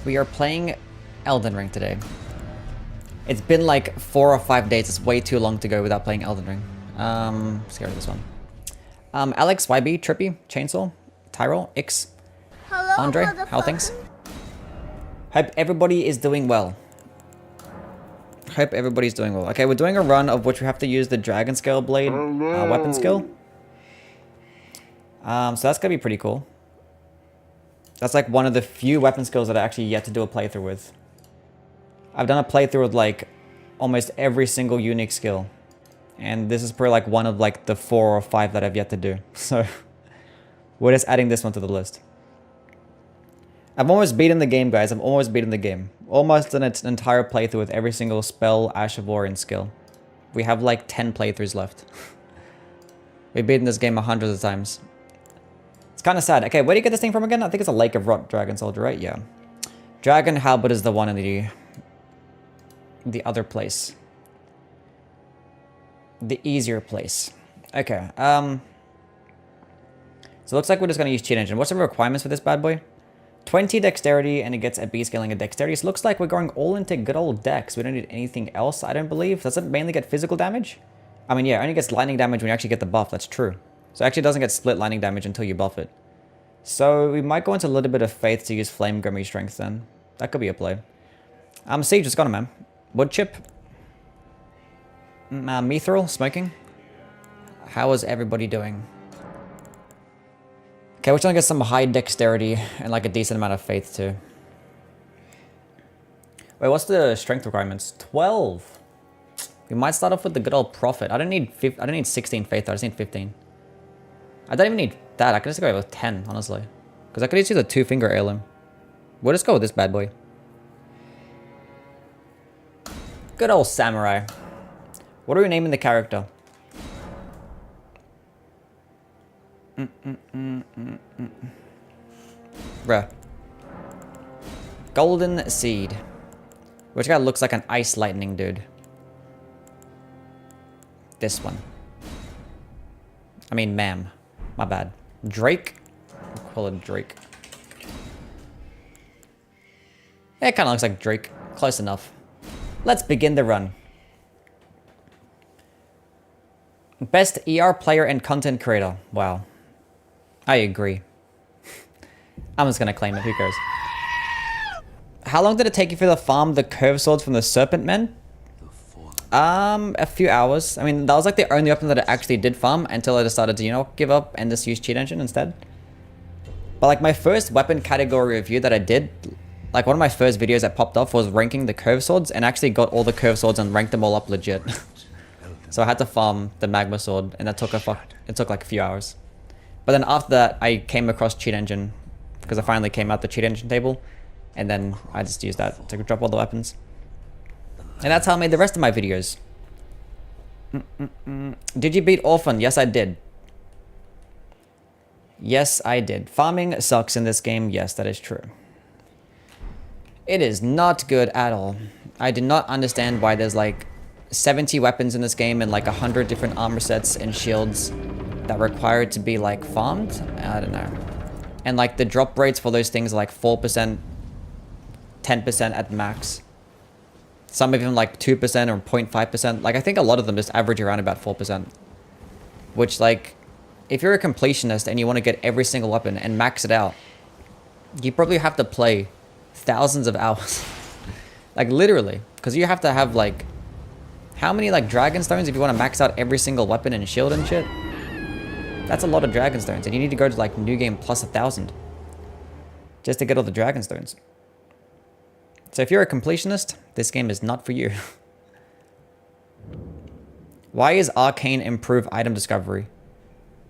We are playing Elden Ring today. It's been like 4 or 5 days. It's way too long to go without playing Elden Ring. Let's get rid of this one. Alex, YB, Trippy, Chainsaw, Tyrell, X, Hello, Andre, how things? Hope everybody is doing well. Hope everybody's doing well. Okay, we're doing a run of which we have to use the Dragonscale blade weapon skill. So that's gonna be pretty cool. That's like one of the few weapon skills that I actually yet to do a playthrough with. I've done a playthrough with like almost every single unique skill. And this is probably like one of like the 4 or 5 that I've yet to do. So we're just adding this one to the list. I've almost beaten the game, guys. I've almost beaten the game. Almost done its entire playthrough with every single spell, Ash of War, and skill. We have like 10 playthroughs left. We've beaten this game hundreds of times. It's kind of sad. Okay, where do you get this thing from again? I think it's a Lake of Rot Dragon Soldier, right? Yeah. Dragon Halberd is the one in the other place. The easier place. Okay, so it looks like we're just going to use Cheat Engine. What's the requirements for this bad boy? 20 dexterity, and it gets a B scaling of dexterity. So it looks like we're going all into good old dex. We don't need anything else, I don't believe. Does it mainly get physical damage? I mean, yeah, it only gets lightning damage when you actually get the buff. That's true. So it actually doesn't get split lightning damage until you buff it. So we might go into a little bit of faith to use Flame Grimy Strength then. That could be a play. Siege, what's going on, man? Wood Chip. Mithril, smoking. How is everybody doing? Okay, we're trying to get some high dexterity and like a decent amount of faith too. Wait, what's the strength requirements? 12. We might start off with the good old Prophet. I don't need 16 faith though, I just need 15. I don't even need that. I can just go with 10, honestly. Because I could just use a 2-finger heirloom. We'll just go with this bad boy. Good old samurai. What are we naming the character? Bruh. Golden Seed. Which guy looks like an ice lightning dude? This one. I mean, ma'am. My bad. Drake? We'll call it Drake. Yeah, it kind of looks like Drake. Close enough. Let's begin the run. Best ER player and content creator. Wow. I agree. I'm just gonna claim it. Who cares? How long did it take you for the farm the curved swords from the Serpent Men? A few hours. I mean, that was like the only weapon that I actually did farm until I decided to, you know, give up and just use Cheat Engine instead. But like my first weapon category review that I did, like one of my first videos that popped off was ranking the curved swords, and actually got all the curved swords and ranked them all up legit. So I had to farm the magma sword, and that took it took like a few hours. But then after that, I came across Cheat Engine because I finally came out the Cheat Engine table, and then I just used that to drop all the weapons. And that's how I made the rest of my videos. Did you beat Orphan? Yes, I did. Yes, I did. Farming sucks in this game. Yes, that is true. It is not good at all. I did not understand why there's like 70 weapons in this game and like 100 different armor sets and shields that require it to be like farmed. I don't know. And like the drop rates for those things are like 4%, 10% at max. Some of them like 2% or 0.5%. Like I think a lot of them just average around about 4%. Which like, if you're a completionist and you want to get every single weapon and max it out, you probably have to play thousands of hours. Like literally. Because you have to have like, how many like dragon stones if you want to max out every single weapon and shield and shit? That's a lot of dragon stones, and you need to go to like new game plus 1,000 just to get all the dragon stones. So if you're a completionist, this game is not for you. Why is Arcane improve item discovery?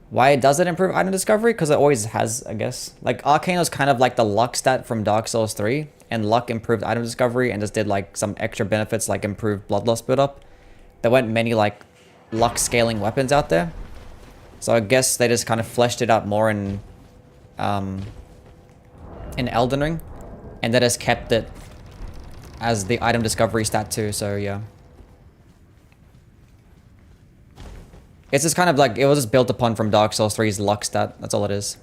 Why does it improve item discovery? Because it always has, I guess. Like Arcane was kind of like the luck stat from Dark Souls 3, and luck improved item discovery and just did like some extra benefits like improved bloodlust build up. There weren't many like luck scaling weapons out there. So I guess they just kind of fleshed it out more in Elden Ring, and that has kept it as the item discovery stat too, so yeah. It's just kind of like, it was just built upon from Dark Souls 3's luck stat, that's all it is.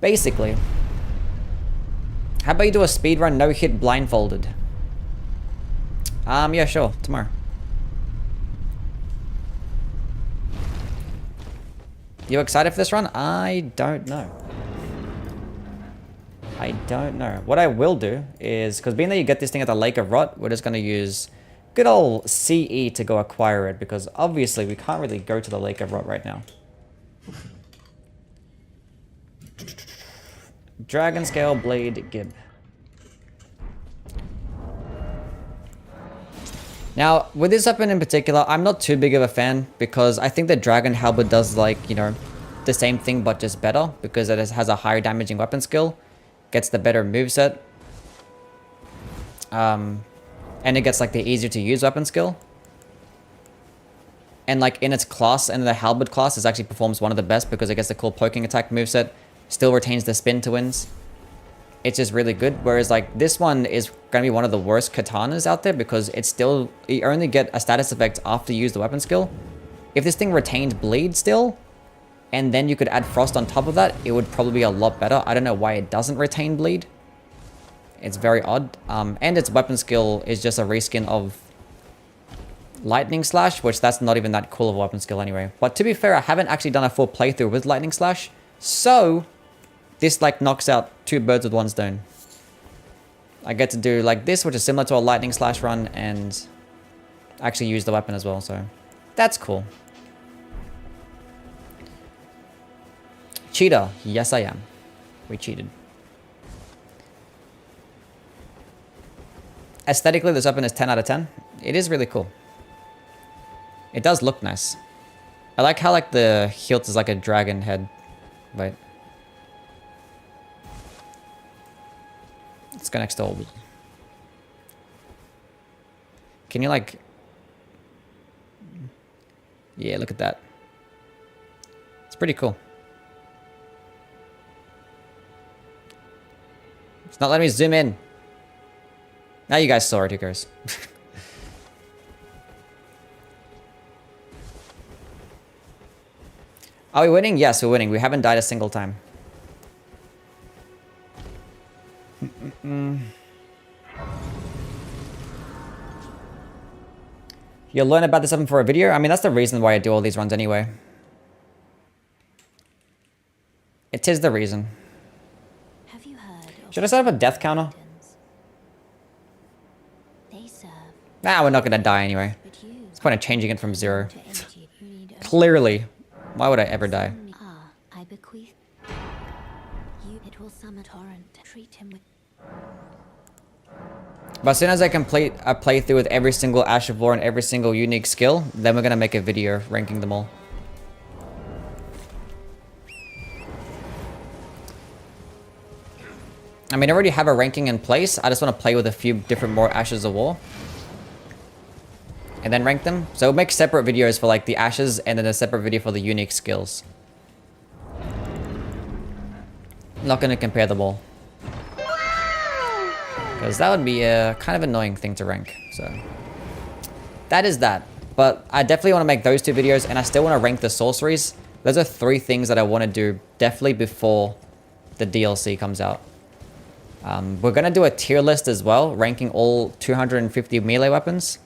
Basically. How about you do a speedrun, no hit, blindfolded? Yeah, sure, tomorrow. You excited for this run? I don't know. I don't know. What I will do is, because being that you get this thing at the Lake of Rot, we're just going to use good old CE to go acquire it, because obviously we can't really go to the Lake of Rot right now. Dragonscale Blade Gib. Now, with this weapon in particular, I'm not too big of a fan because I think the Dragon Halberd does, like, you know, the same thing but just better because it has a higher damaging weapon skill, gets the better moveset, and it gets, like, the easier to use weapon skill. And, like, in its class, and the Halberd class, it actually performs one of the best because it gets the cool poking attack moveset, still retains the spin to wins. It's just really good. Whereas, like, this one is going to be one of the worst katanas out there because it's still... You only get a status effect after you use the weapon skill. If this thing retained bleed still, and then you could add frost on top of that, it would probably be a lot better. I don't know why it doesn't retain bleed. It's very odd. And its weapon skill is just a reskin of Lightning Slash, which that's not even that cool of a weapon skill anyway. But to be fair, I haven't actually done a full playthrough with Lightning Slash, so this, like, knocks out 2 birds with 1 stone. I get to do, like, this, which is similar to a Lightning Slash run, and actually use the weapon as well, so that's cool. Cheater. Yes, I am. We cheated. Aesthetically, this weapon is 10 out of 10. It is really cool. It does look nice. I like how, like, the hilt is like a dragon head. Wait. Let's go next to old. Can you, like... Yeah, look at that. It's pretty cool. It's not letting me zoom in. Now you guys saw it, who cares? Are we winning? Yes, we're winning. We haven't died a single time. You'll learn about this weapon for a video? I mean, that's the reason why I do all these runs anyway. It is the reason. Have you heard Should I set up a death counter? They serve, Nah, we're not gonna die anyway. but you What's the point of changing it from 0? to energy you need Clearly. Why would I ever die? I bequeath you. It will summon torrent. Treat him with But as soon as I complete a playthrough with every single Ash of War and every single unique skill, then we're gonna make a video ranking them all. I mean, I already have a ranking in place. I just want to play with a few different more Ashes of War. And then rank them. So we'll make separate videos for, like, the Ashes and then a separate video for the unique skills. I'm not going to compare them all. Because that would be a kind of annoying thing to rank. So that is that. But I definitely want to make those 2 videos, and I still want to rank the sorceries. Those are 3 things that I want to do definitely before the DLC comes out. We're going to do a tier list as well, ranking all 250 melee weapons.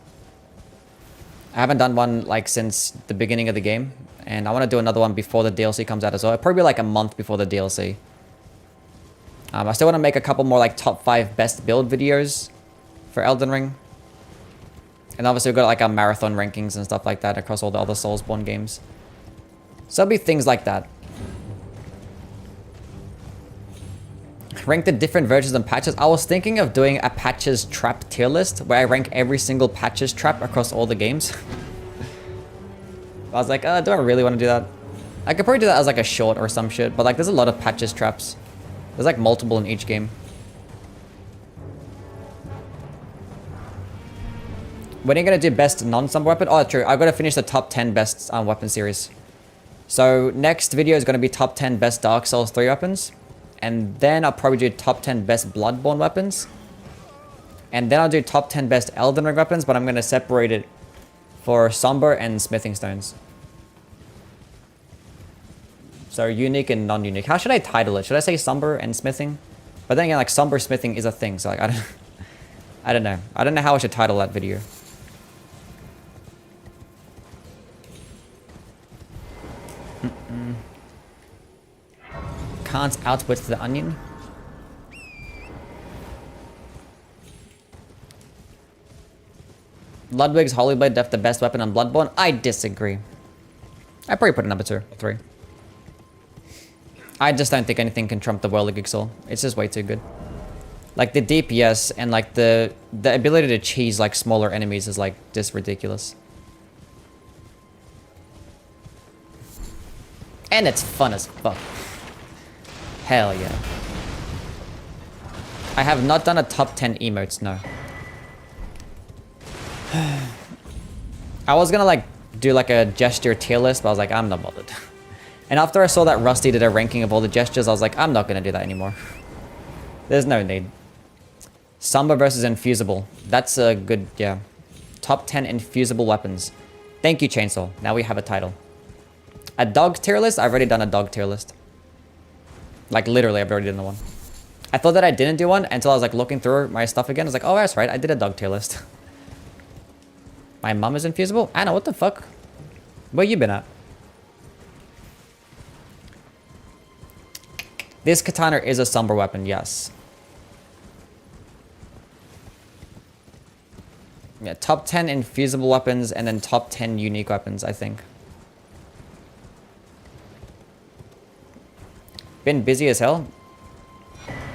I haven't done one, like, since the beginning of the game, and I want to do another one before the DLC comes out as well. It'll probably be like a month before the DLC. I still want to make a couple more, like, top 5 best build videos for Elden Ring. And obviously we've got, like, our marathon rankings and stuff like that across all the other Soulsborne games. So it'll be things like that. Rank the different versions and patches. I was thinking of doing a patches trap tier list where I rank every single patches trap across all the games. I was like, do I really want to do that? I could probably do that as, like, a short or some shit, but, like, there's a lot of patches traps. There's, like, multiple in each game. When are you going to do best non-summer weapon? Oh, true. I've got to finish the top 10 best weapon series. So next video is going to be top 10 best Dark Souls 3 weapons. And then I'll probably do top 10 best Bloodborne weapons. And then I'll do top 10 best Elden Ring weapons, but I'm going to separate it for Somber and Smithing Stones. So unique and non-unique. How should I title it? Should I say Somber and Smithing? But then again, like, somber smithing is a thing, so like, I don't know. I don't know how I should title that video. Can't outwit the onion. Ludwig's Holy Blade def the best weapon on Bloodborne? I disagree. I probably put it number 2 or 3. I just don't think anything can trump the Whirligig Soul. It's just way too good. Like the DPS and like the ability to cheese like smaller enemies is like just ridiculous. And it's fun as fuck. Hell yeah. I have not done a top 10 emotes, no. I was gonna like do like a gesture tier list, but I was like, I'm not bothered. And after I saw that Rusty did a ranking of all the gestures, I was like, I'm not gonna do that anymore. There's no need. Samba versus Infusible. That's a good, yeah. Top 10 infusible weapons. Thank you, Chainsaw. Now we have a title. A dog tier list? I've already done a dog tier list. Like literally, I've already done one. I thought that I didn't do one until I was like looking through my stuff again. I was like, oh, that's right. I did a dog tier list. My mom is infusible? Anna, what the fuck? Where you been at? This katana is a somber weapon, yes. Yeah, top 10 infusible weapons and then top 10 unique weapons, I think. Been busy as hell.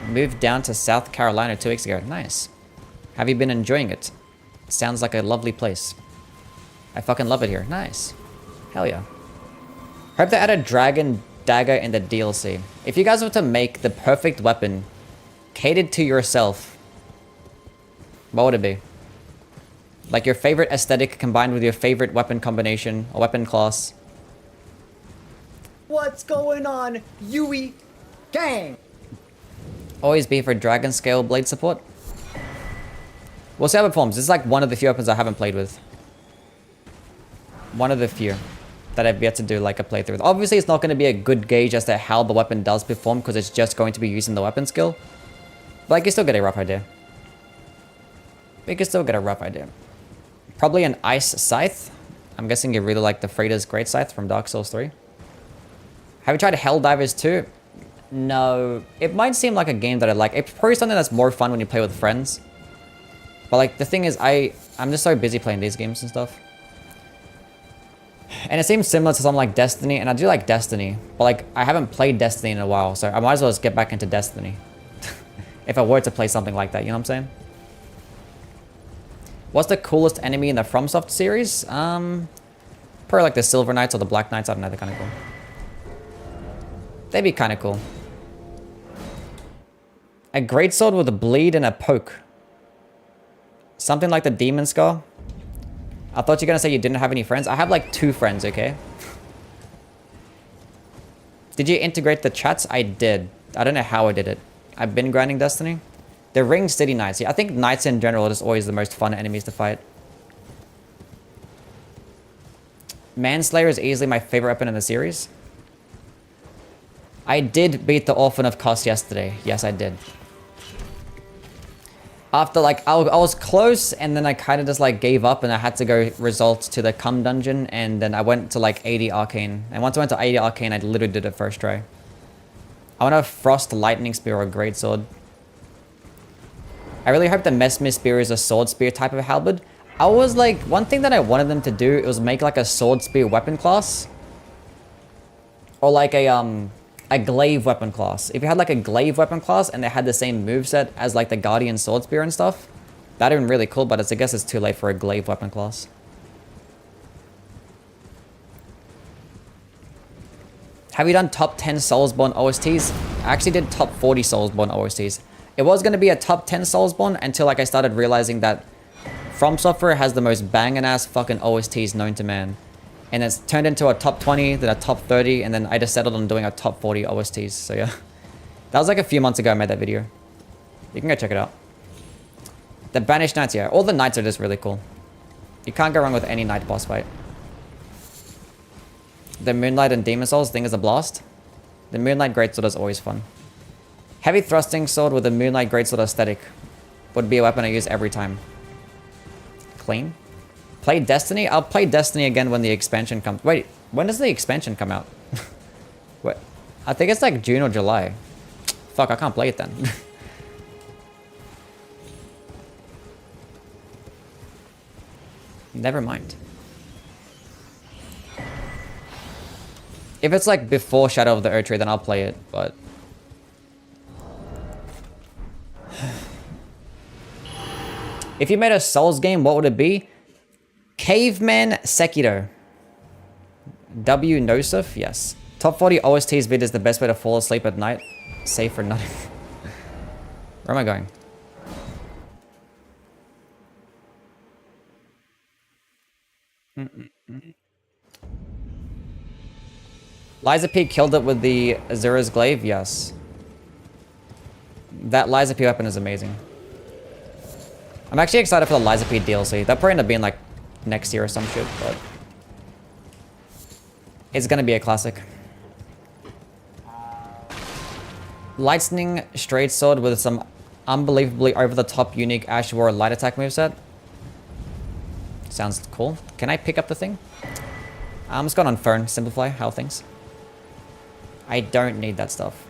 Moved down to South Carolina 2 weeks ago. Nice. Have you been enjoying it? Sounds like a lovely place. I fucking love it here. Nice. Hell yeah. Hope they add a dragon dagger in the DLC. If you guys were to make the perfect weapon catered to yourself, what would it be? Like your favorite aesthetic combined with your favorite weapon combination or weapon class. What's going on, Yui gang? Always be for Dragonscale blade support. We'll see how it performs. This is like one of the few weapons I haven't played with. One of the few that I've yet to do like a playthrough with. Obviously, it's not going to be a good gauge as to how the weapon does perform because it's just going to be using the weapon skill. But I can still get a rough idea. We can still get a rough idea. Probably an ice scythe. I'm guessing you really like the Freida's Great Scythe from Dark Souls 3. Have you tried Helldivers 2? No. It might seem like a game that I like. It's probably something that's more fun when you play with friends. But like the thing is, I'm just so busy playing these games and stuff. And it seems similar to something like Destiny, and I do like Destiny. But like, I haven't played Destiny in a while, so I might as well just get back into Destiny. If I were to play something like that, you know what I'm saying? What's the coolest enemy in the FromSoft series? Probably like the Silver Knights or the Black Knights. I don't know, they're kind of cool. They'd be kind of cool. A greatsword with a bleed and a poke. Something like the Demon Scar. I thought you were going to say you didn't have any friends. I have like 2 friends, okay? Did you integrate the chats? I did. I don't know how I did it. I've been grinding Destiny. The Ring City Knights. Yeah, I think Knights in general are just always the most fun enemies to fight. Manslayer is easily my favorite weapon in the series. I did beat the Orphan of Kos yesterday. Yes, I did. After, like, I was close, and then I kind of just, like, gave up, and I had to go result to the Cum Dungeon, and then I went to, like, 80 Arcane. And once I went to 80 Arcane, I literally did it first try. I want a Frost Lightning Spear or a Greatsword. I really hope the Mesmer Spear is a Sword Spear type of halberd. I was, like, one thing that I wanted them to do, it was make, like, a Sword Spear weapon class. Or, like, a glaive weapon class. If you had like a glaive weapon class and they had the same moveset as like the Guardian Sword Spear and stuff, that'd been really cool, but I guess it's too late for a glaive weapon class. Have you done top 10 Soulsborne OSTs? I actually did top 40 Soulsborne OSTs. It was going to be a top 10 Soulsborne until like I started realizing that From Software has the most banging ass fucking OSTs known to man. And it's turned into a top 20, then a top 30, and then I just settled on doing a top 40 OSTs. So yeah. That was like a few months ago I made that video. You can go check it out. The Banished Knights, yeah. All the Knights are just really cool. You can't go wrong with any Knight boss fight. The Moonlight and Demon Souls thing is a blast. The Moonlight Greatsword is always fun. Heavy thrusting sword with a Moonlight Greatsword aesthetic would be a weapon I use every time. Clean. Play Destiny? I'll play Destiny again when the expansion comes. Wait, when does the expansion come out? What? I think it's like June or July. Fuck, I can't play it then. Never mind. If it's like before Shadow of the Erdtree, then I'll play it, but... If you made a Souls game, what would it be? Caveman Sekiro. W. Nosif? Yes. Top 40 OSTs vid is the best way to fall asleep at night. Safe for nothing. Where am I going? Liza P killed it with the Azura's Glaive? Yes. That Liza P weapon is amazing. I'm actually excited for the Liza P DLC. That'll probably end up being like next year or some shit, but... It's gonna be a classic. Lightning Straight Sword with some unbelievably over-the-top unique Ash War light attack moveset. Sounds cool. Can I pick up the thing? I'm just going on Fern. Simplify. How things? I don't need that stuff.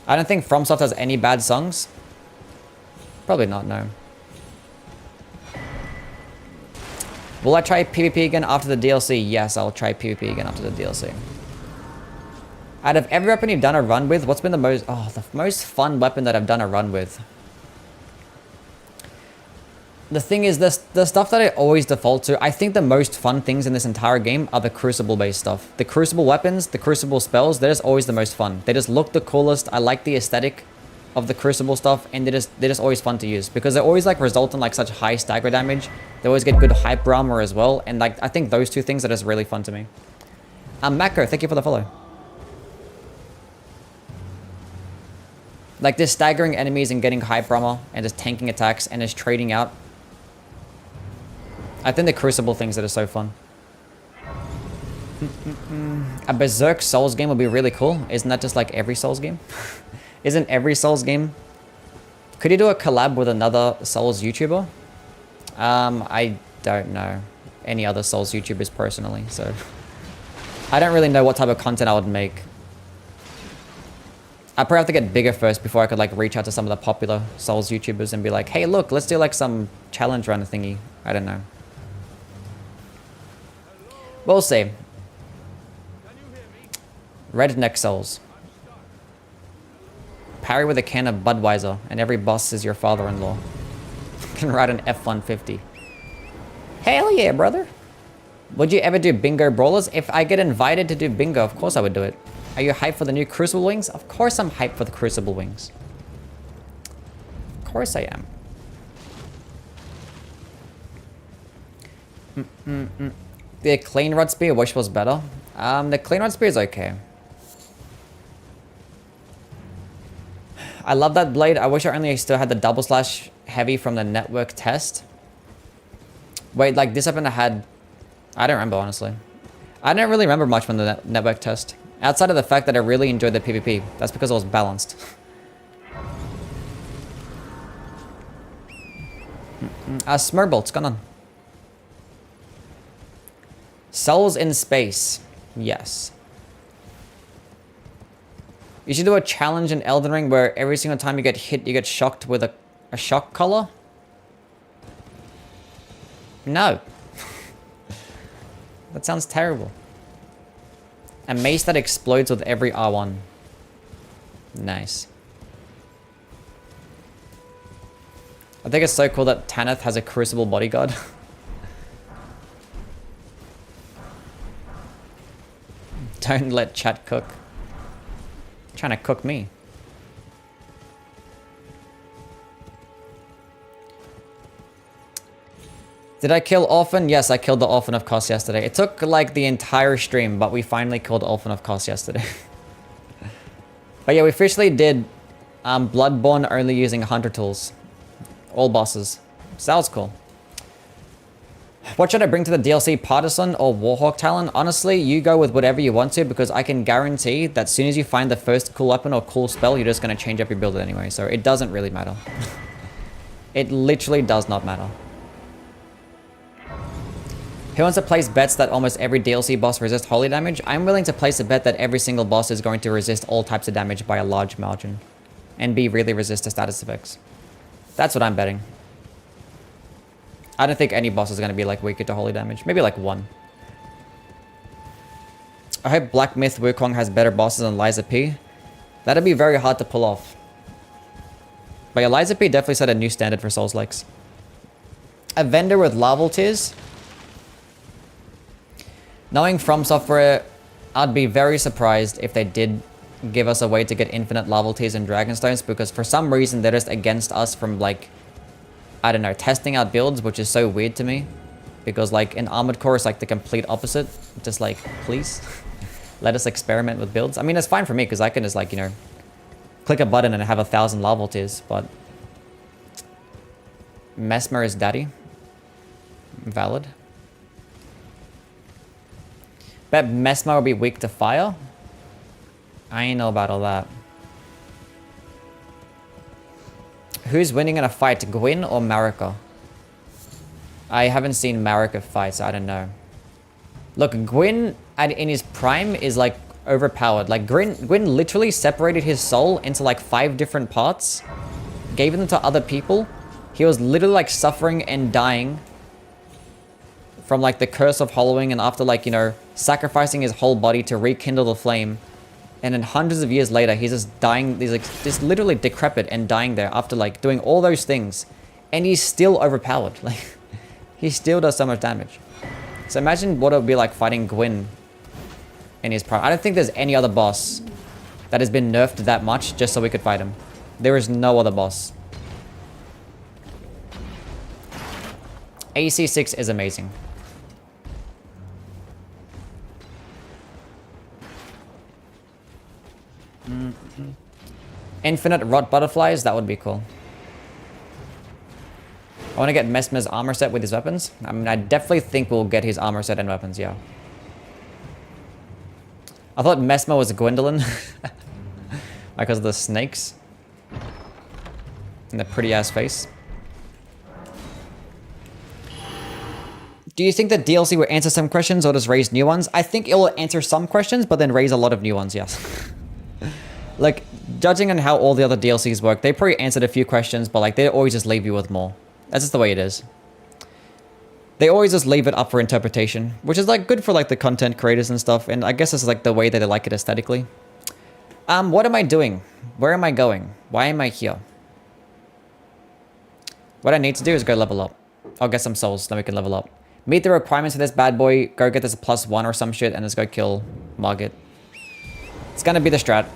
I don't think FromSoft has any bad songs. Probably not, no. Will I try PvP again after the DLC? Yes, I'll try PvP again after the DLC. Out of every weapon you've done a run with, what's been the most... Oh, the most fun weapon that I've done a run with. The thing is, the stuff that I always default to, I think the most fun things in this entire game are the Crucible-based stuff. The Crucible weapons, the Crucible spells, they're just always the most fun. They just look the coolest. I like the aesthetic of the Crucible stuff, and they're just always fun to use. Because they always like result in like such high stagger damage. They always get good hype armor as well, and like I think those two things are just really fun to me. Mako, thank you for the follow. Like just staggering enemies and getting hype armor, and just tanking attacks, and just trading out. I think the Crucible things that are so fun. A Berserk Souls game would be really cool. Isn't that just like every Souls game? Isn't every Souls game? Could you do a collab with another Souls YouTuber? I don't know any other Souls YouTubers personally, so... I don't really know what type of content I would make. I'd probably have to get bigger first before I could like reach out to some of the popular Souls YouTubers and be like, hey look, let's do like some challenge run thingy. I don't know. We'll see. Redneck Souls. Parry with a can of Budweiser, and every boss is your father-in-law. Can ride an F-150. Hell yeah, brother. Would you ever do bingo brawlers? If I get invited to do bingo, of course I would do it. Are you hyped for the new Crucible Wings? Of course I'm hyped for the Crucible Wings. Of course I am. The Clean Rod Spear, wish was better. The Clean Rod Spear is okay. I love that blade. I wish I only still had the double slash heavy from the network test. Wait, like this weapon I had... I don't remember, honestly. I don't really remember much from the network test. Outside of the fact that I really enjoyed the PvP. That's because it was balanced. Smurbolt's gone on. Souls in space. Yes. You should do a challenge in Elden Ring where every single time you get hit, you get shocked with a shock collar. No. That sounds terrible. A mace that explodes with every R1. Nice. I think it's so cool that Tanith has a Crucible bodyguard. Don't let chat cook. Trying to cook me. Did I kill Orphan? Yes, I killed the Orphan of Kos yesterday. It took like the entire stream, but we finally killed Orphan of Kos yesterday. But yeah, we officially did Bloodborne only using hunter tools. All bosses. So that was cool. What should I bring to the DLC? Partisan or Warhawk Talon? Honestly, you go with whatever you want to, because I can guarantee that as soon as you find the first cool weapon or cool spell, you're just going to change up your build anyway. So it doesn't really matter. It literally does not matter. Who wants to place bets that almost every DLC boss resists holy damage? I'm willing to place a bet that every single boss is going to resist all types of damage by a large margin. And be really resist to status effects. That's what I'm betting. I don't think any boss is going to be like weaker to holy damage. Maybe like one. I hope Black Myth Wukong has better bosses than Liza P. That'd be very hard to pull off. But yeah, Liza P definitely set a new standard for Souls-likes. A vendor with larval tears? Knowing From Software, I'd be very surprised if they did give us a way to get infinite larval tears and Dragonstones, because for some reason they're just against us from like, I don't know, testing out builds, which is so weird to me. Because like in Armored Core is like the complete opposite. Just like, please, let us experiment with builds. I mean, it's fine for me because I can just like, you know, click a button and have 1,000 larval tears, but Mesmer is daddy. Valid. Bet Mesmer will be weak to fire. I ain't know about all that. Who's winning in a fight, Gwyn or Marika? I haven't seen Marika fight, so I don't know. Look, Gwyn in his prime is like overpowered. Like Gwyn literally separated his soul into like 5 different parts, gave them to other people. He was literally like suffering and dying from like the curse of hollowing, and after like, you know, sacrificing his whole body to rekindle the flame. And then hundreds of years later, he's just dying. He's like just literally decrepit and dying there after like doing all those things. And he's still overpowered. Like, he still does so much damage. So imagine what it would be like fighting Gwyn in his prime. I don't think there's any other boss that has been nerfed that much just so we could fight him. There is no other boss. AC6 is amazing. Infinite rot butterflies, that would be cool. I want to get Mesmer's armor set with his weapons. I mean, I definitely think we'll get his armor set and weapons, yeah. I thought Mesmer was a Gwendolyn. Because of the snakes. And the pretty ass face. Do you think that DLC will answer some questions or just raise new ones? I think it will answer some questions, but then raise a lot of new ones, yes. Like, judging on how all the other DLCs work, they probably answered a few questions, but like, they always just leave you with more. That's just the way it is. They always just leave it up for interpretation, which is like good for like the content creators and stuff, and I guess it's like the way that they like it aesthetically. What am I doing? Where am I going? Why am I here? What I need to do is go level up. I'll get some souls, then we can level up. Meet the requirements for this bad boy, go get this +1 or some shit, and let's go kill Margit. It's gonna be the strat.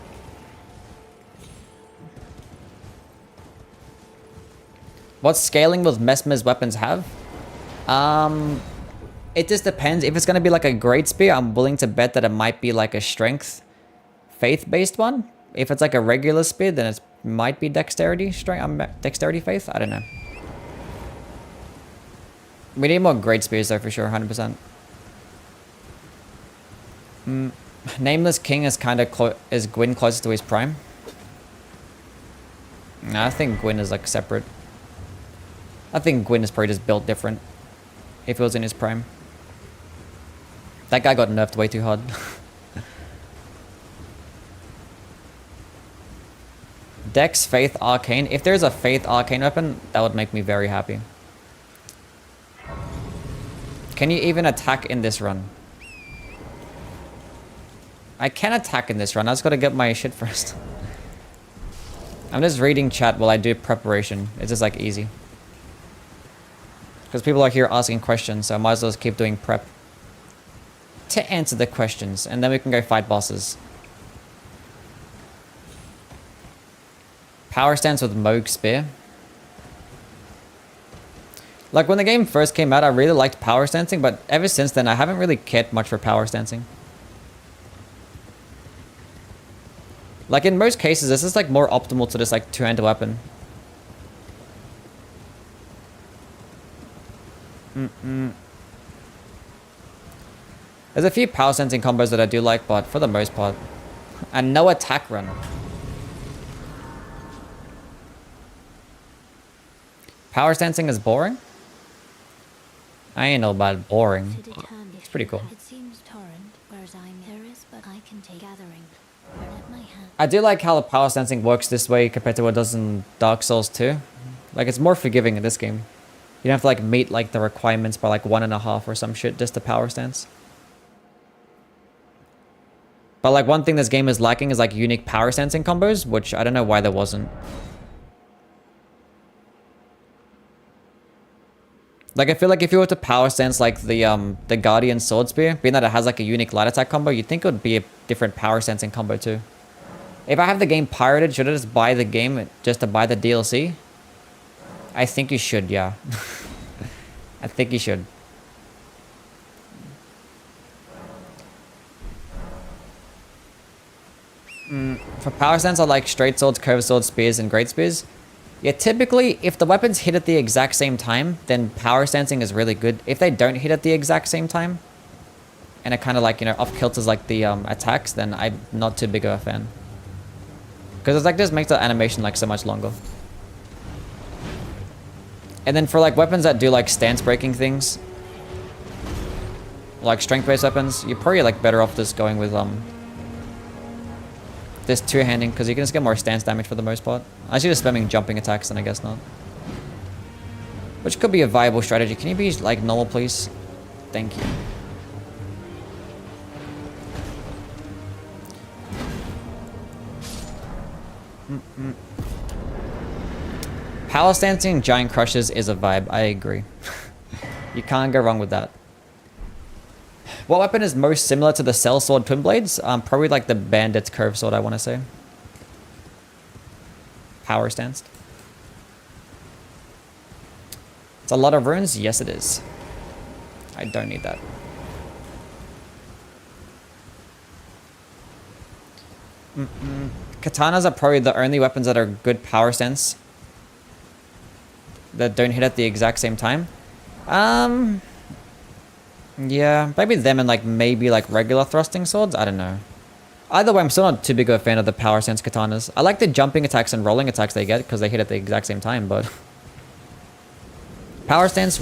What scaling will Mesmer's weapons have? It just depends. If it's going to be like a great spear, I'm willing to bet that it might be like a strength faith-based one. If it's like a regular spear, then it might be dexterity dexterity faith. I don't know. We need more great spears though, for sure, 100%. Nameless King is kind of is Gwyn closest to his prime? No, I think Gwyn is like separate. I think Gwyn is probably just built different. If it was in his prime. That guy got nerfed way too hard. Dex, Faith, Arcane. If there's a Faith Arcane weapon, that would make me very happy. Can you even attack in this run? I can attack in this run. I just gotta get my shit first. I'm just reading chat while I do preparation. It's just like easy. Because people are here asking questions, so I might as well just keep doing prep. To answer the questions, and then we can go fight bosses. Power stance with Moog Spear. Like when the game first came out, I really liked power stancing, but ever since then, I haven't really cared much for power stancing. Like in most cases, this is like more optimal to just like two-handed weapon. There's a few power sensing combos that I do like, but for the most part. And no attack run. Power sensing is boring? I ain't know about boring. It's pretty cool. It seems torrent, whereas I'm curious, but I can take gathering. Let my hand. I do like how the power sensing works this way compared to what it does in Dark Souls 2. Like, it's more forgiving in this game. You don't have to, like, meet, like, the requirements by, like, 1.5 or some shit just to power stance. But, like, one thing this game is lacking is, like, unique power sensing combos, which I don't know why there wasn't. Like, I feel like if you were to power sense, like, the Guardian Sword Spear, being that it has, like, a unique light attack combo, you'd think it would be a different power sensing combo, too. If I have the game pirated, should I just buy the game just to buy the DLC? I think you should, yeah. I think you should. For power sense, I like straight swords, curved swords, spears, and great spears. Yeah, typically, if the weapons hit at the exact same time, then power sensing is really good. If they don't hit at the exact same time, and it kind of like, you know, off-kilters like the attacks, then I'm not too big of a fan. Because it's like, just makes the animation like so much longer. And then for like weapons that do like stance breaking things, like strength-based weapons, you're probably like better off just going with this two-handing, because you can just get more stance damage for the most part. I should just spamming jumping attacks, then I guess not. Which could be a viable strategy. Can you be like normal, please? Thank you. Power stancing giant crushes is a vibe. I agree. You can't go wrong with that. What weapon is most similar to the Cell Sword Twin Blades? Probably like the Bandit's Curve Sword, I want to say. Power stanced. It's a lot of runes? Yes, it is. I don't need that. Katanas are probably the only weapons that are good power stance that don't hit at the exact same time. Yeah, maybe them and like maybe like regular thrusting swords. I don't know. Either way, I'm still not too big of a fan of the power sense katanas. I like the jumping attacks and rolling attacks they get because they hit at the exact same time, but power stance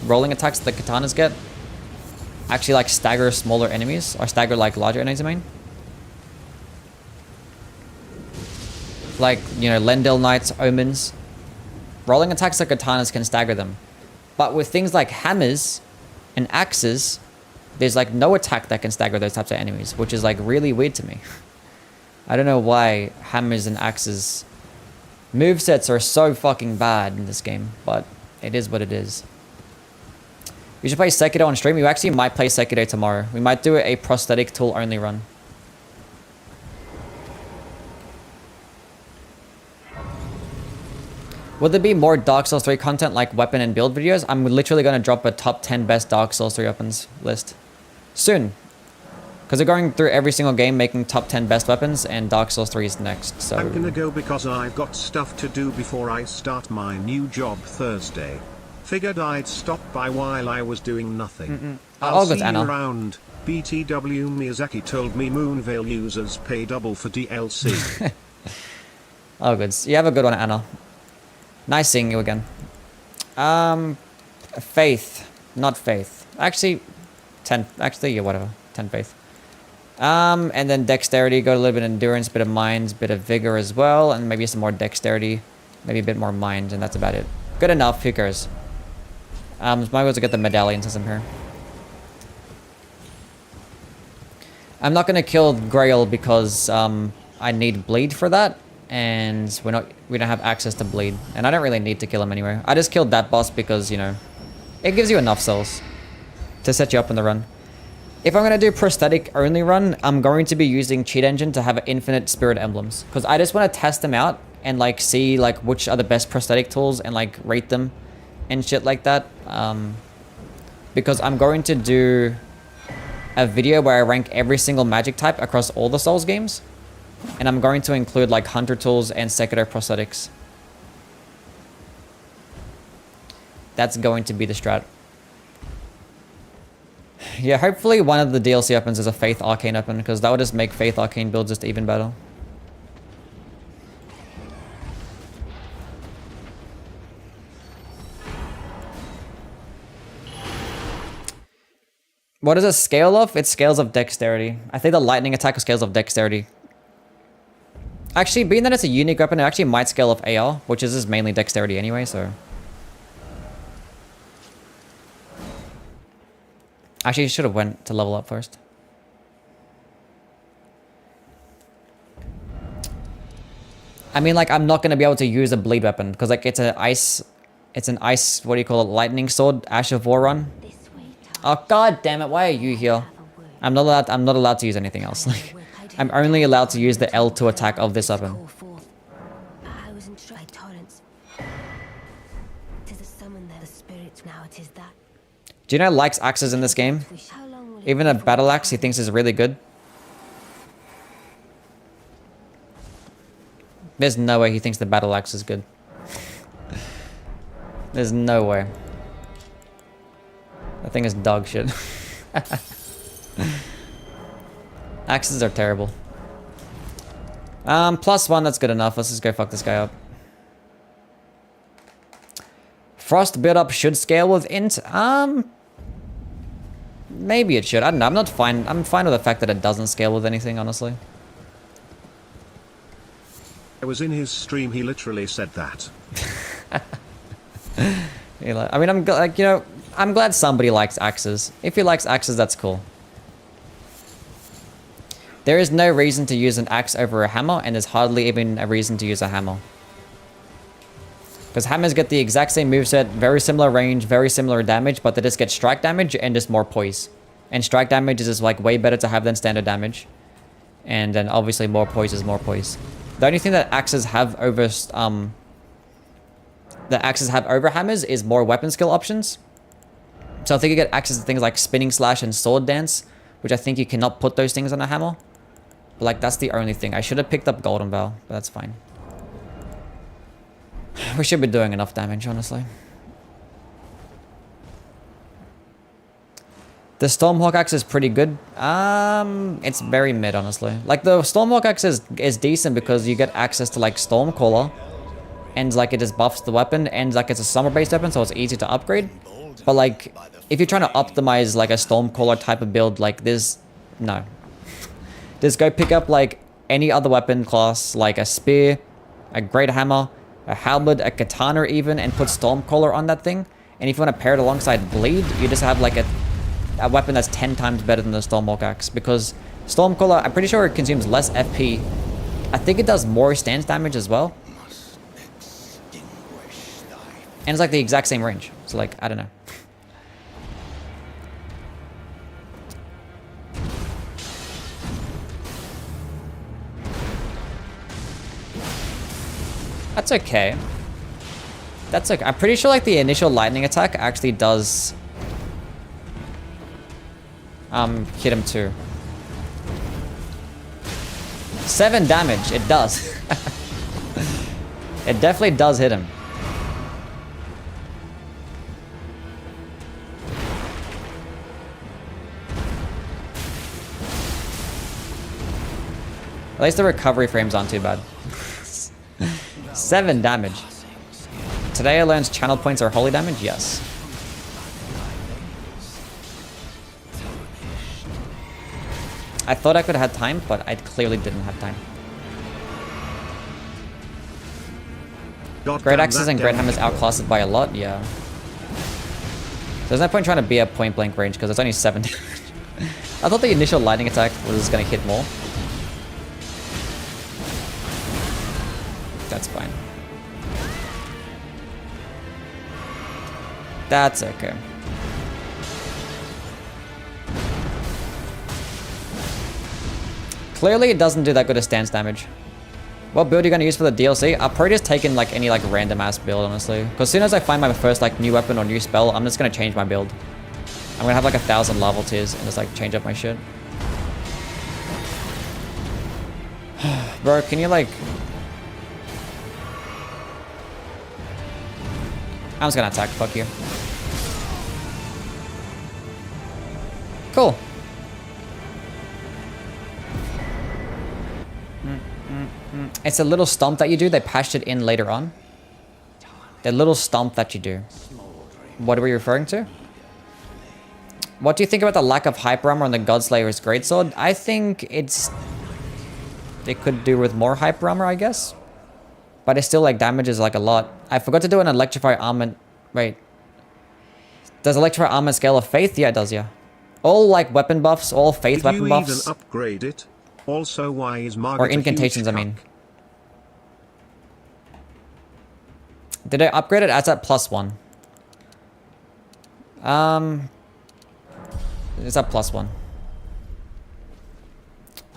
rolling attacks that the katanas get actually like stagger smaller enemies or stagger like larger enemies, I mean. Like, you know, Lendel Knights, Omens. Rolling attacks like katanas can stagger them. But with things like hammers and axes, there's like no attack that can stagger those types of enemies, which is like really weird to me. I don't know why hammers and axes movesets are so fucking bad in this game, but it is what it is. We should play Sekiro on stream. We actually might play Sekiro tomorrow. We might do a prosthetic tool only run. Will there be more Dark Souls 3 content like weapon and build videos? I'm literally going to drop a top 10 best Dark Souls 3 weapons list soon. Because we're going through every single game making top 10 best weapons, and Dark Souls 3 is next, so... I'm gonna go because I've got stuff to do before I start my new job Thursday. Figured I'd stop by while I was doing nothing. I'll see you around. BTW Miyazaki told me Moonveil users pay double for DLC. Oh, good. You have a good one, Anna. Nice seeing you again. Faith. Not faith. Actually, 10. Actually, yeah, whatever. 10 faith. And then dexterity. Got a little bit of endurance, bit of mind, bit of vigor as well. And maybe some more dexterity. Maybe a bit more mind, and that's about it. Good enough. Who cares? Might as well get the medallion system here. I'm not going to kill Grail because I need bleed for that. And we don't have access to bleed, and I don't really need to kill him anyway. I just killed that boss because, you know, it gives you enough souls to set you up in the run. If I'm going to do prosthetic only run, I'm going to be using Cheat Engine to have infinite spirit emblems, because I just want to test them out and like see like which are the best prosthetic tools and like rate them and shit like that. Because I'm going to do a video where I rank every single magic type across all the Souls games. And I'm going to include like Hunter tools and Sekiro prosthetics. That's going to be the strat. Yeah, hopefully one of the DLC weapons is a Faith Arcane weapon, because that would just make Faith Arcane builds just even better. What is it scale of? It scales of dexterity. I think the lightning attack scales of dexterity. Actually, being that it's a unique weapon, it actually might scale of AR, which is just mainly dexterity anyway, so... Actually, you should have went to level up first. I mean, like, I'm not going to be able to use a bleed weapon, because, like, it's an ice, what do you call it, lightning sword, Ash of War run. Oh, god damn it, why are you here? I'm not allowed to use anything else. Like, I'm only allowed to use the L2 attack of this weapon. I was instructed by torrents. 'Tis a summon there, the spirits now it is that. Do you know Likes axes in this game? Even a battle axe he thinks is really good. There's no way he thinks the battle axe is good. There's no way. That thing is dog shit. Axes are terrible. +1, that's good enough. Let's just go fuck this guy up. Frost build up should scale with int. Maybe it should. I don't know. I'm fine with the fact that it doesn't scale with anything, honestly. I was in his stream, he literally said that. I mean, I'm like, you know, I'm glad somebody likes axes. If he likes axes, that's cool. There is no reason to use an axe over a hammer, and there's hardly even a reason to use a hammer. Because hammers get the exact same moveset, very similar range, very similar damage, but they just get strike damage and just more poise. And strike damage is just like way better to have than standard damage. And then obviously more poise is more poise. The only thing that axes have over hammers is more weapon skill options. So I think you get access to things like spinning slash and sword dance, which I think you cannot put those things on a hammer. But like, that's the only thing. I should have picked up Golden Veil, but that's fine. We should be doing enough damage, honestly. The Stormhawk axe is pretty good. It's very mid, honestly. Like, the Stormhawk axe is decent because you get access to, like, Stormcaller. And, like, it just buffs the weapon. And, like, it's a summer-based weapon, so it's easy to upgrade. But, like, if you're trying to optimize, like, a Stormcaller type of build, like, this... No. Just go pick up, like, any other weapon class, like a spear, a great hammer, a halberd, a katana even, and put Stormcaller on that thing. And if you want to pair it alongside Bleed, you just have, like, a weapon that's 10 times better than the Stormhawk axe. Because Stormcaller, I'm pretty sure it consumes less FP. I think it does more stance damage as well. And it's, like, the exact same range. So, like, I don't know. That's okay. That's okay. I'm pretty sure, like, the initial lightning attack actually does hit him too. 7 damage. It does. It definitely does hit him. At least the recovery frames aren't too bad. 7 damage. Today I learned channel points are holy damage? Yes. I thought I could have had time, but I clearly didn't have time. Great axes and great hammers outclassed by a lot? Yeah. There's no point trying to be at point blank range because it's only 7 damage. I thought the initial lightning attack was going to hit more. That's fine. That's okay. Clearly it doesn't do that good of stance damage. What build are you going to use for the DLC? I'll probably just take in like any like random ass build, honestly. Because as soon as I find my first like new weapon or new spell, I'm just going to change my build. I'm going to have like 1,000 lava tiers and just like change up my shit. Bro, can you like... I'm just gonna attack, fuck you. Cool. It's a little stomp that you do. They patched it in later on. The little stomp that you do. What are we referring to? What do you think about the lack of hyper armor on the Godslayer's greatsword? I think it could do with more hyper armor, I guess. But it still like damages like a lot. I forgot to do an electrify armor. Wait. Does electrify armor scale of faith? Yeah, it does, yeah. All like weapon buffs, all faith weapon buffs. Did you even upgrade it? Also, why is Margaret or incantations, I mean. Did I upgrade it? That's at +1. It's at +1.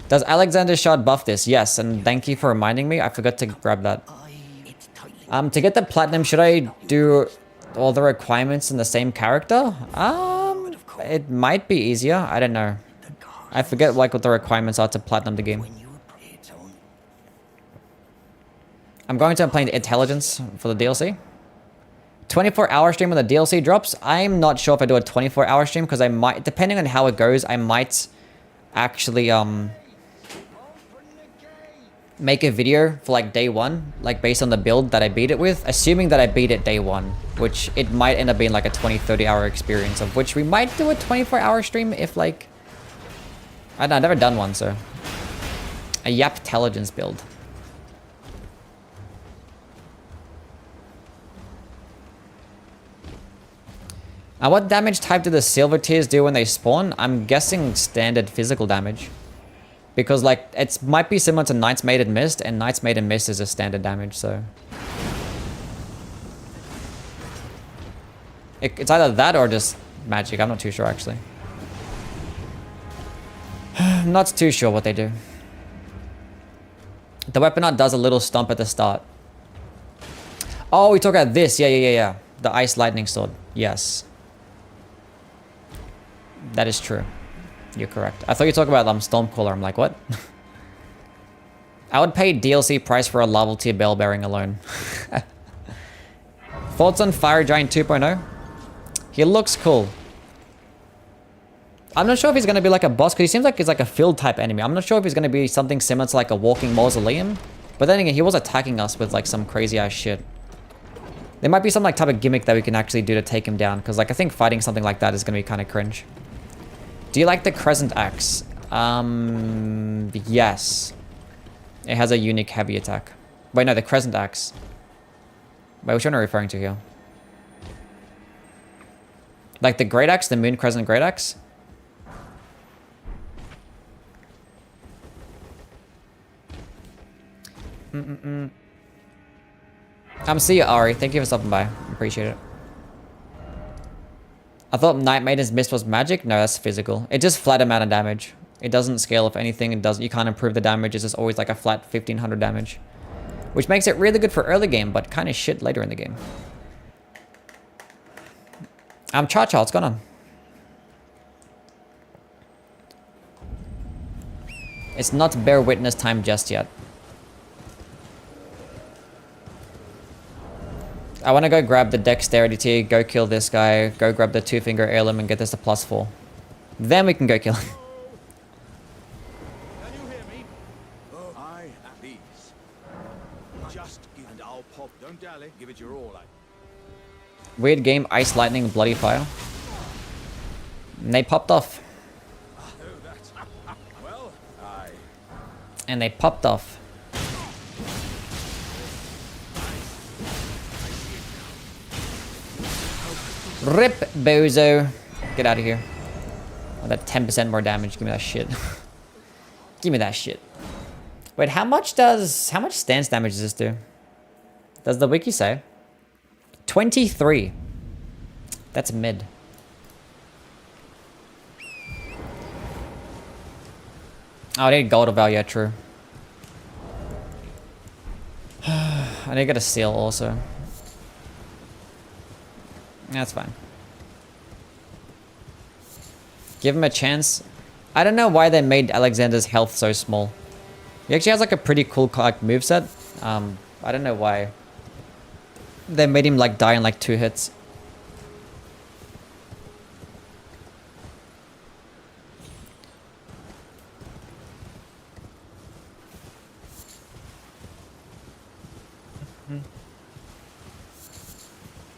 Does Alexander's Shard buff this? Yes, and thank you for reminding me. I forgot to grab that. To get the platinum, should I do all the requirements in the same character? It might be easier. I don't know. I forget like what the requirements are to platinum the game. I'm going to play the intelligence for the DLC. 24-hour stream when the DLC drops. I'm not sure if I do a 24-hour stream because I might, depending on how it goes, I might actually make a video for like day one, like based on the build that I beat it with, assuming that I beat it day one, which it might end up being like a 20-30 hour experience, of which we might do a 24-hour stream if like, I don't know, I've never done one, so. A Yap Intelligence build. What damage type do the silver tiers do when they spawn? I'm guessing standard physical damage. Because like, it might be similar to Knight's Maiden Mist, and Knight's Maiden Mist is a standard damage, so. It's either that or just magic, I'm not too sure actually. I'm not too sure what they do. The weapon art does a little stomp at the start. Oh, we talk about this, yeah. The Ice Lightning Sword, yes. That is true. You're correct. I thought you talked about Stormcaller. I'm like, what? I would pay DLC price for a level tier bell bearing alone. Thoughts on Fire Giant 2.0? He looks cool. I'm not sure if he's going to be like a boss, because he seems like he's like a field type enemy. I'm not sure if he's going to be something similar to like a walking mausoleum. But then again, he was attacking us with like some crazy ass shit. There might be some like type of gimmick that we can actually do to take him down, because like I think fighting something like that is going to be kind of cringe. Do you like the Crescent Axe? Yes. It has a unique heavy attack. Wait, no, the Crescent Axe. Wait, which one are you referring to here? Like the Great Axe, the Moon Crescent Great Axe? See you, Ari. Thank you for stopping by. Appreciate it. I thought Night Maiden's Mist was magic. No, that's physical. It just flat amount of damage. It doesn't scale. If anything, it doesn't. You can't improve the damage. It's just always like a flat 1500 damage, which makes it really good for early game, but kind of shit later in the game. Cha-Cha, what's going on? It's not bear witness time just yet. I want to go grab the dexterity tier, go kill this guy, go grab the 2-finger heirloom and get this to +4. Then we can go kill him. Can you hear me? Oh, I at ease. Just give and I'll pop. Don't dally. Give it your all. Weird game, Ice Lightning, Bloody Fire. And they popped off. Well, And they popped off. Rip, bozo. Get out of here. Oh, that 10% more damage. Give me that shit. Give me that shit. Wait, how much stance damage does this do? Does the wiki say? 23. That's mid. Oh, I need gold value, yeah, true. I need to get a seal also. That's fine. Give him a chance. I don't know why they made Alexander's health so small. He actually has like a pretty cool like moveset. I don't know why. They made him like die in like 2 hits.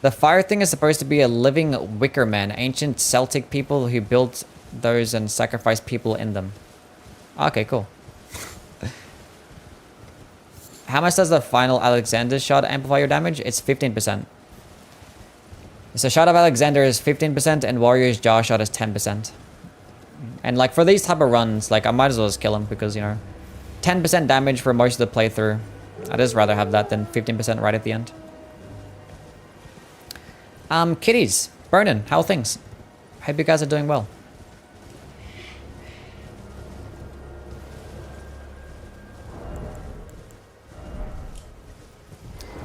The fire thing is supposed to be a living wicker man. Ancient Celtic people who built those and sacrificed people in them. Okay, cool. How much does the final Alexander shot amplify your damage? It's 15%. So Shot of Alexander is 15% and Warrior's Jaw Shot is 10%. And like for these type of runs, like I might as well just kill him because, you know, 10% damage for most of the playthrough. I'd just rather have that than 15% right at the end. Kitties, Burnin, how are things? Hope you guys are doing well.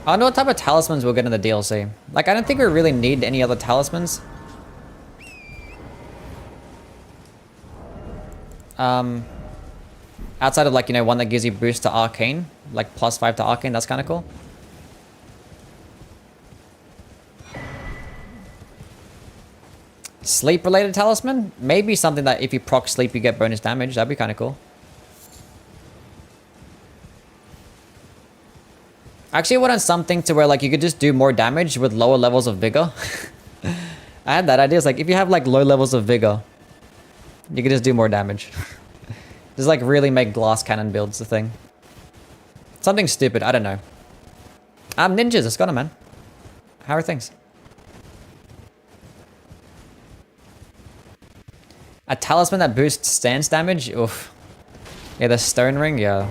I don't know what type of talismans we'll get in the DLC. Like, I don't think we really need any other talismans. Outside of like, you know, one that gives you boost to Arcane. Like +5 to Arcane, that's kind of cool. Sleep-related talisman? Maybe something that if you proc sleep, you get bonus damage. That'd be kind of cool. Actually, I wanted something to where like you could just do more damage with lower levels of vigor. I had that idea. It's like if you have like low levels of vigor, you could just do more damage. Just like really make glass cannon builds the thing. Something stupid. I don't know. Ninjas. It's gone, man. How are things? A talisman that boosts stance damage? Oof. Yeah, the stone ring? Yeah.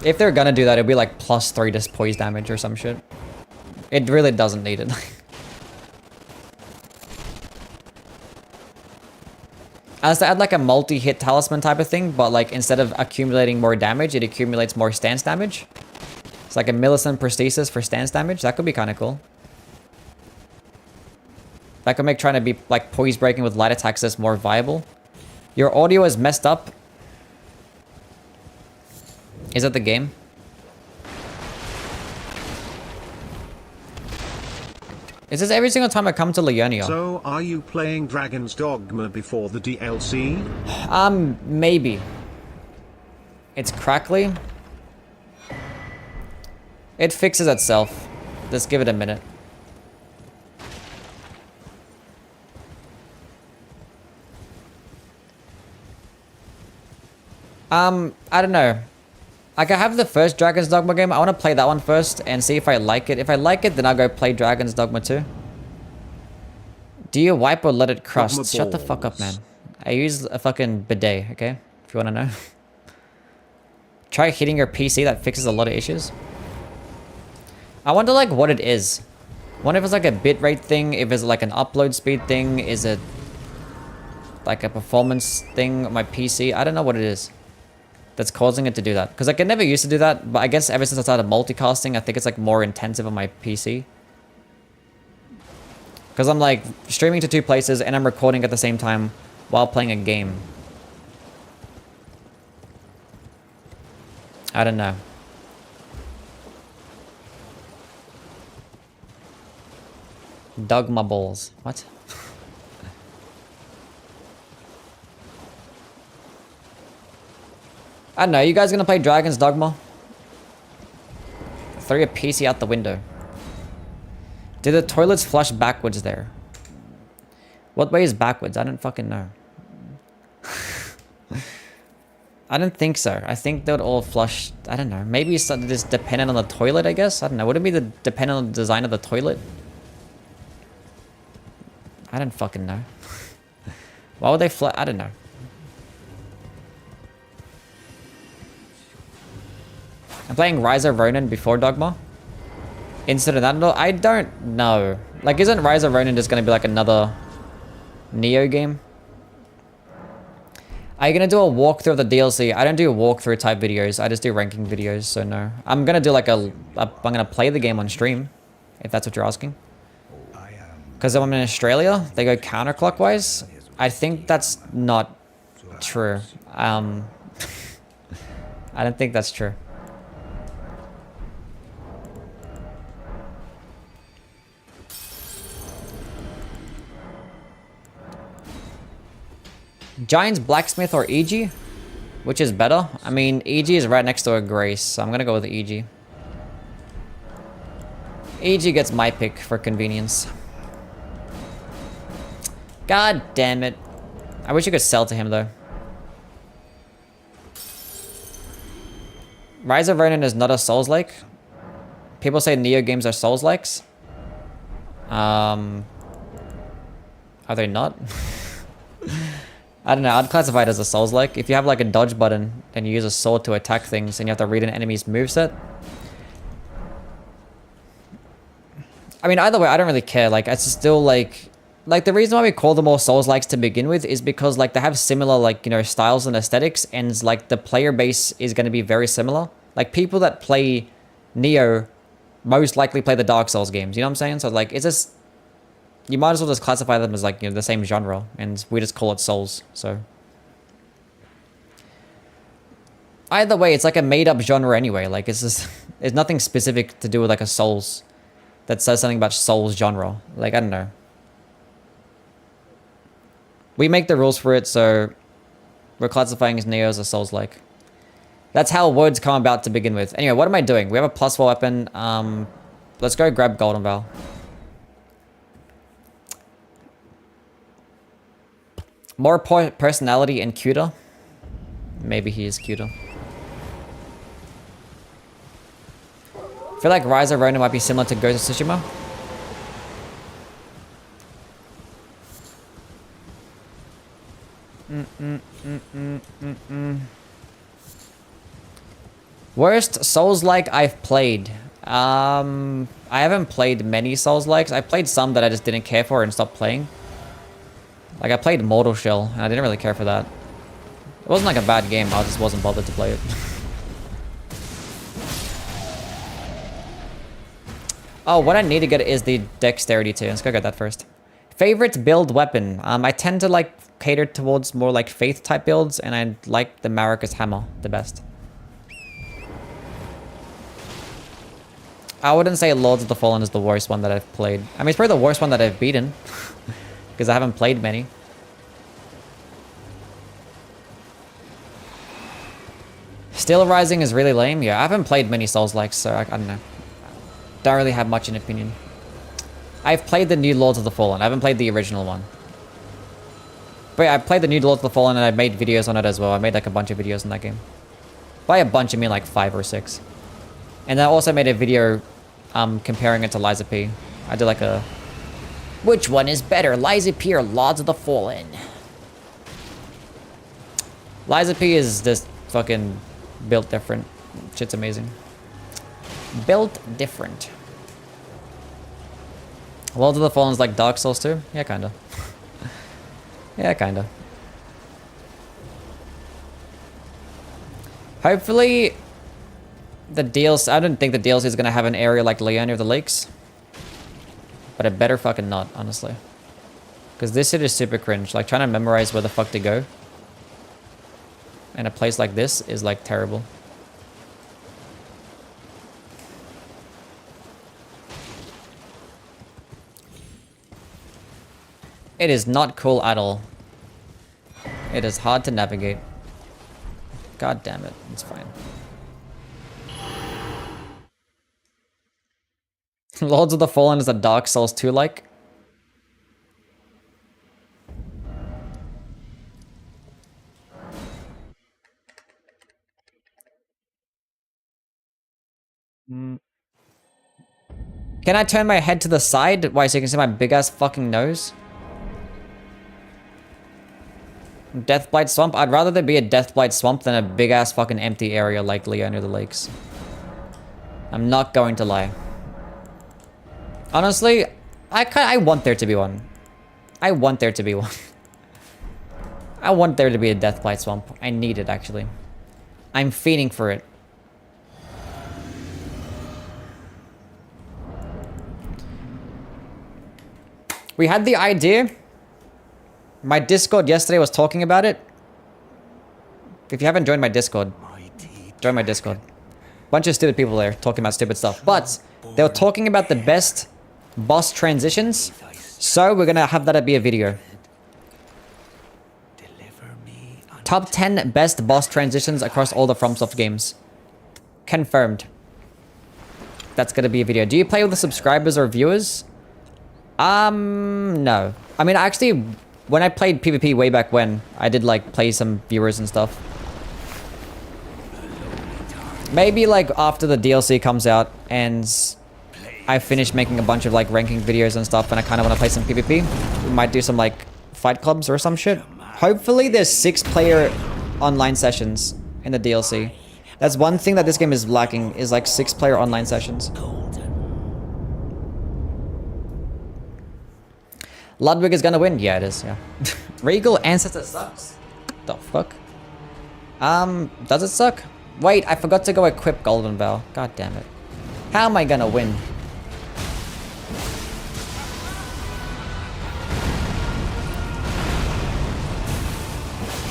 If they're gonna do that, it'd be like +3 to poise damage or some shit. It really doesn't need it. As to add like a multi-hit talisman type of thing, but like instead of accumulating more damage, it accumulates more stance damage. It's like a Millicent prosthesis for stance damage. That could be kind of cool. That could make trying to be like poise breaking with light attacks that's more viable. Your audio is messed up. Is it the game? Is this every single time I come to Leonia? So, are you playing Dragon's Dogma before the DLC? Maybe. It's crackly. It fixes itself. Just give it a minute. I don't know. Like, I have the first Dragon's Dogma game. I want to play that one first and see if I like it. If I like it, then I'll go play Dragon's Dogma 2. Do you wipe or let it crust? Shut the fuck up, man. I use a fucking bidet, okay? If you want to know. Try hitting your PC. That fixes a lot of issues. I wonder, like, what it is. I wonder if it's, like, a bitrate thing. If it's, like, an upload speed thing. Is it, like, a performance thing on my PC? I don't know what it is that's causing it to do that. Because like, I never used to do that, but I guess ever since I started multicasting, I think it's like more intensive on my PC. Because I'm like streaming to 2 places and I'm recording at the same time while playing a game. I don't know. Dogma balls. What? I don't know, you guys gonna play Dragon's Dogma? Throw your PC out the window. Did the toilets flush backwards there? What way is backwards? I don't fucking know. I don't think so. I think they would all flush... I don't know. Maybe it's just dependent on the toilet, I guess? I don't know. Would it be dependent on the design of the toilet? I don't fucking know. Why would they flush? I don't know. I'm playing Rise of Ronin before Dogma. Incidental? I don't know. Like, isn't Rise of Ronin just going to be like another Neo game? Are you going to do a walkthrough of the DLC? I don't do walkthrough type videos. I just do ranking videos, so no. I'm going to do like I'm going to play the game on stream, if that's what you're asking. Because I'm in Australia, they go counterclockwise. I think that's not true. I don't think that's true. Giant's Blacksmith or EG? Which is better? I mean, EG is right next to a Grace, so I'm gonna go with the EG. EG gets my pick for convenience. God damn it. I wish you could sell to him, though. Rise of Ronin is not a Souls-like. People say Neo games are Souls-likes. Are they not? I don't know, I'd classify it as a Souls-like. If you have like a dodge button and you use a sword to attack things and you have to read an enemy's moveset. I mean, either way, I don't really care. Like, it's still like the reason why we call them all Souls-likes to begin with is because like they have similar like, you know, styles and aesthetics, and like the player base is going to be very similar. Like people that play Neo most likely play the Dark Souls games, you know what I'm saying? So like, it's just, you might as well just classify them as like, you know, the same genre, and we just call it Souls, so. Either way, it's like a made-up genre anyway. Like, it's just, it's nothing specific to do with like a Souls that says something about Souls genre. Like, I don't know. We make the rules for it, so we're classifying as Neo as a Souls-like. That's how words come about to begin with. Anyway, what am I doing? We have a +4 weapon. Let's go grab Golden Val. More personality and cuter. Maybe he is cuter. I feel like Rise of Ronin might be similar to Ghost of Tsushima. Worst Souls-like I've played. I haven't played many Souls-likes. I played some that I just didn't care for and stopped playing. Like, I played Mortal Shell, and I didn't really care for that. It wasn't like a bad game, I just wasn't bothered to play it. Oh, what I need to get is the Dexterity too. Let's go get that first. Favorite build weapon. I tend to like cater towards more like faith type builds, and I like the Maracas hammer the best. I wouldn't say Lords of the Fallen is the worst one that I've played. I mean, it's probably the worst one that I've beaten. Because I haven't played many. Steel Rising is really lame. Yeah, I haven't played many Souls-likes, so I don't know. Don't really have much in opinion. I've played the new Lords of the Fallen. I haven't played the original one. But yeah, I played the new Lords of the Fallen and I made videos on it as well. I made like a bunch of videos in that game. By a bunch, I mean like 5 or 6. And I also made a video comparing it to Lies of P. I did like a... Which one is better, Lies of P or Lords of the Fallen? Lies of P is just fucking built different. Shit's amazing. Built different. Lords of the Fallen is like Dark Souls too? Yeah, kinda. Yeah, kinda. Hopefully, the DLC... I don't think the DLC is gonna have an area like Leonia of the Lakes. But it better fucking not, honestly. Because this shit is super cringe. Like, trying to memorize where the fuck to go in a place like this is, like, terrible. It is not cool at all. It is hard to navigate. God damn it. It's fine. Lords of the Fallen is a Dark Souls 2 like. Can I turn my head to the side? Why, so you can see my big ass fucking nose? Deathblight Swamp? I'd rather there be a Deathblight Swamp than a big ass fucking empty area like Leonia of the Lakes. I'm not going to lie. Honestly, I want there to be one. I want there to be one. I want there to be a Deathblight Swamp. I need it, actually. I'm fiending for it. We had the idea. My Discord yesterday was talking about it. If you haven't joined my Discord, join my Discord. Bunch of stupid people there talking about stupid stuff. But they were talking about the best boss transitions. So we're gonna have that be a video. Deliver me Top 10 best boss transitions across all the FromSoft games. Confirmed. That's gonna be a video. Do you play with the subscribers or viewers? No. I mean, actually, when I played PvP way back when, I did, like, play some viewers and stuff. Maybe, like, after the DLC comes out and I finish making a bunch of, like, ranking videos and stuff and I kind of want to play some PvP, we might do some, like, fight clubs or some shit. Hopefully there's 6-player online sessions in the DLC. That's one thing that this game is lacking, is, like, 6-player online sessions. Ludwig is gonna win. Yeah, it is, yeah. Regal Ancestor sucks. The fuck? Does it suck? Wait, I forgot to go equip Golden Bell. God damn it. How am I gonna win?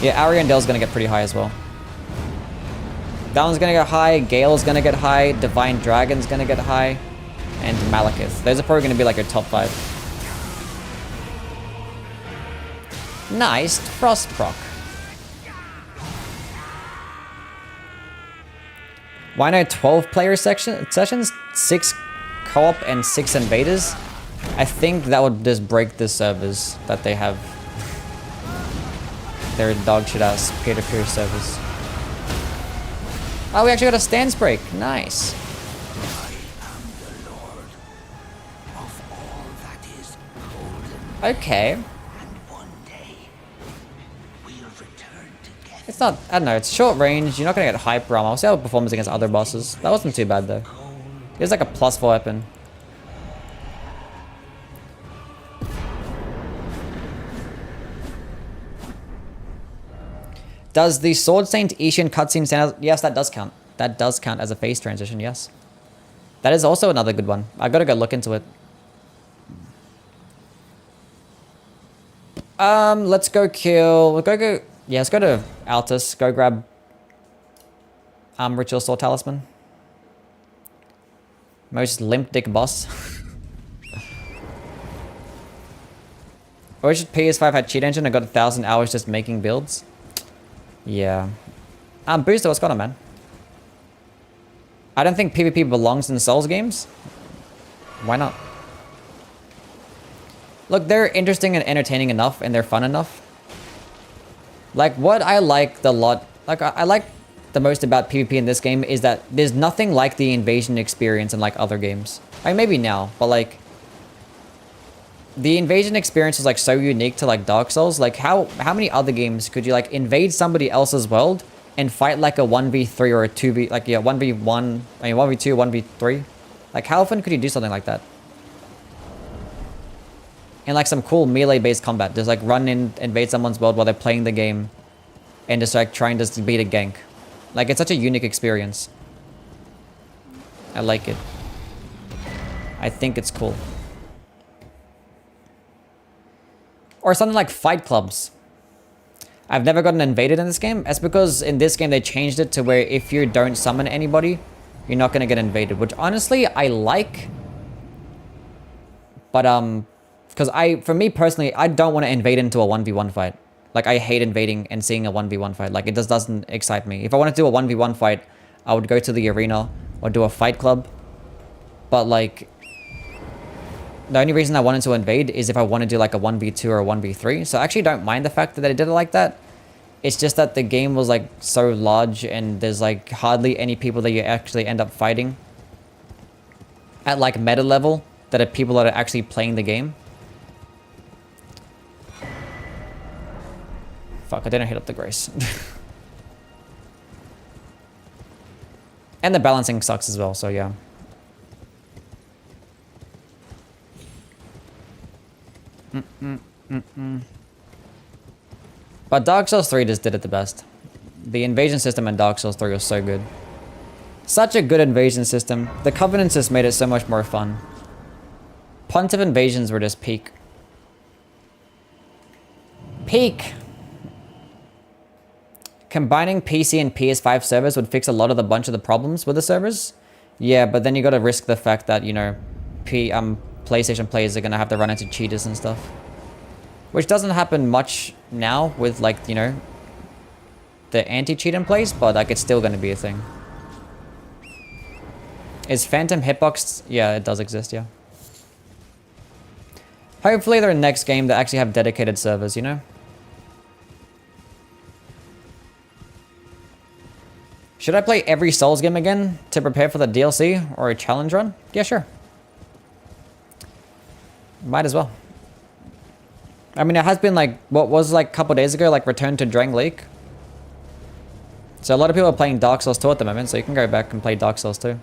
Yeah, Ariandel's gonna get pretty high as well. That one's gonna get high, Gale's gonna get high, Divine Dragon's gonna get high, and Malekith. Those are probably gonna be like your top 5. Nice, Frost proc. Why no 12-player sessions? 6 co-op and 6 invaders? I think that would just break the servers that they have. They're dog shit ass peer-to-peer servers. Oh, we actually got a stance break. Nice. Okay. It's not, I don't know, it's short range, you're not gonna get hyper armor. I'll see how it performs against other bosses. That wasn't too bad though. It was like a +4 weapon. Does the Sword Saint Ishin cutscene stand out? Yes, that does count. That does count as a phase transition, yes. That is also another good one. I gotta go look into it. Let's go kill, yeah, let's go to Altus, go grab Ritual Sword Talisman. Most limp dick boss. I wish PS5 had cheat engine. I got 1,000 hours just making builds. Yeah. Booster, what's going on, man? I don't think PvP belongs in Souls games. Why not? Look, they're interesting and entertaining enough, and they're fun enough. Like, what I like I like the most about PvP in this game is that there's nothing like the invasion experience in, like, other games. I mean, maybe now, but, like, the invasion experience is, like, so unique to, like, Dark Souls. Like, how many other games could you, like, invade somebody else's world and fight, like, a 1v3 or a 2v, like, yeah, 1v1, I mean, 1v2, 1v3? Like, how often could you do something like that? And, like, some cool melee-based combat. Just, like, run in, invade someone's world while they're playing the game and just, like, trying to beat a gank. Like, it's such a unique experience. I like it. I think it's cool. Or something like fight clubs. I've never gotten invaded in this game. That's because in this game they changed it to where if you don't summon anybody, you're not going to get invaded. Which, honestly, I like. But, because for me personally, I don't want to invade into a 1v1 fight. Like, I hate invading and seeing a 1v1 fight. Like, it just doesn't excite me. If I want to do a 1v1 fight, I would go to the arena or do a fight club. But, like, the only reason I wanted to invade is if I want to do, like, a 1v2 or a 1v3. So I actually don't mind the fact that they did it like that. It's just that the game was, like, so large and there's, like, hardly any people that you actually end up fighting at, like, meta level that are people that are actually playing the game. Fuck, I didn't hit up the Grace. And the balancing sucks as well, so yeah. But Dark Souls 3 just did it the best. The invasion system in Dark Souls 3 was so good. Such a good invasion system. The Covenants just made it so much more fun. Pontiff invasions were just peak. Peak! Combining PC and PS5 servers would fix a lot of the bunch of the problems with the servers. Yeah, but then you gotta risk the fact that, you know, PlayStation players are gonna have to run into cheaters and stuff. Which doesn't happen much now with, like, you know, the anti-cheat in place, but like it's still going to be a thing. Is Phantom Hitbox? Yeah, it does exist, yeah. Hopefully their next game they actually have dedicated servers, you know? Should I play every Souls game again to prepare for the DLC or a challenge run? Yeah, sure. Might as well. I mean, it has been like, what was like a couple days ago, like Return to Drang Lake. So a lot of people are playing Dark Souls 2 at the moment, so you can go back and play Dark Souls 2.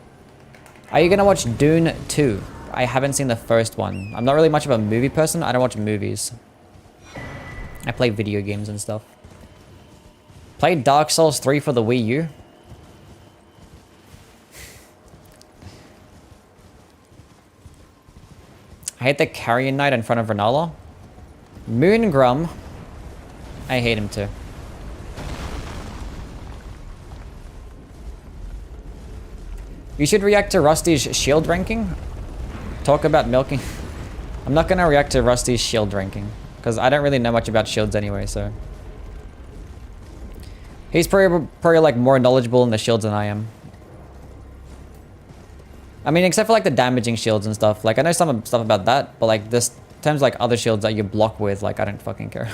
Are you gonna watch Dune 2? I haven't seen the first one. I'm not really much of a movie person. I don't watch movies. I play video games and stuff. Played Dark Souls 3 for the Wii U. I hate the Carrion Knight in front of Renala. Moongrum. I hate him too. You should react to Rusty's shield ranking. Talk about milking. I'm not gonna react to Rusty's shield ranking because I don't really know much about shields anyway, so. He's probably like more knowledgeable in the shields than I am. I mean, except for like the damaging shields and stuff. Like I know some stuff about that, but like this terms like other shields that you block with, like I don't fucking care.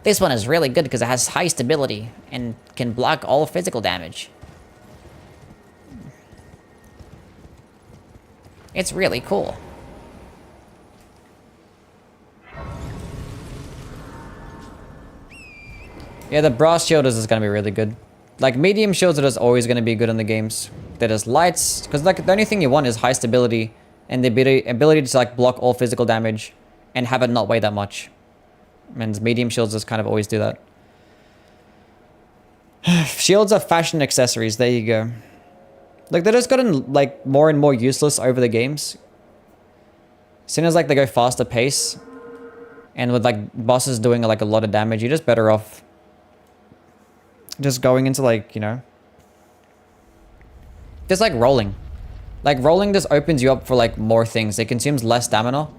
This one is really good because it has high stability and can block all physical damage. It's really cool. Yeah, the brass shielders is gonna be really good. Like medium shields are just always gonna be good in the games. They're just lights, because like the only thing you want is high stability and the ability to like block all physical damage and have it not weigh that much. And medium shields just kind of always do that. Shields are fashion accessories. There you go. Like they're just gotten like more and more useless over the games. As soon as like they go faster pace, and with like bosses doing like a lot of damage, you're just better off just going into like, you know, just like rolling. Like rolling just opens you up for like more things. It consumes less stamina.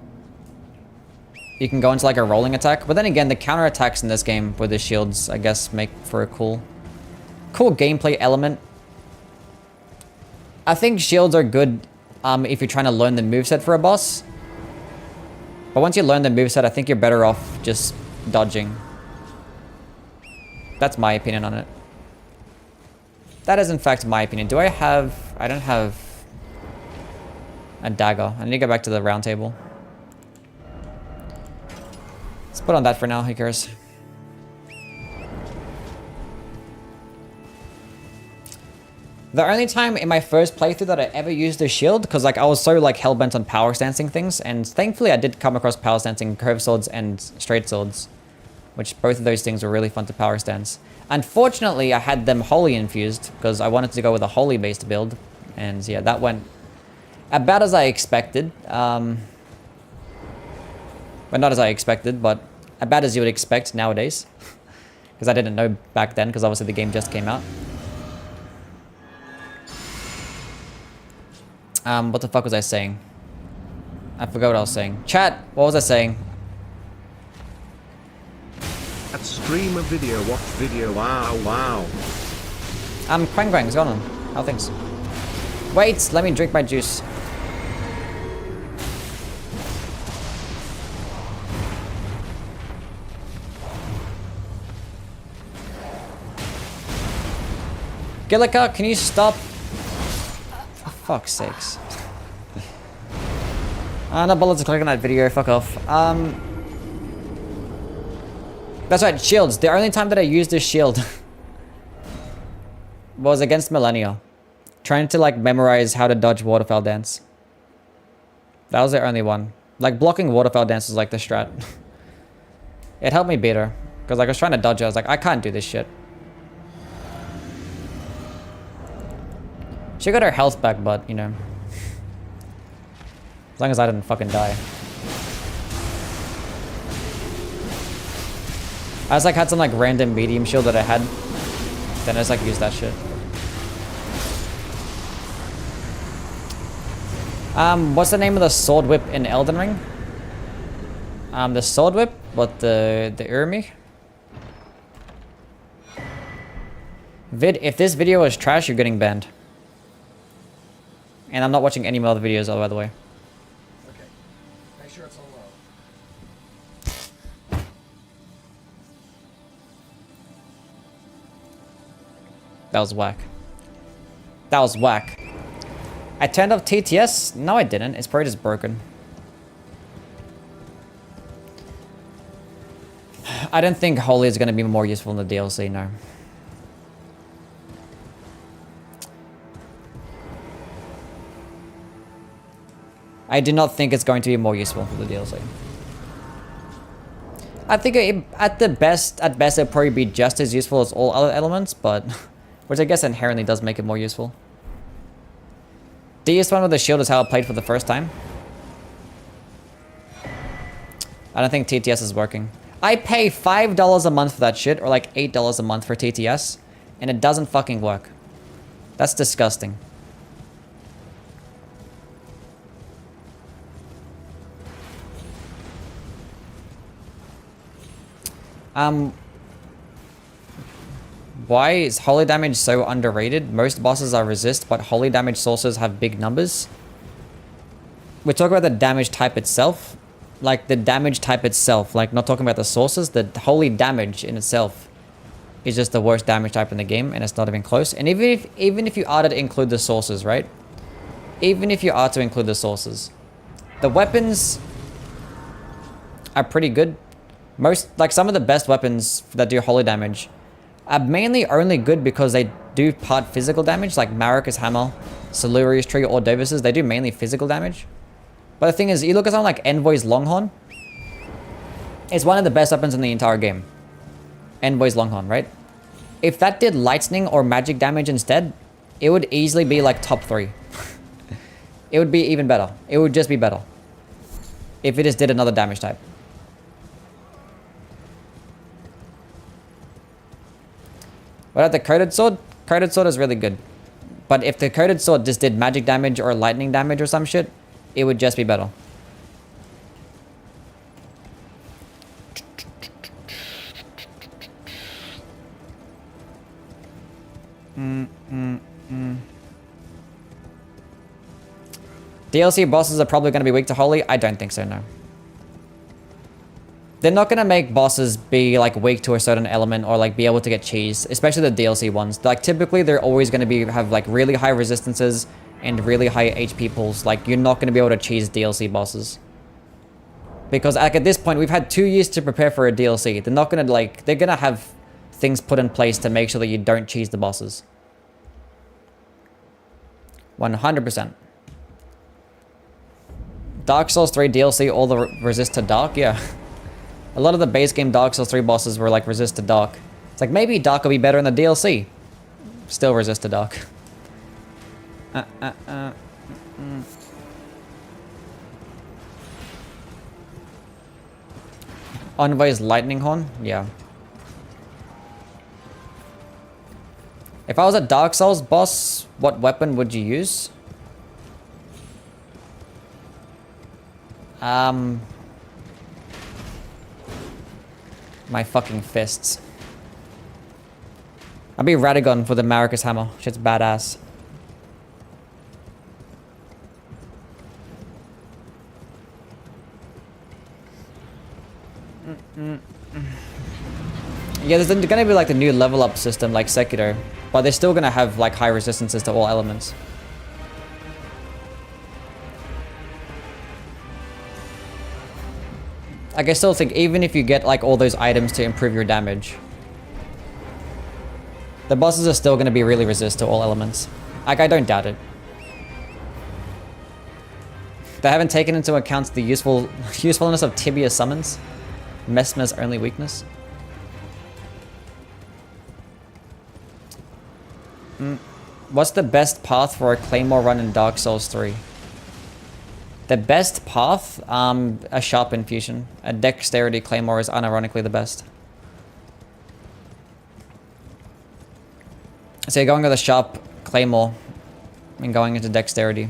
You can go into like a rolling attack, but then again, the counter attacks in this game with the shields, I guess, make for a cool gameplay element. I think shields are good if you're trying to learn the moveset for a boss. But once you learn the moveset, I think you're better off just dodging. That's my opinion on it. That is in fact my opinion. Do I have... I don't have a dagger. I need to go back to the round table. Let's put on that for now. Who cares? The only time in my first playthrough that I ever used a shield, because like I was so like hellbent on power stancing things, and thankfully I did come across power stancing curved swords and straight swords, which both of those things were really fun to power stance. Unfortunately, I had them holy infused because I wanted to go with a holy based build, and yeah, that went about as I expected. Well, not as I expected, but about as you would expect nowadays, because I didn't know back then, because obviously the game just came out. What the fuck was I saying? I forgot what I was saying. Chat, what was I saying? At stream a video, watch video, wow, wow. Quang Quang, what's going on? How are things? Wait, let me drink my juice. Gillica, can you stop? For fuck's sakes. No bullets are clicking on that video, fuck off. That's right, shields. The only time that I used this shield was against Millennia. Trying to like memorize how to dodge waterfowl dance. That was the only one. Like blocking waterfowl dance was like the strat. It helped me beat her. Because like I was trying to dodge her, I was like, I can't do this shit. She got her health back, but, you know. As long as I didn't fucking die. I just like had some like random medium shield that I had. Then I just like used that shit. What's the name of the sword whip in Elden Ring? The sword whip? What, the Urmi? If this video is trash, you're getting banned. And I'm not watching any more other videos, by the way. Okay. Make sure it's on low. That was whack. That was whack. I turned off TTS? No, I didn't. It's probably just broken. I don't think Holy is going to be more useful in the DLC, no. I do not think it's going to be more useful for the DLC. I think at best it'll probably be just as useful as all other elements, but which I guess inherently does make it more useful. DS1 with the shield is how I played for the first time. I don't think TTS is working. I pay $5 a month for that shit, or like $8 a month for TTS, and it doesn't fucking work. That's disgusting. Why is holy damage so underrated? Most bosses are resist, but holy damage sources have big numbers. We're talking about the damage type itself. Like, the damage type itself. Like, not talking about the sources. The holy damage in itself is just the worst damage type in the game, and it's not even close. And even if you are to include the sources, right? Even if you are to include the sources, the weapons are pretty good. Like, some of the best weapons that do holy damage are mainly only good because they do part physical damage, like Marika's Hammer, Siluria's Tree, or Davis's. They do mainly physical damage. But the thing is, you look at something like Envoy's Longhorn. It's one of the best weapons in the entire game. Envoy's Longhorn, right? If that did lightning or magic damage instead, it would easily be like top 3. It would be even better. It would just be better. If it just did another damage type. What about the Coated Sword? Coated Sword is really good. But if the Coated Sword just did magic damage or lightning damage or some shit, it would just be better. DLC bosses are probably going to be weak to Holy? I don't think so, no. They're not going to make bosses be like weak to a certain element or like be able to get cheese, especially the DLC ones. Like typically they're always going to have like really high resistances and really high HP pulls. Like you're not going to be able to cheese DLC bosses. Because like at this point we've had 2 years to prepare for a DLC. They're not going to like, they're going to have things put in place to make sure that you don't cheese the bosses. 100%. Dark Souls 3 DLC, all the resist to dark? Yeah. A lot of the base game Dark Souls 3 bosses were like resist to dark. It's like maybe dark will be better in the DLC. Still resist to dark. Envoy's Lightning Horn? Yeah. If I was a Dark Souls boss, what weapon would you use? My fucking fists. I'll be Radagon for the Marika's Hammer. Shit's badass. Yeah, there's gonna be like the new level up system like Sekiro, but they're still gonna have like high resistances to all elements. Like I still think even if you get like all those items to improve your damage, the bosses are still gonna be really resist to all elements. Like I don't doubt it. They haven't taken into account the usefulness of Tibia summons. Messmer's only weakness. What's the best path for a Claymore run in Dark Souls 3? The best path? A Sharp Infusion. A Dexterity Claymore is unironically the best. So you're going with a Sharp Claymore and going into Dexterity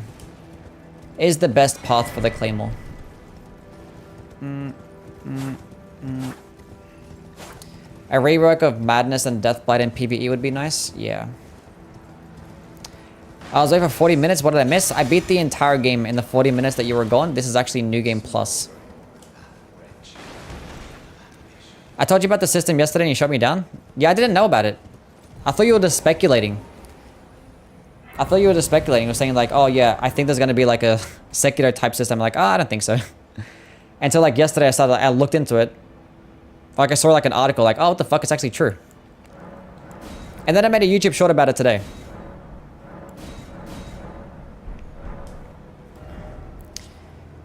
is the best path for the Claymore. A rework of Madness and Deathblight in PvE would be nice. Yeah. I was away for 40 minutes. What did I miss? I beat the entire game in the 40 minutes that you were gone. This is actually New Game Plus. I told you about the system yesterday and you shut me down? Yeah, I didn't know about it. I thought you were just speculating. You were saying like, oh yeah, I think there's going to be like a secular type system. I'm like, oh, I don't think so. Until like yesterday I looked into it. Like I saw like an article like, oh, what the fuck, it's actually true. And then I made a YouTube short about it today.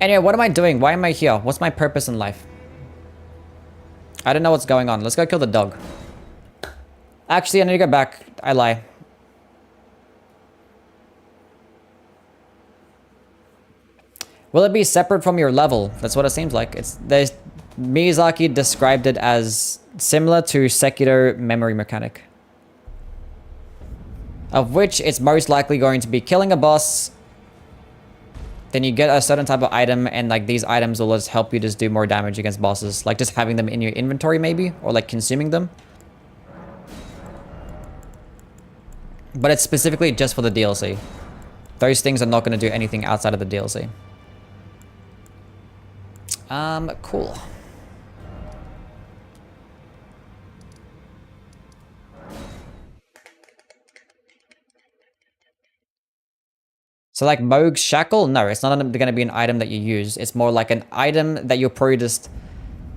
Anyway, what am I doing? Why am I here? What's my purpose in life? I don't know what's going on. Let's go kill the dog. Actually, I need to go back. I lie. Will it be separate from your level? That's what it seems like. Miyazaki described it as similar to Sekiro memory mechanic. Of which it's most likely going to be killing a boss. Then you get a certain type of item and like these items will just help you just do more damage against bosses. Like just having them in your inventory maybe. Or like consuming them. But it's specifically just for the DLC. Those things are not going to do anything outside of the DLC. Cool. So like Moog's Shackle? No, it's not going to be an item that you use. It's more like an item that you'll probably just...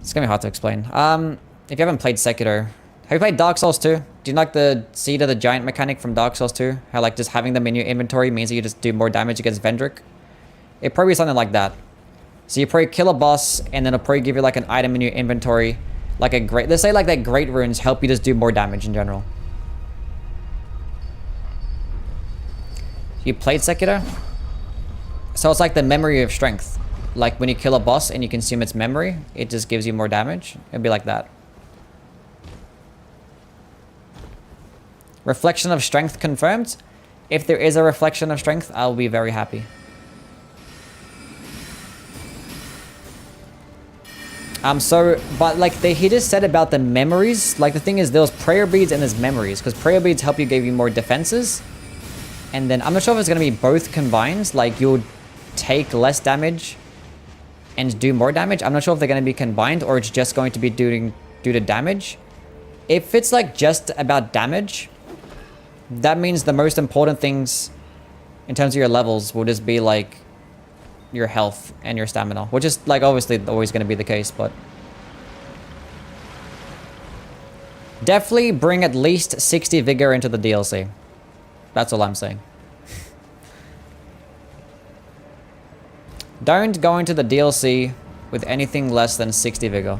It's going to be hard to explain. If you haven't played Sekiro... Have you played Dark Souls 2? Do you like the Seed of the Giant mechanic from Dark Souls 2? How like just having them in your inventory means that you just do more damage against Vendrick? It'd probably be something like that. So you probably kill a boss, and then it'll probably give you like an item in your inventory. Like a great... Let's say like that great runes help you just do more damage in general. You played Sekiro? So it's like the memory of strength. Like when you kill a boss and you consume its memory, it just gives you more damage. It'd be like that. Reflection of strength confirmed. If there is a reflection of strength, I'll be very happy. But like he just said about the memories, like the thing is there was prayer beads and there's memories, because prayer beads help you give you more defenses. And then I'm not sure if it's going to be both combined, like you'll take less damage and do more damage. I'm not sure if they're going to be combined or it's just going to be due to damage. If it's like just about damage, that means the most important things in terms of your levels will just be like your health and your stamina, which is like obviously always going to be the case, but definitely bring at least 60 vigor into the DLC. That's all I'm saying. Don't go into the DLC with anything less than 60 vigor.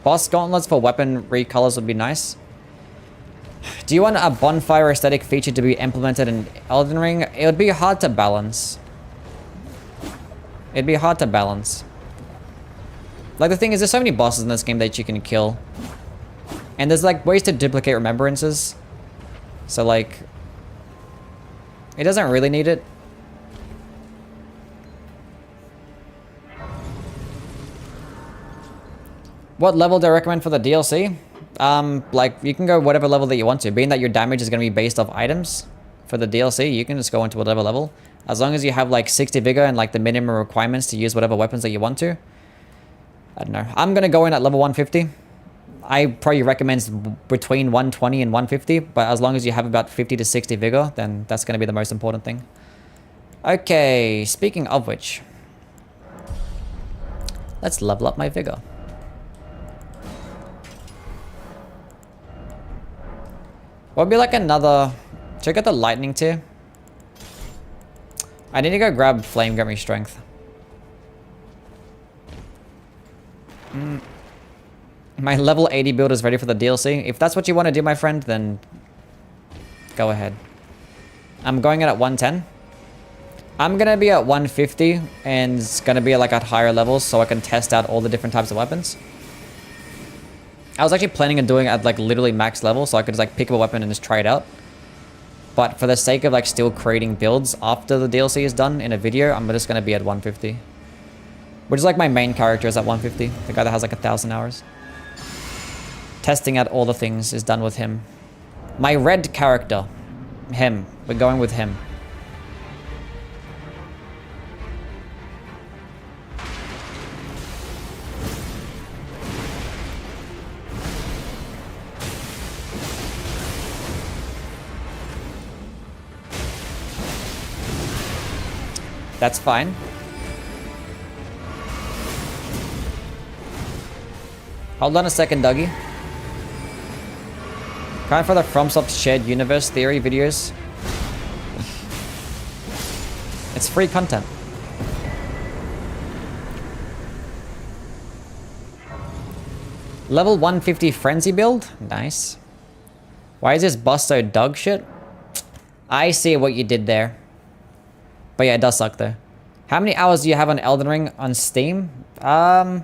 Boss gauntlets for weapon recolors would be nice. Do you want a bonfire aesthetic feature to be implemented in Elden Ring? It would be hard to balance. It'd be hard to balance. Like the thing is, there's so many bosses in this game that you can kill. And there's like ways to duplicate remembrances. So like, it doesn't really need it. What level do I recommend for the DLC? Like, you can go whatever level that you want to. Being that your damage is going to be based off items for the DLC, you can just go into whatever level. As long as you have, like, 60 vigor and, like, the minimum requirements to use whatever weapons that you want to. I don't know. I'm going to go in at level 150. I probably recommend between 120 and 150, but as long as you have about 50 to 60 vigor, then that's going to be the most important thing. Okay, speaking of which, let's level up my vigor. What would be like another... Check out the lightning tier. I need to go grab flame, get me strength. My level 80 build is ready for the DLC. If that's what you want to do, my friend, then go ahead. I'm going in at 110. I'm going to be at 150 and it's going to be like at higher levels so I can test out all the different types of weapons. I was actually planning on doing it at like literally max level so I could just like pick up a weapon and just try it out. But for the sake of like still creating builds after the DLC is done in a video, I'm just going to be at 150. Which is like my main character is at 150. The guy that has like 1,000 hours. Testing out all the things is done with him. My red character. Him. We're going with him. That's fine. Hold on a second, Dougie. Kind for the FromSoft shared universe theory videos. It's free content. Level 150 frenzy build? Nice. Why is this boss so dog shit? I see what you did there. But yeah, it does suck though. How many hours do you have on Elden Ring on Steam? On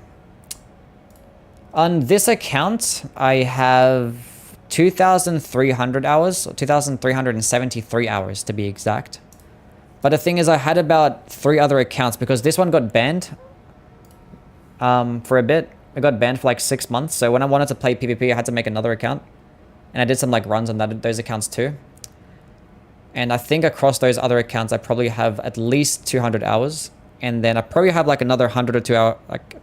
this account, I have 2,300 hours, or 2,373 hours to be exact. But the thing is, I had about 3 other accounts because this one got banned for a bit. It got banned for like 6 months. So when I wanted to play PvP, I had to make another account. And I did some like runs on those accounts too. And I think across those other accounts, I probably have at least 200 hours. And then I probably have like another 100 or 2 hours. Like,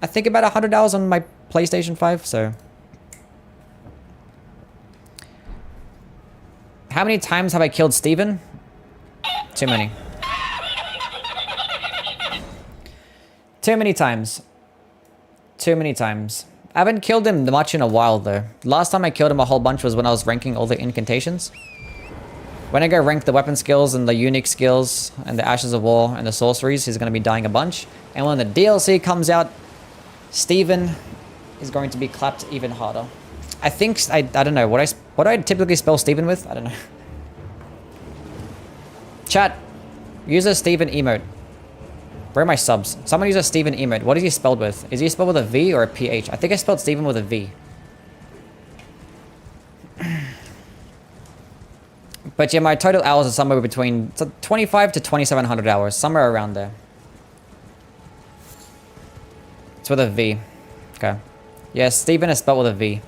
I think about 100 hours on my PlayStation 5, so. How many times have I killed Steven? Too many. Too many times. Too many times. I haven't killed him much in a while though. Last time I killed him a whole bunch was when I was ranking all the incantations. When I go rank the weapon skills and the unique skills and the Ashes of War and the sorceries, he's going to be dying a bunch. And when the DLC comes out, Steven is going to be clapped even harder. I think, I don't know, what do I typically spell Steven with? I don't know. Chat, use a Steven emote. Where are my subs? Someone use a Steven emote. What is he spelled with? Is he spelled with a V or a PH? I think I spelled Steven with a V. But yeah, my total hours are somewhere between 25 to 2,700 hours. Somewhere around there. It's with a V. Okay. Yeah, Steven is spelled with a V.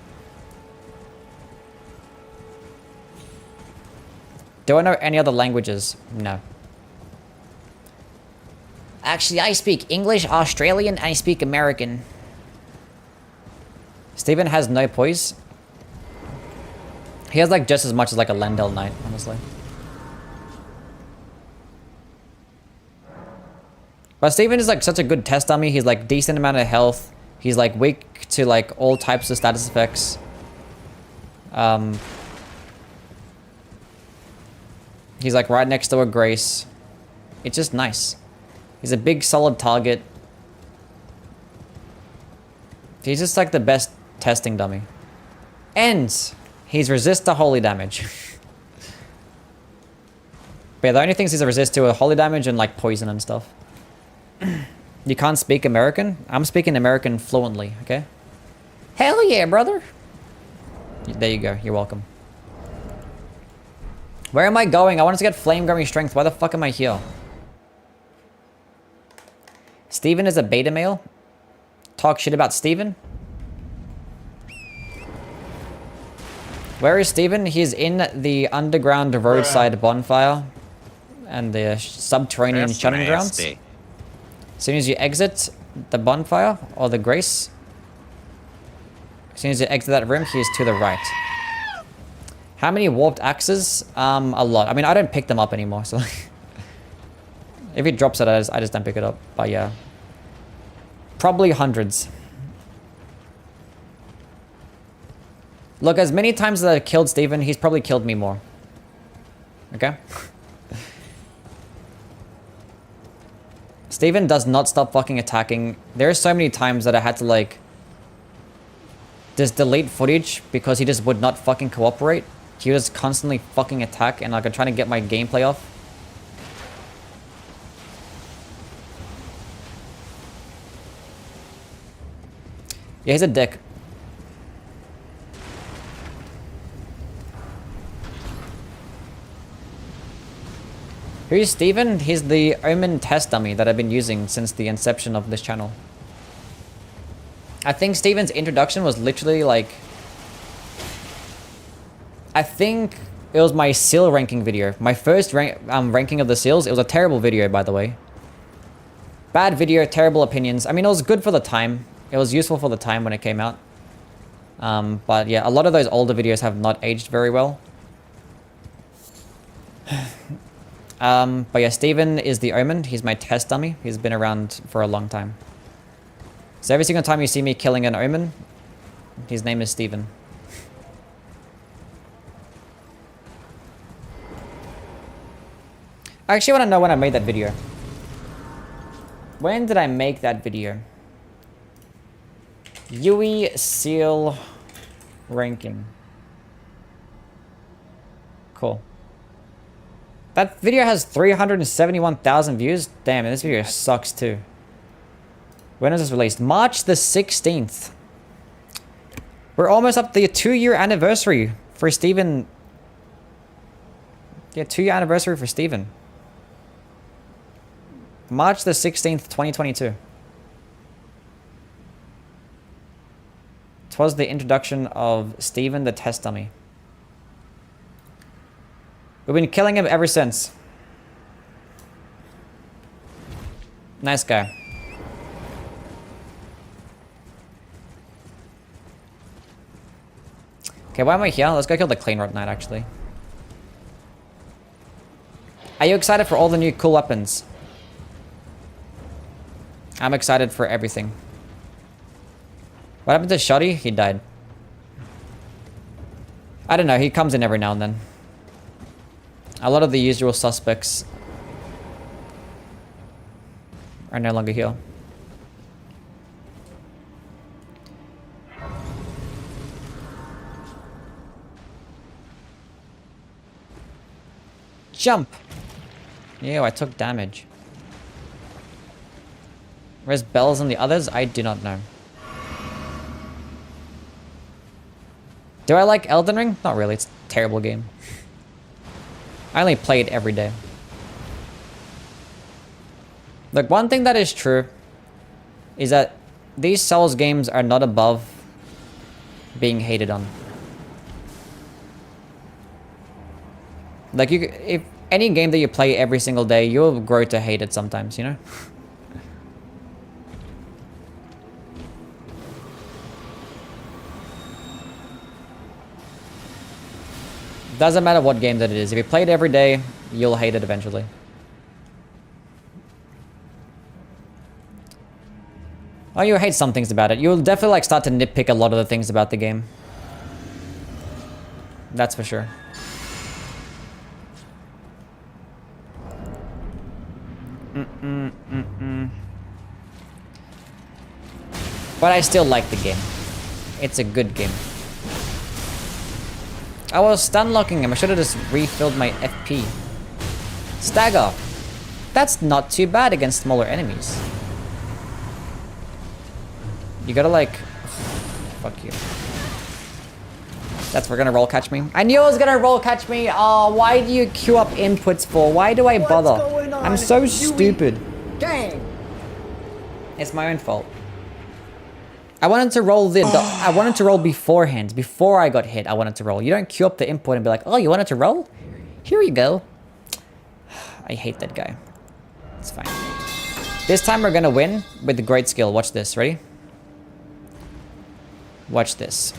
Do I know any other languages? No. Actually, I speak English, Australian, and I speak American. Steven has no poise. He has like just as much as like a Lendel Knight, honestly. But Steven is like such a good test dummy. He's like decent amount of health. He's like weak to like all types of status effects. He's like right next to a Grace. It's just nice. He's a big solid target. He's just like the best testing dummy. And he's resist to holy damage. But yeah, the only things he's a resist to are holy damage and like poison and stuff. You can't speak American? I'm speaking American fluently, okay? Hell yeah, brother! There you go, you're welcome. Where am I going? I wanted to get flame growing strength. Why the fuck am I here? Steven is a beta male? Talk shit about Steven? Where is Steven? He's in the underground roadside bonfire and the subterranean shunning grounds. As soon as you exit the bonfire or the Grace, as soon as you exit that room, he is to the right. How many warped axes? A lot. I mean, I don't pick them up anymore, so if he drops it, I just don't pick it up. But yeah, probably hundreds. Look, as many times that I've killed Steven, he's probably killed me more. Okay? Steven does not stop fucking attacking. There are so many times that I had to like just delete footage because he just would not fucking cooperate. He was constantly fucking attack and like I'm trying to get my gameplay off. Yeah, he's a dick. Who's Steven? He's the Omen test dummy that I've been using since the inception of this channel. I think Steven's introduction was literally like... I think it was my seal ranking video. My first ranking of the seals. It was a terrible video, by the way. Bad video, terrible opinions. I mean, it was good for the time. It was useful for the time when it came out. But yeah, a lot of those older videos have not aged very well. But yeah, Steven is the Omen. He's my test dummy. He's been around for a long time. So every single time you see me killing an Omen, his name is Steven. I actually want to know when I made that video. When did I make that video? Yui Seal ranking. Cool. That video has 371,000 views. Damn, this video sucks too. When was this released? March the 16th. We're almost up to the 2-year anniversary for Steven. Yeah, 2-year anniversary for Steven. March the 16th, 2022. It was the introduction of Steven the test dummy. We've been killing him ever since. Nice guy. Okay, why am I here? Let's go kill the Clean Rope Knight, actually. Are you excited for all the new cool weapons? I'm excited for everything. What happened to Shoddy? He died. I don't know, he comes in every now and then. A lot of the usual suspects are no longer here. Jump! Ew, I took damage. Where's Bells and the others? I do not know. Do I like Elden Ring? Not really, it's a terrible game. I only play it every day. Look, one thing that is true is that these Souls games are not above being hated on. Like, if any game that you play every single day, you'll grow to hate it sometimes, you know? Doesn't matter what game that it is. If you play it every day, you'll hate it eventually. Oh, you'll hate some things about it. You'll definitely like start to nitpick a lot of the things about the game. That's for sure. But I still like the game. It's a good game. I was stun locking him. I should have just refilled my FP. Stagger. That's not too bad against smaller enemies. You gotta like... Fuck you. That's we're gonna roll catch me. I knew it was gonna roll catch me. Oh, why do you queue up inputs for? Why do I bother? I'm so stupid. Gang. It's my own fault. I wanted to roll I wanted to roll beforehand. Before I got hit, I wanted to roll. You don't queue up the input and be like, oh, you wanted to roll? Here you go. I hate that guy. It's fine. This time we're gonna win with the great skill. Watch this. Ready? Watch this.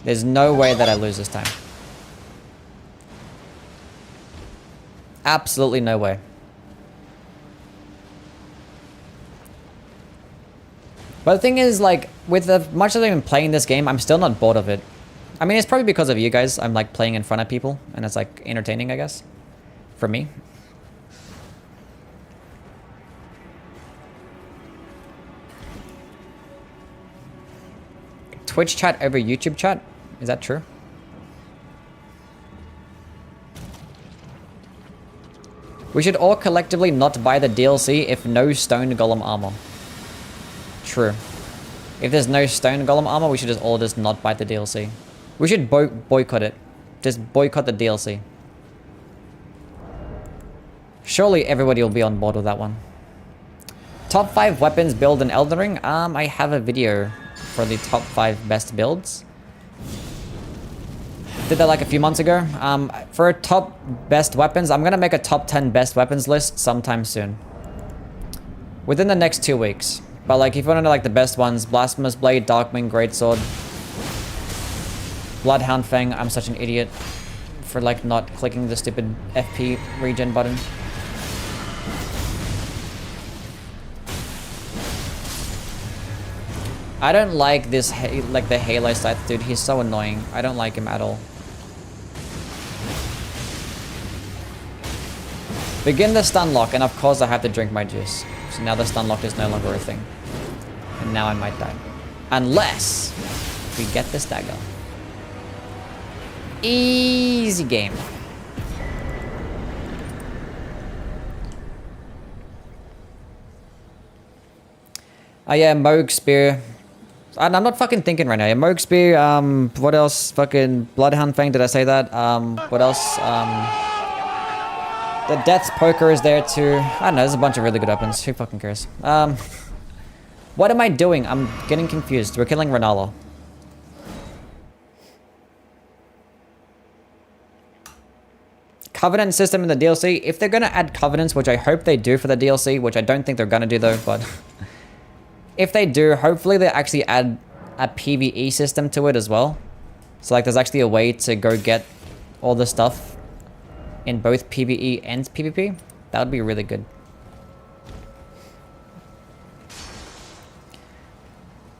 There's no way that I lose this time. Absolutely no way. But the thing is, like, with as much as I've been playing this game, I'm still not bored of it. I mean, it's probably because of you guys. I'm, like, playing in front of people, and it's, like, entertaining, I guess. For me. Twitch chat over YouTube chat? Is that true? We should all collectively not buy the DLC if no stone golem armor. True. If there's no stone golem armor, we should just all just not buy the DLC. We should boycott it. Just boycott the DLC. Surely everybody will be on board with that one. Top 5 weapons build in Elden Ring. I have a video for the top 5 best builds. Did that like a few months ago. For top best weapons, I'm gonna make a top 10 best weapons list sometime soon. Within the next 2 weeks. But like, if you want to know like the best ones, Blasphemous Blade, Darkwing, Greatsword, Bloodhound Fang. I'm such an idiot for like not clicking the stupid FP regen button. I don't like this, like the Halo scythe dude. He's so annoying. I don't like him at all. Begin the stun lock, and of course I have to drink my juice. So now the stun lock is no longer a thing. And now I might die. Unless we get this dagger. Easy game. Oh yeah, Moog Spear. I'm not fucking thinking right now. Yeah, Moog Spear, what else? Fucking Bloodhound Fang, did I say that? What else? The Death's Poker is there too. I don't know, there's a bunch of really good weapons. Who fucking cares? What am I doing? I'm getting confused. We're killing Renala. Covenant system in the DLC. If they're gonna add covenants, which I hope they do for the DLC, which I don't think they're gonna do though, but if they do, hopefully they actually add a PvE system to it as well. So like there's actually a way to go get all the stuff in both PvE and PvP. That would be really good.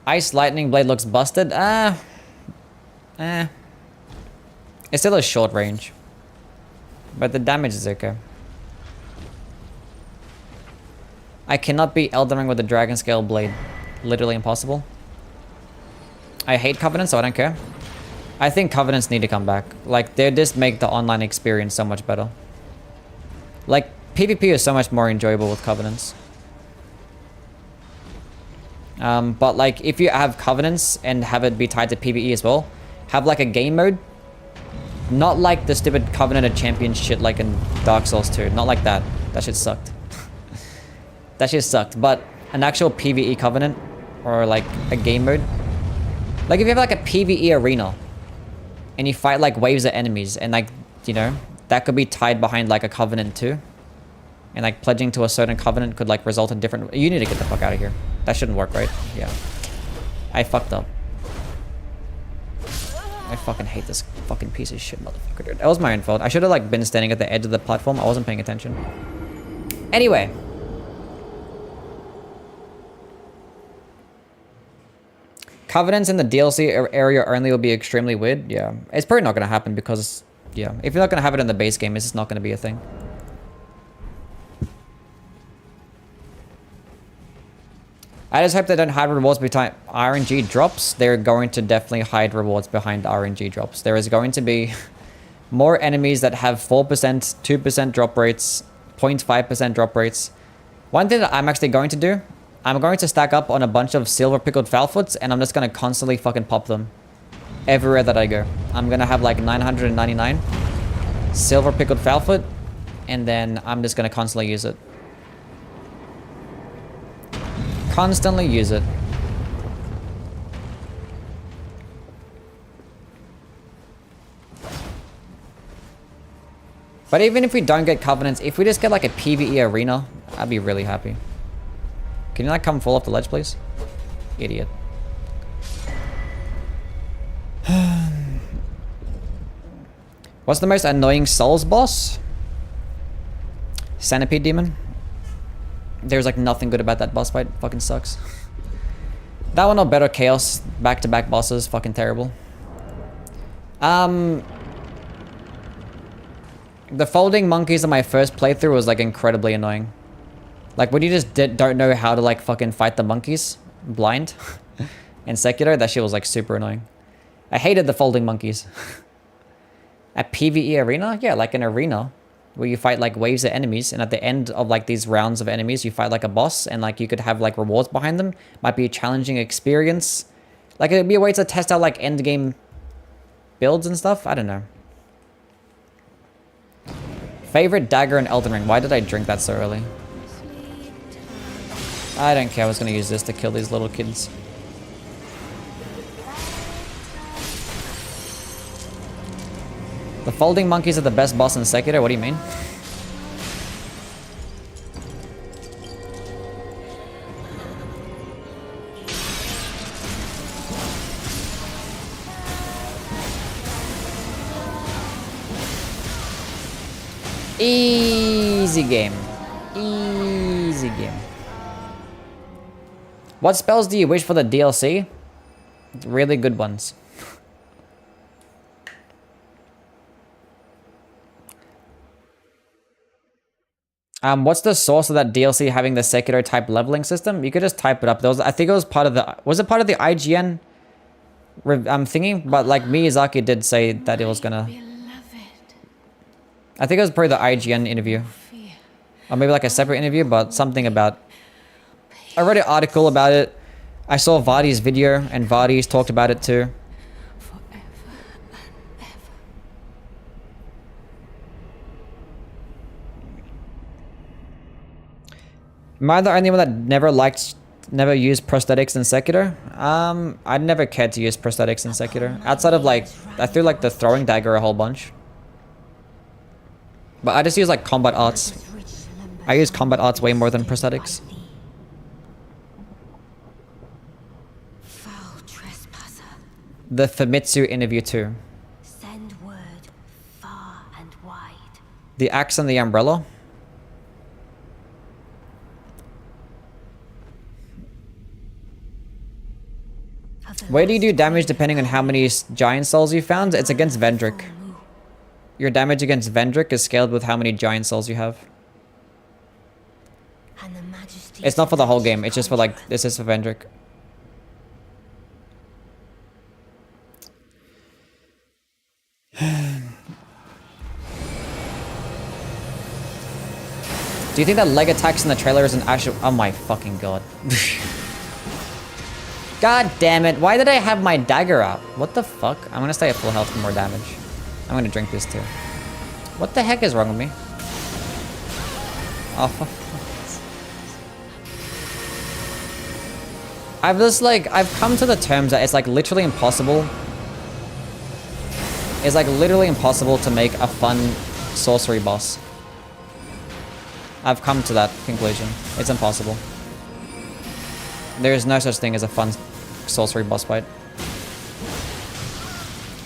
Ice Lightning Blade looks busted. It's still a short range. But the damage is okay. I cannot beat Elden Ring with the Dragonscale blade. Literally impossible. I hate Covenants, so I don't care. I think Covenants need to come back. Like, they just make the online experience so much better. Like, PvP is so much more enjoyable with Covenants. But like, if you have Covenants and have it be tied to PvE as well, have like a game mode. Not like the stupid Covenanted Champion shit like in Dark Souls 2. Not like that. That shit sucked. That shit sucked. But an actual PvE Covenant, or like a game mode. Like if you have like a PvE arena, and you fight like waves of enemies, and like, you know, that could be tied behind like a Covenant too. And like pledging to a certain Covenant could like result in different... You need to get the fuck out of here. That shouldn't work, right? Yeah. I fucked up. I fucking hate this fucking piece of shit motherfucker, dude. That was my own fault. I should have like been standing at the edge of the platform. I wasn't paying attention. Anyway. Covenants in the DLC area only will be extremely weird. Yeah. It's probably not going to happen because, yeah. If you're not going to have it in the base game, it's just not going to be a thing. I just hope they don't hide rewards behind RNG drops. They're going to definitely hide rewards behind RNG drops. There is going to be more enemies that have 4%, 2% drop rates, 0.5% drop rates. One thing that I'm actually going to do, I'm going to stack up on a bunch of silver pickled foulfoots, and I'm just going to constantly fucking pop them everywhere that I go. I'm going to have like 999 silver pickled foulfoot, and then I'm just going to constantly use it. Constantly use it. But even if we don't get Covenants, if we just get like a PvE arena, I'd be really happy. Can you like come fall off the ledge, please? Idiot. What's the most annoying Souls boss? Centipede Demon. There's like nothing good about that boss fight. Fucking sucks. That one or Better Chaos. Back-to-back bosses. Fucking terrible. The folding monkeys in my first playthrough was like incredibly annoying. Like when you just don't know how to like fucking fight the monkeys blind in Sekiro, that shit was like super annoying. I hated the folding monkeys. A PvE arena? Yeah, like an arena where you fight like waves of enemies, and at the end of like these rounds of enemies you fight like a boss, and like you could have like rewards behind them. Might be a challenging experience. Like it'd be a way to test out like end game builds and stuff. I don't know. Favorite dagger in Elden Ring. Why did I drink that so early? I don't care. I was going to use this to kill these little kids. The folding monkeys are the best boss in Sekiro. What do you mean? Easy game. Easy game. What spells do you wish for the DLC? Really good ones. What's the source of that DLC having the Sekiro type leveling system? You could just type it up. There was, I think it was part of the... Was it part of the IGN thingy? But like Miyazaki did say that it was gonna... I think it was probably the IGN interview. Or maybe like a separate interview, but something about... I read an article about it. I saw Vardy's video, and Vardy's talked about it too. Am I the only one that never used prosthetics in Sekiro? I never cared to use prosthetics in Sekiro. Outside of like, I threw like the throwing dagger a whole bunch. But I just use like combat arts. I use combat arts way more than prosthetics. The Famitsu interview too. Send word far and wide. The axe and the umbrella. Where do you do damage depending on how many giant souls you found? It's against Vendrick. Your damage against Vendrick is scaled with how many giant souls you have. It's not for the whole game, it's just for like, this is for Vendrick. Do you think that leg attacks in the trailer is an actual... Oh my fucking god. God damn it. Why did I have my dagger out? What the fuck? I'm gonna stay at full health for more damage. I'm gonna drink this too. What the heck is wrong with me? Oh, I've just like... I've come to the terms that it's like literally impossible. It's like literally impossible to make a fun sorcery boss. I've come to that conclusion. It's impossible. There is no such thing as a fun sorcery boss fight.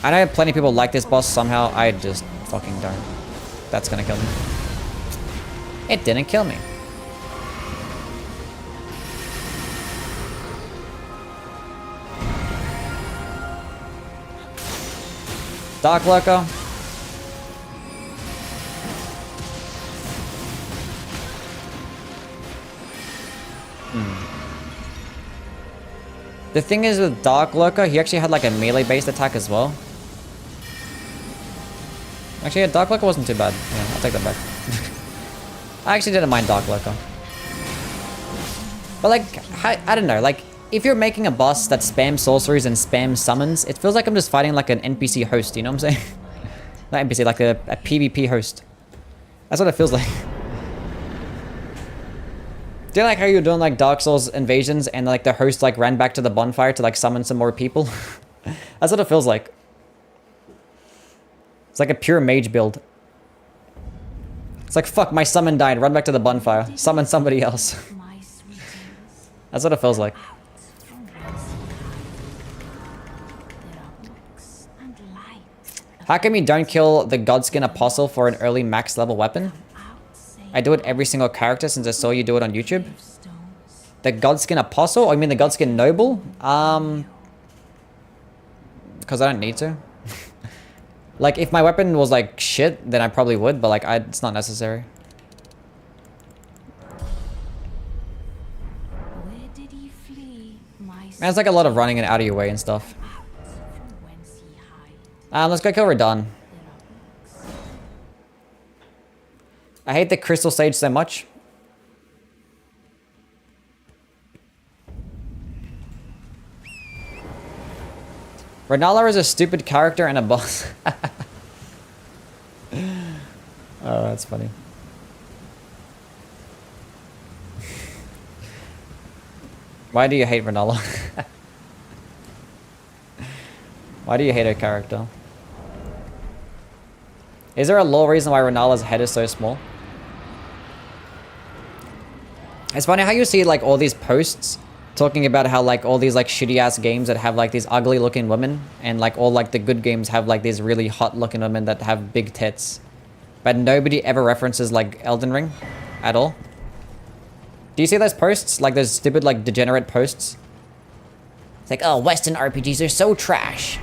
I know plenty of people like this boss somehow. I just fucking don't. That's gonna kill me. It didn't kill me. Dark Lurker. The thing is with Dark Lurker, he actually had like a melee based attack as well. Actually, yeah, Dark Lurker wasn't too bad. Yeah, I'll take that back. I actually didn't mind Dark Lurker. But like, I don't know, like, if you're making a boss that spams sorceries and spams summons, it feels like I'm just fighting like an NPC host, you know what I'm saying? Not NPC, like a PvP host. That's what it feels like. Do you like how you're doing like Dark Souls invasions and like the host like ran back to the bonfire to like summon some more people? That's what it feels like. It's like a pure mage build. It's like, fuck, my summon died, run back to the bonfire, summon somebody else. That's what it feels like. How come you don't kill the Godskin Apostle for an early max level weapon? I do it every single character since I saw you do it on YouTube. The Godskin Apostle? Oh, you mean the Godskin Noble? Because I don't need to. Like, if my weapon was like shit, then I probably would, but like, it's not necessary. Man, it's like a lot of running and out of your way and stuff. Let's go kill Radahn. I hate the Crystal Sage so much. Renala is a stupid character and a boss. that's funny. Why do you hate Renala? Why do you hate her character? Is there a lore reason why Renala's head is so small? It's funny how you see like all these posts talking about how like all these like shitty ass games that have like these ugly looking women, and like all like the good games have like these really hot looking women that have big tits. But nobody ever references like Elden Ring at all. Do you see those posts? Like those stupid like degenerate posts? It's like, oh, Western RPGs are so trash.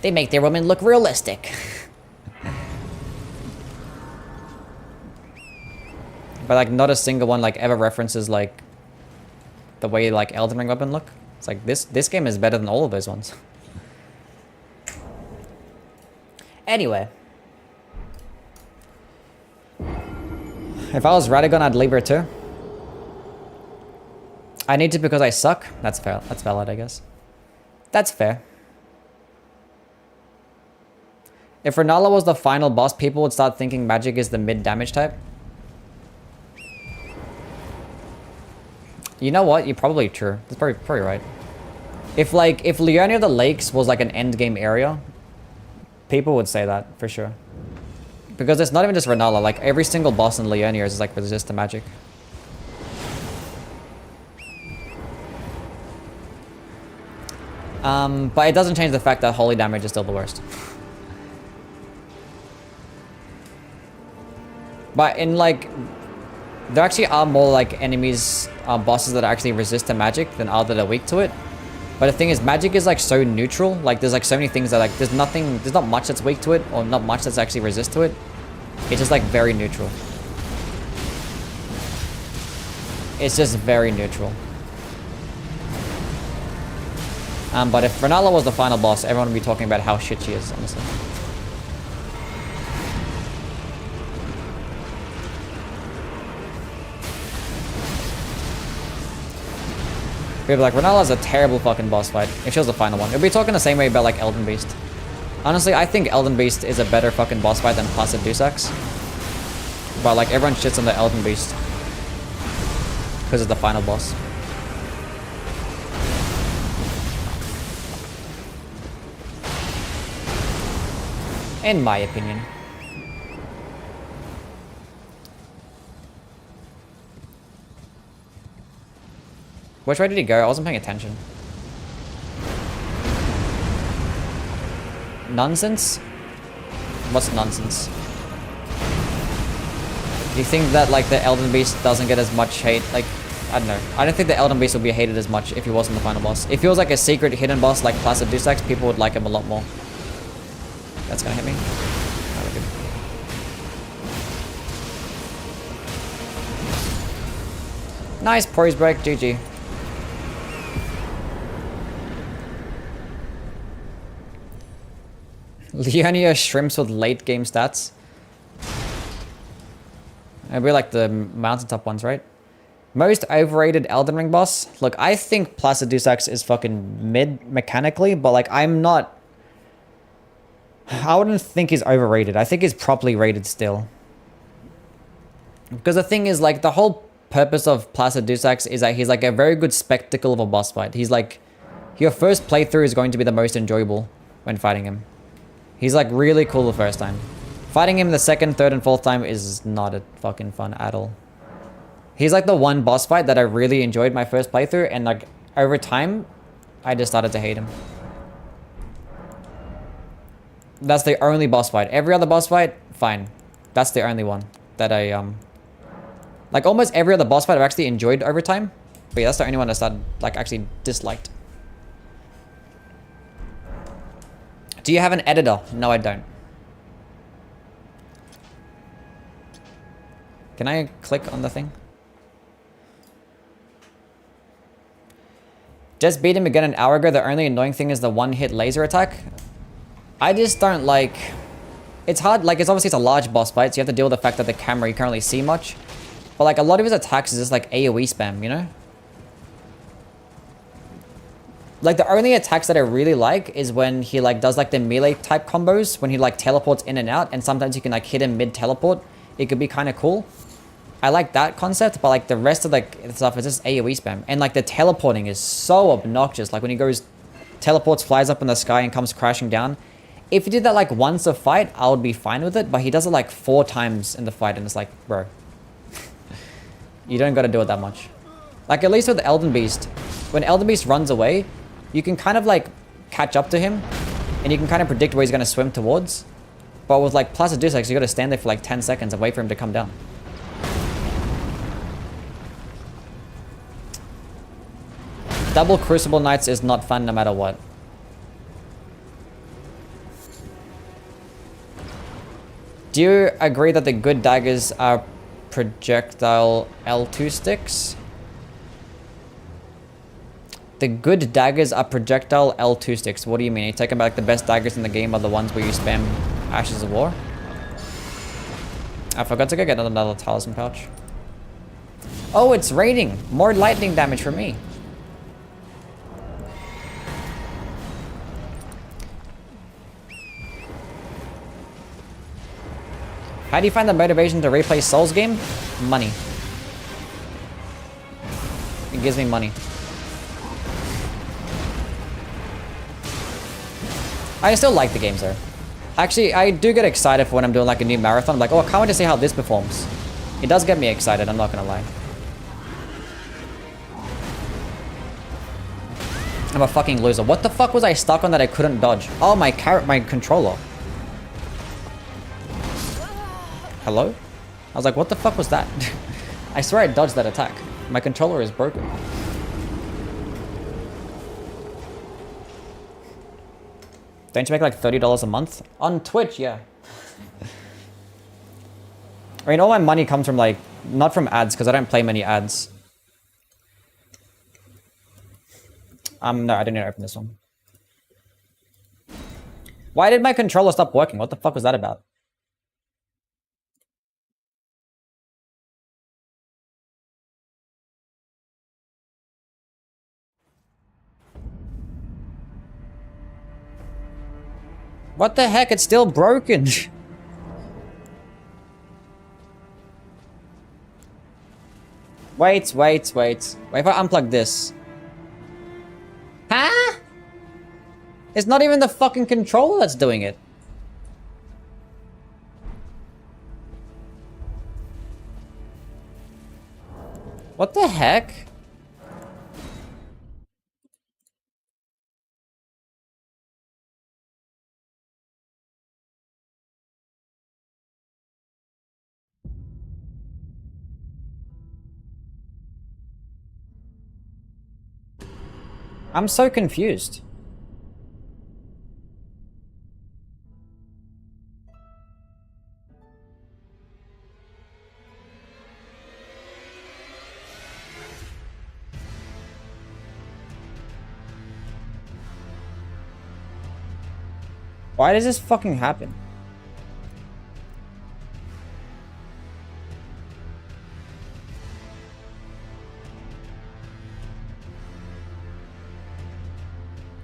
They make their women look realistic. But like not a single one like ever references like the way like Elden Ring weapon look. It's like this game is better than all of those ones. Anyway. If I was Radagon, I'd leave her too. I need to because I suck. That's fair. That's valid, I guess. That's fair. If Renala was the final boss, people would start thinking magic is the mid damage type. You know what? You're probably true. That's probably right. If Leonia of the Lakes was like an end game area, people would say that for sure. Because it's not even just Renala. Like every single boss in Leonia is like resist to magic. But it doesn't change the fact that holy damage is still the worst. But in like, there actually are more like enemies, bosses that actually resist to magic than are that are weak to it. But the thing is, magic is like so neutral. Like there's like so many things that like, there's not much that's weak to it or not much that's actually resist to it. It's just like very neutral. It's just very neutral. But if Renala was the final boss, everyone would be talking about how shit she is, honestly. People are like, Renala's a terrible fucking boss fight. If she was the final one. We'll be talking the same way about like Elden Beast. Honestly, I think Elden Beast is a better fucking boss fight than Placid Deus Ex. But like everyone shits on the Elden Beast because it's the final boss. In my opinion. Which way did he go? I wasn't paying attention. Nonsense? What's nonsense? Do you think that like the Elden Beast doesn't get as much hate? Like, I don't know. I don't think the Elden Beast would be hated as much if he wasn't the final boss. If he was like a secret hidden boss like Placid Deus Ex, people would like him a lot more. That's gonna hit me. Oh, good. Nice poise break, GG. Leonia shrimps with late game stats. And we like the mountaintop ones, right? Most overrated Elden Ring boss. Look, I think Placid Deus Ex is fucking mid mechanically, but like I wouldn't think he's overrated. I think he's properly rated still. Because the thing is, like, the whole purpose of Placid Deus Ex is that he's like a very good spectacle of a boss fight. He's like, your first playthrough is going to be the most enjoyable when fighting him. He's like really cool the first time. Fighting him the second, third, and fourth time is not a fucking fun at all. He's like the one boss fight that I really enjoyed my first playthrough, and like over time, I just started to hate him. That's the only boss fight. Every other boss fight, fine. That's the only one that I like almost every other boss fight I've actually enjoyed over time. But yeah, that's the only one I started like actually disliked. Do you have an editor? No, I don't. Can I click on the thing? Just beat him again an hour ago. The only annoying thing is the one-hit laser attack. I just don't like... It's hard. Like, it's obviously it's a large boss fight, so you have to deal with the fact that the camera, you can't really see much. But like, a lot of his attacks is just like AoE spam, you know? Like, the only attacks that I really like is when he, like, does, like, the melee type combos, when he, like, teleports in and out, and sometimes you can, like, hit him mid-teleport, it could be kind of cool. I like that concept, but like the rest of like stuff is just AoE spam. And like the teleporting is so obnoxious. Like when he goes, teleports, flies up in the sky and comes crashing down. If he did that like once a fight, I would be fine with it. But he does it like 4 times in the fight and it's like, bro. You don't gotta do it that much. Like at least with Elden Beast, when Elden Beast runs away, you can kind of like catch up to him. And you can kind of predict where he's gonna swim towards. But with like Placid Deus Ex, you gotta stand there for like 10 seconds and wait for him to come down. Double Crucible Knights is not fun no matter what. Do you agree that the good daggers are projectile L2 sticks? The good daggers are projectile L2 sticks. What do you mean? Are you talking about like the best daggers in the game are the ones where you spam Ashes of War? I forgot to go get another talisman pouch. Oh, it's raining. More lightning damage for me. How do you find the motivation to replay Souls game? Money. It gives me money. I still like the games though. Actually, I do get excited for when I'm doing like a new marathon. I'm like, oh, I can't wait to see how this performs. It does get me excited, I'm not gonna lie. I'm a fucking loser. What the fuck was I stuck on that I couldn't dodge? Oh, my controller. Hello? I was like, what the fuck was that? I swear I dodged that attack. My controller is broken. Don't you make like $30 a month? On Twitch, yeah. I mean, all my money comes from like, not from ads, because I don't play many ads. No, I don't need to open this one. Why did my controller stop working? What the fuck was that about? What the heck? It's still broken. Wait. Wait if I unplug this. Huh? It's not even the fucking controller that's doing it. What the heck? I'm so confused. Why does this fucking happen?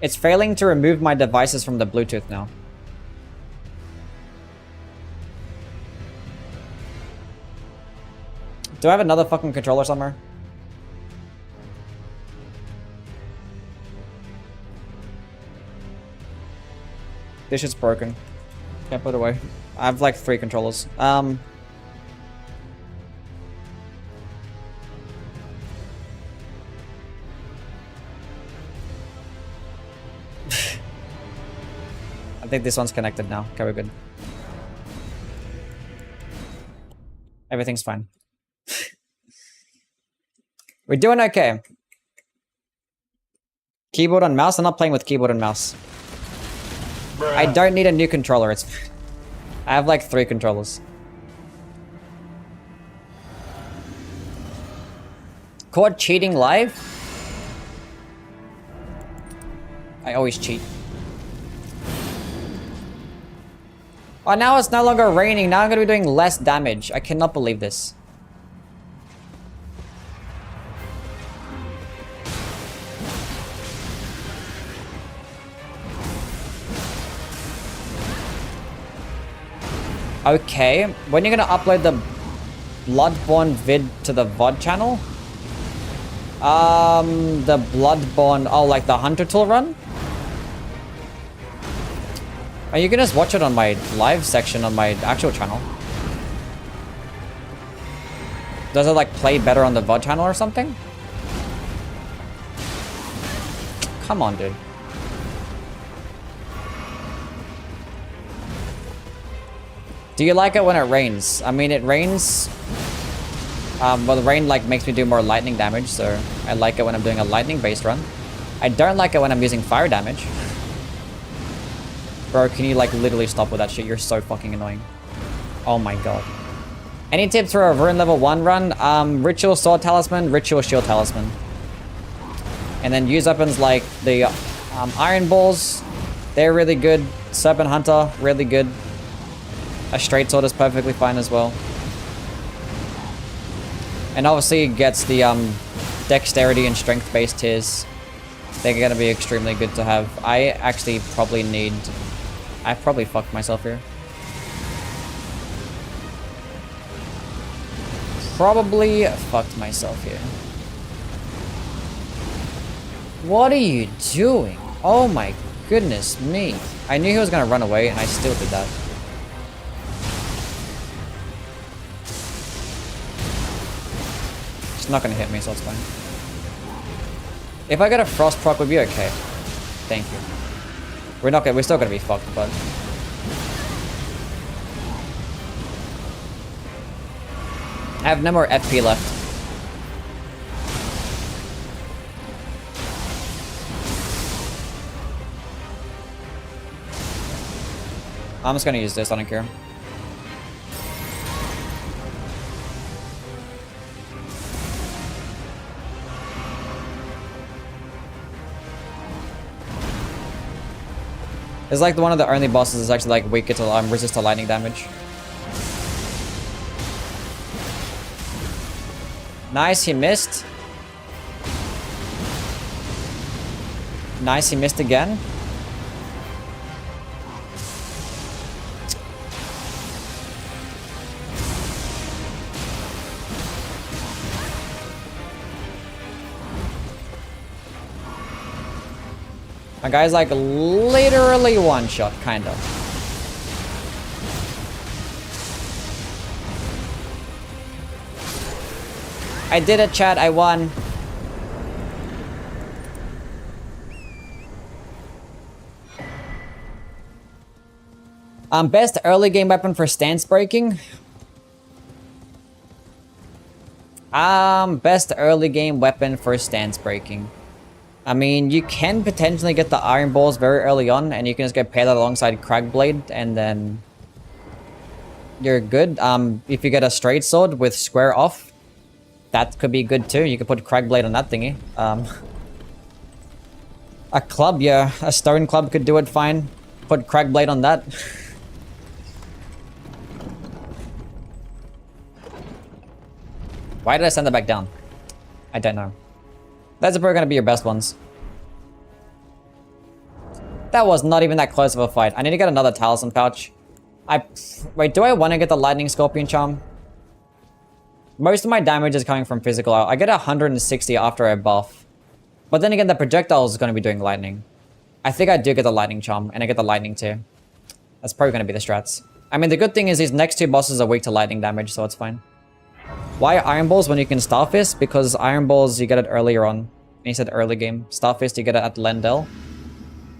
It's failing to remove my devices from the Bluetooth now. Do I have another fucking controller somewhere? This shit's broken. Can't put it away. I have like 3 controllers. I think this one's connected now. Okay, we're good. Everything's fine. We're doing okay. Keyboard and mouse? I'm not playing with keyboard and mouse. Bruh. I don't need a new controller. I have like 3 controllers. Caught cheating live? I always cheat. Oh, now it's no longer raining. Now I'm gonna be doing less damage. I cannot believe this. Okay, when you're gonna upload the Bloodborne vid to the VOD channel? The Bloodborne, oh, like the Hunter Tool run? Oh, you can just watch it on my live section on my actual channel. Does it like play better on the VOD channel or something? Come on, dude. Do you like it when it rains? I mean, it rains. Well, the rain like makes me do more lightning damage, so I like it when I'm doing a lightning-based run. I don't like it when I'm using fire damage. Bro, can you like literally stop with that shit? You're so fucking annoying. Oh my god. Any tips for a Ruin level 1 run? Ritual Sword Talisman, Ritual Shield Talisman. And then use weapons like the Iron Balls. They're really good. Serpent Hunter, really good. A straight sword is perfectly fine as well. And obviously it gets the dexterity and strength based tiers. They're gonna be extremely good to have. I actually probably need... I probably fucked myself here. Probably fucked myself here. What are you doing? Oh my goodness me. I knew he was gonna run away and I still did that. It's not gonna hit me, so it's fine. If I get a frost proc, we'll be okay. Thank you. We're still gonna be fucked, but I have no more FP left. I'm just gonna use this, I don't care. It's like one of the only bosses is actually like weaker to resist to lightning damage. Nice, he missed. Nice, he missed again. My guy's like literally one shot, kind of. I did it, chat. I won. Best early game weapon for stance breaking. Best early game weapon for stance breaking. I mean, you can potentially get the Iron Balls very early on, and you can just get paired that alongside Cragblade, and then you're good. If you get a straight sword with square off, that could be good too. You could put Cragblade on that thingy. A club, yeah, a stone club could do it fine. Put Cragblade on that. Why did I send that back down? I don't know. That's probably gonna be your best ones. That was not even that close of a fight. I need to get another talisman pouch. Wait, do I want to get the lightning scorpion charm? Most of my damage is coming from physical. I get 160 after I buff. But then again, the projectile is going to be doing lightning. I think I do get the lightning charm, and I get the lightning too. That's probably going to be the strats. I mean, the good thing is these next two bosses are weak to lightning damage, so it's fine. Why Iron Balls when you can Starfist? Because Iron Balls, you get it earlier on. And he said early game. Starfist, you get it at Lendel.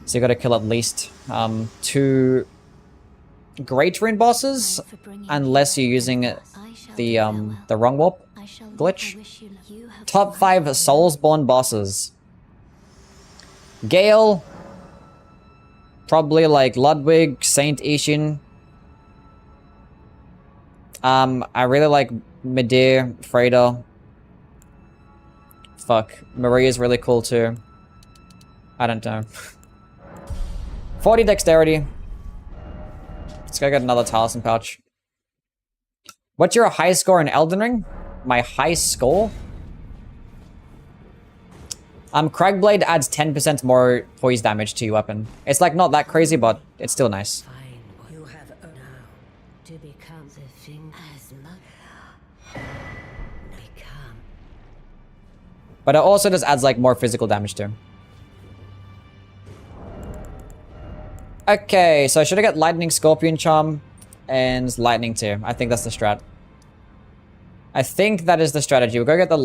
So you gotta kill at least 2 Great Rune bosses, unless you're using the wrong warp glitch. Top 5 Soulsborne bosses. Gale. Probably like Ludwig, Saint Ishin. I really like Medea, Freda. Fuck. Maria's really cool too. I don't know. 40 dexterity. Let's go get another talisman pouch. What's your high score in Elden Ring? My high score? Cragblade adds 10% more poise damage to your weapon. It's like not that crazy, but it's still nice. You have now to become But it also just adds like more physical damage too. Okay, so should I get Lightning Scorpion Charm and Lightning too? I think that's the strat. I think that is the strategy. We'll go get the...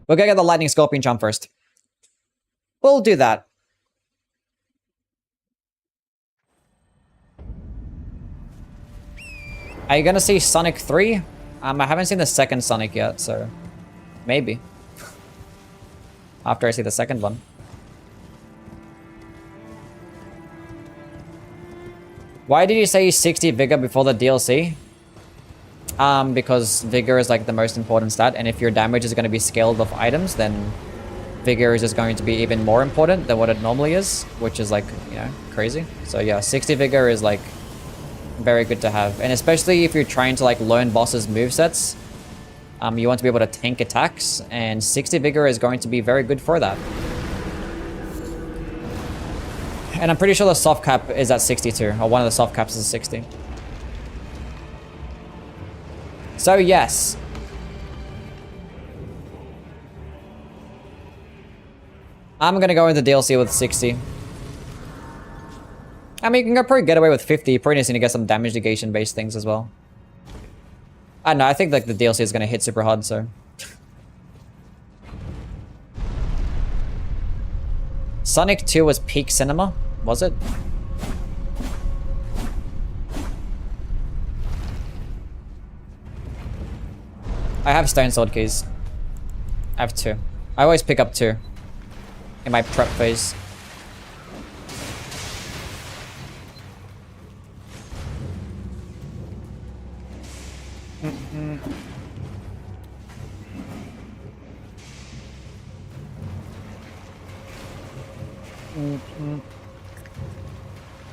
We'll go get the Lightning Scorpion Charm first. We'll do that. Are you gonna see Sonic 3? I haven't seen the second Sonic yet, so... Maybe. After I see the second one. Why did you say 60 Vigor before the DLC? Because Vigor is like the most important stat, and if your damage is going to be scaled off items, then Vigor is just going to be even more important than what it normally is, which is like, you know, crazy. So yeah, 60 Vigor is like very good to have, and especially if you're trying to like learn bosses' movesets, you want to be able to tank attacks, and 60 Vigor is going to be very good for that. And I'm pretty sure the soft cap is at 62, or one of the soft caps is 60. So yes. I'm gonna go into DLC with 60. I mean, you can probably get away with 50. You probably just need to get some damage negation based things as well. I don't know, I think like the DLC is gonna hit super hard, so... Sonic 2 was peak cinema? Was it? I have stone sword keys. I have 2. I always pick up 2 in my prep phase.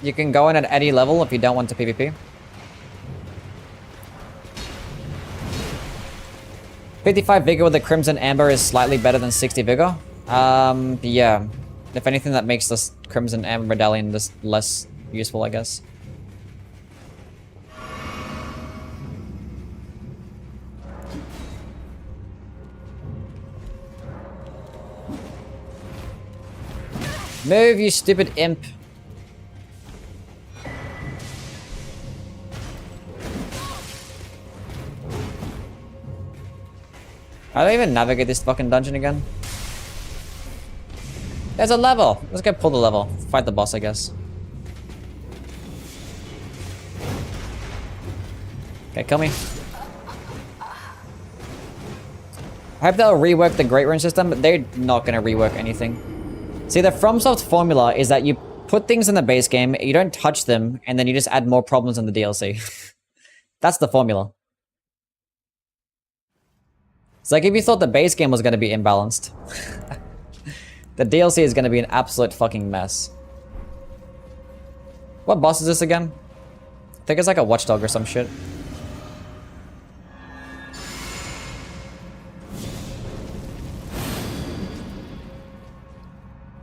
You can go in at any level if you don't want to PvP. 55 Vigor with the Crimson Amber is slightly better than 60 Vigor. Yeah. If anything, that makes this Crimson Amber Medallion just less useful, I guess. Move, you stupid imp. I don't even navigate this fucking dungeon again. There's a level. Let's go pull the level. Fight the boss, I guess. Okay, kill me. I hope they'll rework the Great Rune system, but they're not going to rework anything. See, the FromSoft formula is that you put things in the base game, you don't touch them, and then you just add more problems in the DLC. That's the formula. It's like if you thought the base game was going to be imbalanced. The DLC is going to be an absolute fucking mess. What boss is this again? I think it's like a watchdog or some shit.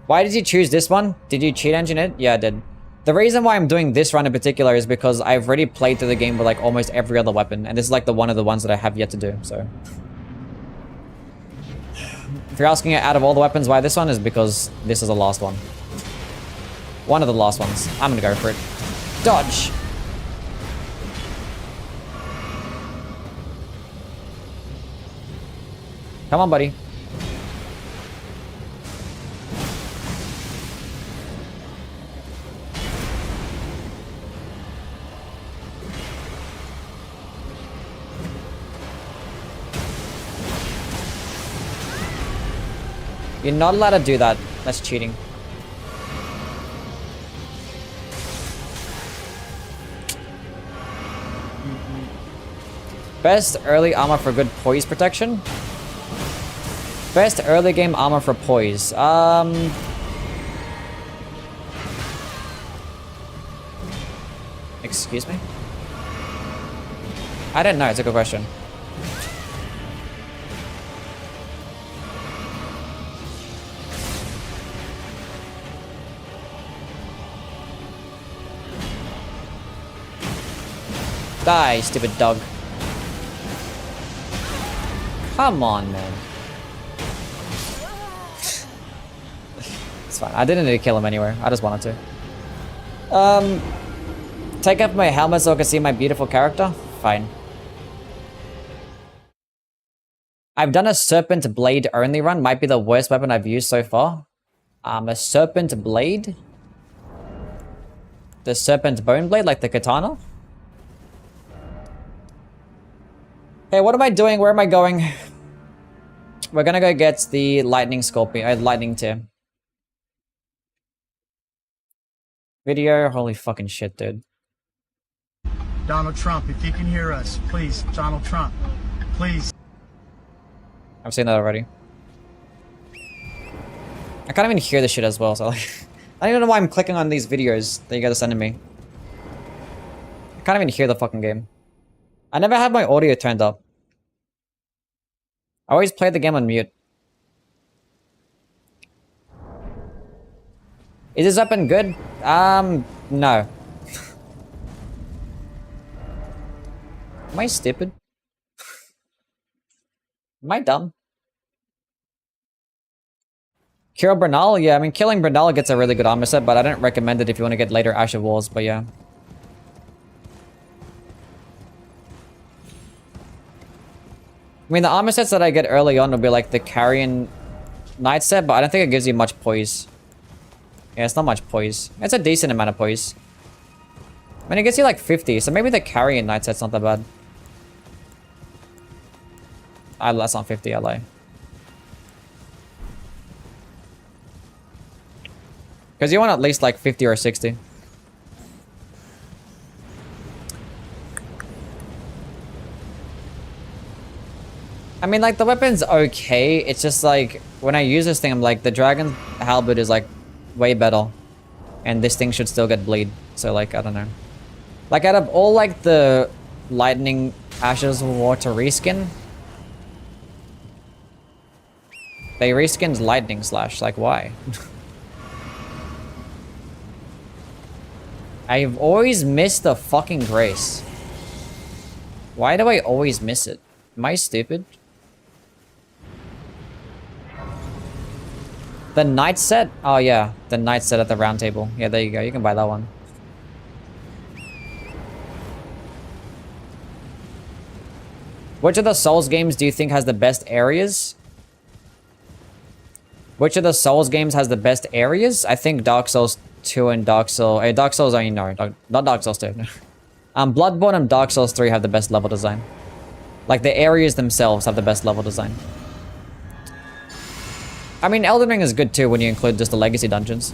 Why did you choose this one? Did you cheat engine it? Yeah, I did. The reason why I'm doing this run in particular is because I've already played through the game with like almost every other weapon, and this is like the one of the ones that I have yet to do, so... If you're asking out of all the weapons why this one, is because this is the last one. One of the last ones. I'm gonna go for it. Dodge! Come on, buddy. You're not allowed to do that. That's cheating. Best early armor for good poise protection? Best early game armor for poise. Excuse me? I don't know. It's a good question. Die, stupid dog. Come on, man. It's fine. I didn't need to kill him anywhere. I just wanted to. Take off my helmet so I can see my beautiful character? Fine. I've done a Serpent Blade only run. Might be the worst weapon I've used so far. A Serpent Blade? The Serpent Bone Blade, like the katana? Okay, what am I doing? Where am I going? We're gonna go get the Lightning Scorpion, Lightning Tier. Video? Holy fucking shit, dude. Donald Trump, if you can hear us, please, Donald Trump, please. I've seen that already. I can't even hear this shit as well, so like... I don't even know why I'm clicking on these videos that you guys are sending me. I can't even hear the fucking game. I never had my audio turned up. I always play the game on mute. Is this weapon good? No. Am I stupid? Am I dumb? Kill Bernal? Yeah, I mean, killing Bernal gets a really good armor set, but I don't recommend it if you want to get later Ash of Wars, but yeah. I mean, the armor sets that I get early on will be like the Carrion Knight set, but I don't think it gives you much poise. Yeah, it's not much poise. It's a decent amount of poise. I mean, it gets you like 50, so maybe the Carrion Knight set's not that bad. That's not 50, I lie. Because you want at least like 50 or 60. I mean, like, the weapon's okay. It's just like, when I use this thing, I'm like, the Dragon Halberd is like way better. And this thing should still get bleed. So like, I don't know. Like, out of all like the Lightning Ashes of War to reskin, they reskinned Lightning Slash. Like, why? I've always missed the fucking Grace. Why do I always miss it? Am I stupid? The Knight set? Oh yeah, the Knight set at the round table. Yeah, there you go. You can buy that one. Which of the Souls games do you think has the best areas? Which of the Souls games has the best areas? I think Dark Souls 2 and Dark Souls... Dark Souls only, no. Not Dark Souls 2. Bloodborne and Dark Souls 3 have the best level design. Like, the areas themselves have the best level design. I mean, Elden Ring is good too when you include just the legacy dungeons.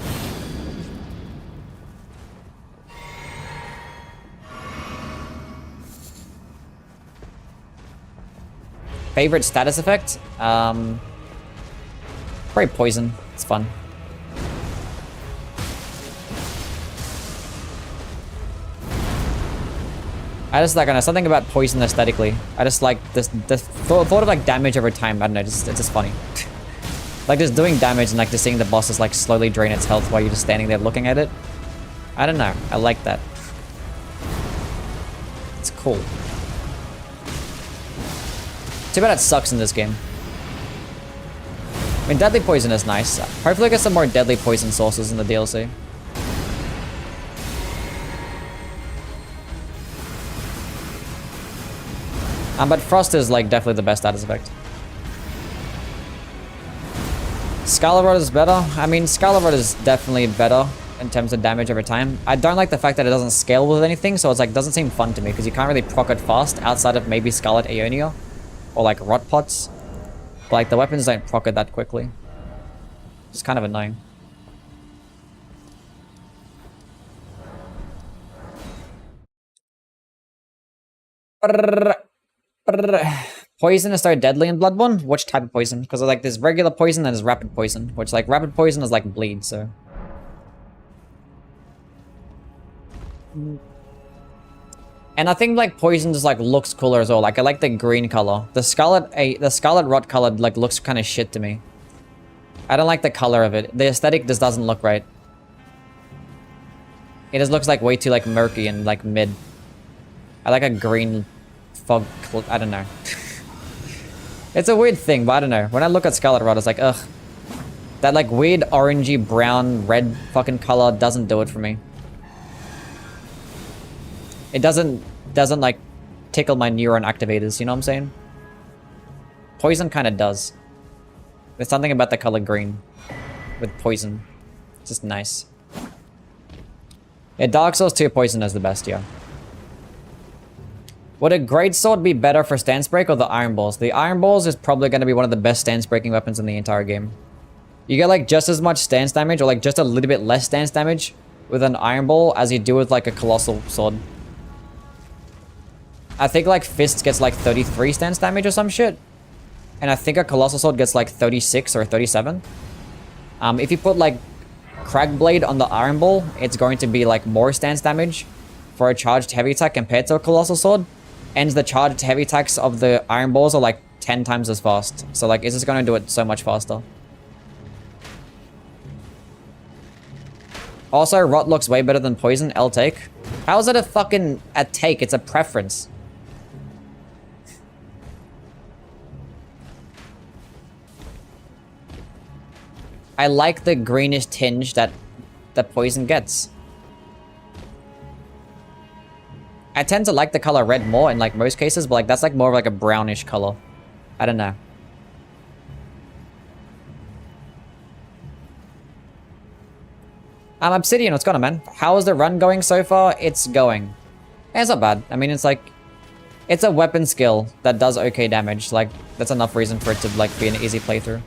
Favorite status effect? Probably poison. It's fun. I just like, I don't know, something about poison aesthetically. I just like this, the thought of like damage over time. I don't know, it's just funny. Like just doing damage and like just seeing the bosses like slowly drain its health while you're just standing there looking at it. I don't know, I like that. It's cool. Too bad it sucks in this game. I mean, deadly poison is nice. Hopefully I get some more deadly poison sources in the DLC. But Frost is like definitely the best status effect. Scarlet Rod is better. I mean, Scarlet Rod is definitely better in terms of damage over time. I don't like the fact that it doesn't scale with anything, so it's like doesn't seem fun to me because you can't really proc it fast outside of maybe Scarlet Aeonia or like Rot Pots. But like the weapons don't proc it that quickly. It's kind of annoying. Poison is so deadly in Bloodborne? Which type of poison? Because like there's regular poison and there's rapid poison, which like rapid poison is like bleed, so. And I think like poison just like looks cooler as well. Like I like the green color. The scarlet rot color like looks kind of shit to me. I don't like the color of it. The aesthetic just doesn't look right. It just looks like way too like murky and like mid. I like a green fog. I don't know. It's a weird thing, but I don't know. When I look at Scarlet Rot, it's like, ugh. That like weird orangey, brown, red fucking color doesn't do it for me. It doesn't like tickle my neuron activators, you know what I'm saying? Poison kind of does. There's something about the color green with poison. It's just nice. Yeah, Dark Souls 2 poison is the best, yeah. Would a Great Sword be better for stance break or the Iron Balls? The Iron Balls is probably going to be one of the best stance breaking weapons in the entire game. You get like just as much stance damage or like just a little bit less stance damage with an Iron Ball as you do with like a Colossal Sword. I think like Fist gets like 33 stance damage or some shit. And I think a Colossal Sword gets like 36 or 37. If you put like Crag Blade on the Iron Ball, it's going to be like more stance damage for a charged heavy attack compared to a Colossal Sword. And the charged heavy attacks of the Iron Balls are like 10 times as fast. So like, it's just going to do it so much faster. Also, Rot looks way better than Poison. L take. How is it a take? It's a preference. I like the greenish tinge that the Poison gets. I tend to like the color red more in like most cases, but like that's like more of like a brownish color. I don't know. Obsidian, what's going on, man? How is the run going so far? It's going. It's not bad. I mean, it's like, it's a weapon skill that does okay damage. Like, that's enough reason for it to like be an easy playthrough.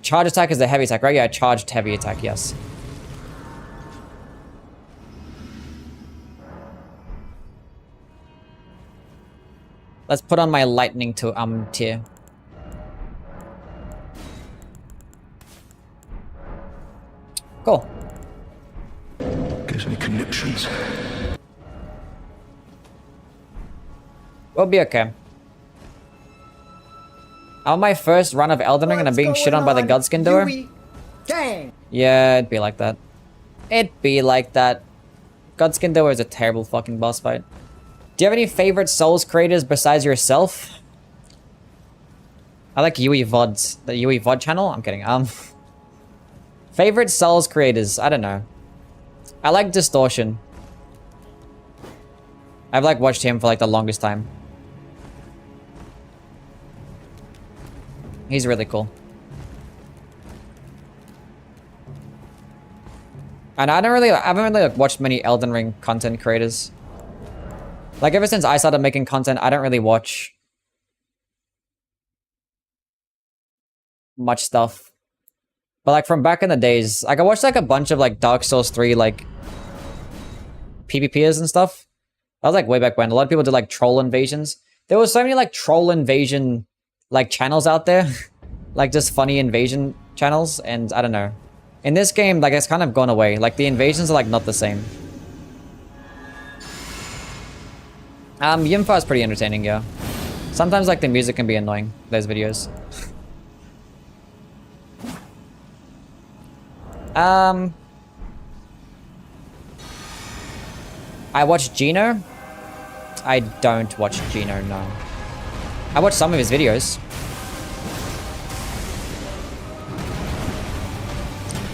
Charge attack is the heavy attack, right? Yeah, charged heavy attack, yes. Let's put on my lightning to tier. Cool. Get any connections? We'll be okay. I'm on my first run of Elden Ring and I'm being shit on by the Godskin doer. Dang. Yeah, it'd be like that. It'd be like that. Godskin doer is a terrible fucking boss fight. Do you have any favorite Souls creators besides yourself? I like Yui VODs. The Yui VOD channel? I'm kidding. Favorite Souls creators? I don't know. I like Distortion. I've like watched him for like the longest time. He's really cool. And I haven't really like, watched many Elden Ring content creators. Like ever since I started making content, I don't really watch much stuff. But like from back in the days, like I watched like a bunch of like Dark Souls 3 like PvPers and stuff. That was like way back when. A lot of people did like troll invasions. There was so many like troll invasion like channels out there. Like just funny invasion channels, and I don't know. In this game, like it's kind of gone away. Like the invasions are like not the same. Yimfa is pretty entertaining, yeah. Sometimes like the music can be annoying, those videos. I watch Gino. I don't watch Gino, no. I watch some of his videos.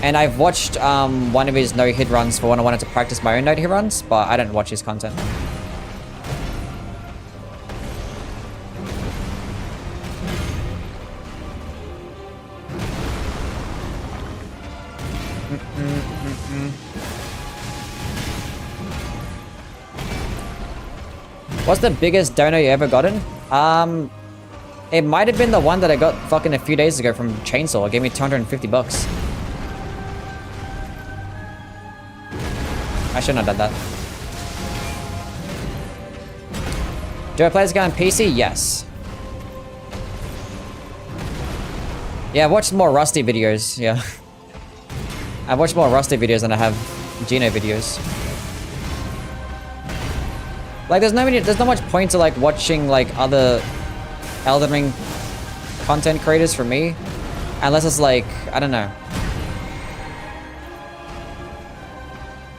And I've watched one of his no-hit runs for when I wanted to practice my own no-hit runs, but I don't watch his content. What's the biggest dono you ever gotten? It might have been the one that I got fucking a few days ago from Chainsaw. It gave me 250 bucks. I shouldn't have done that. Do I play this game on PC? Yes. Yeah, I've watched more Rusty videos, yeah. I've watched more Rusty videos than I have Gino videos. Like, there's not much point to, like, watching, like, other Elden Ring content creators for me. Unless it's, like, I don't know.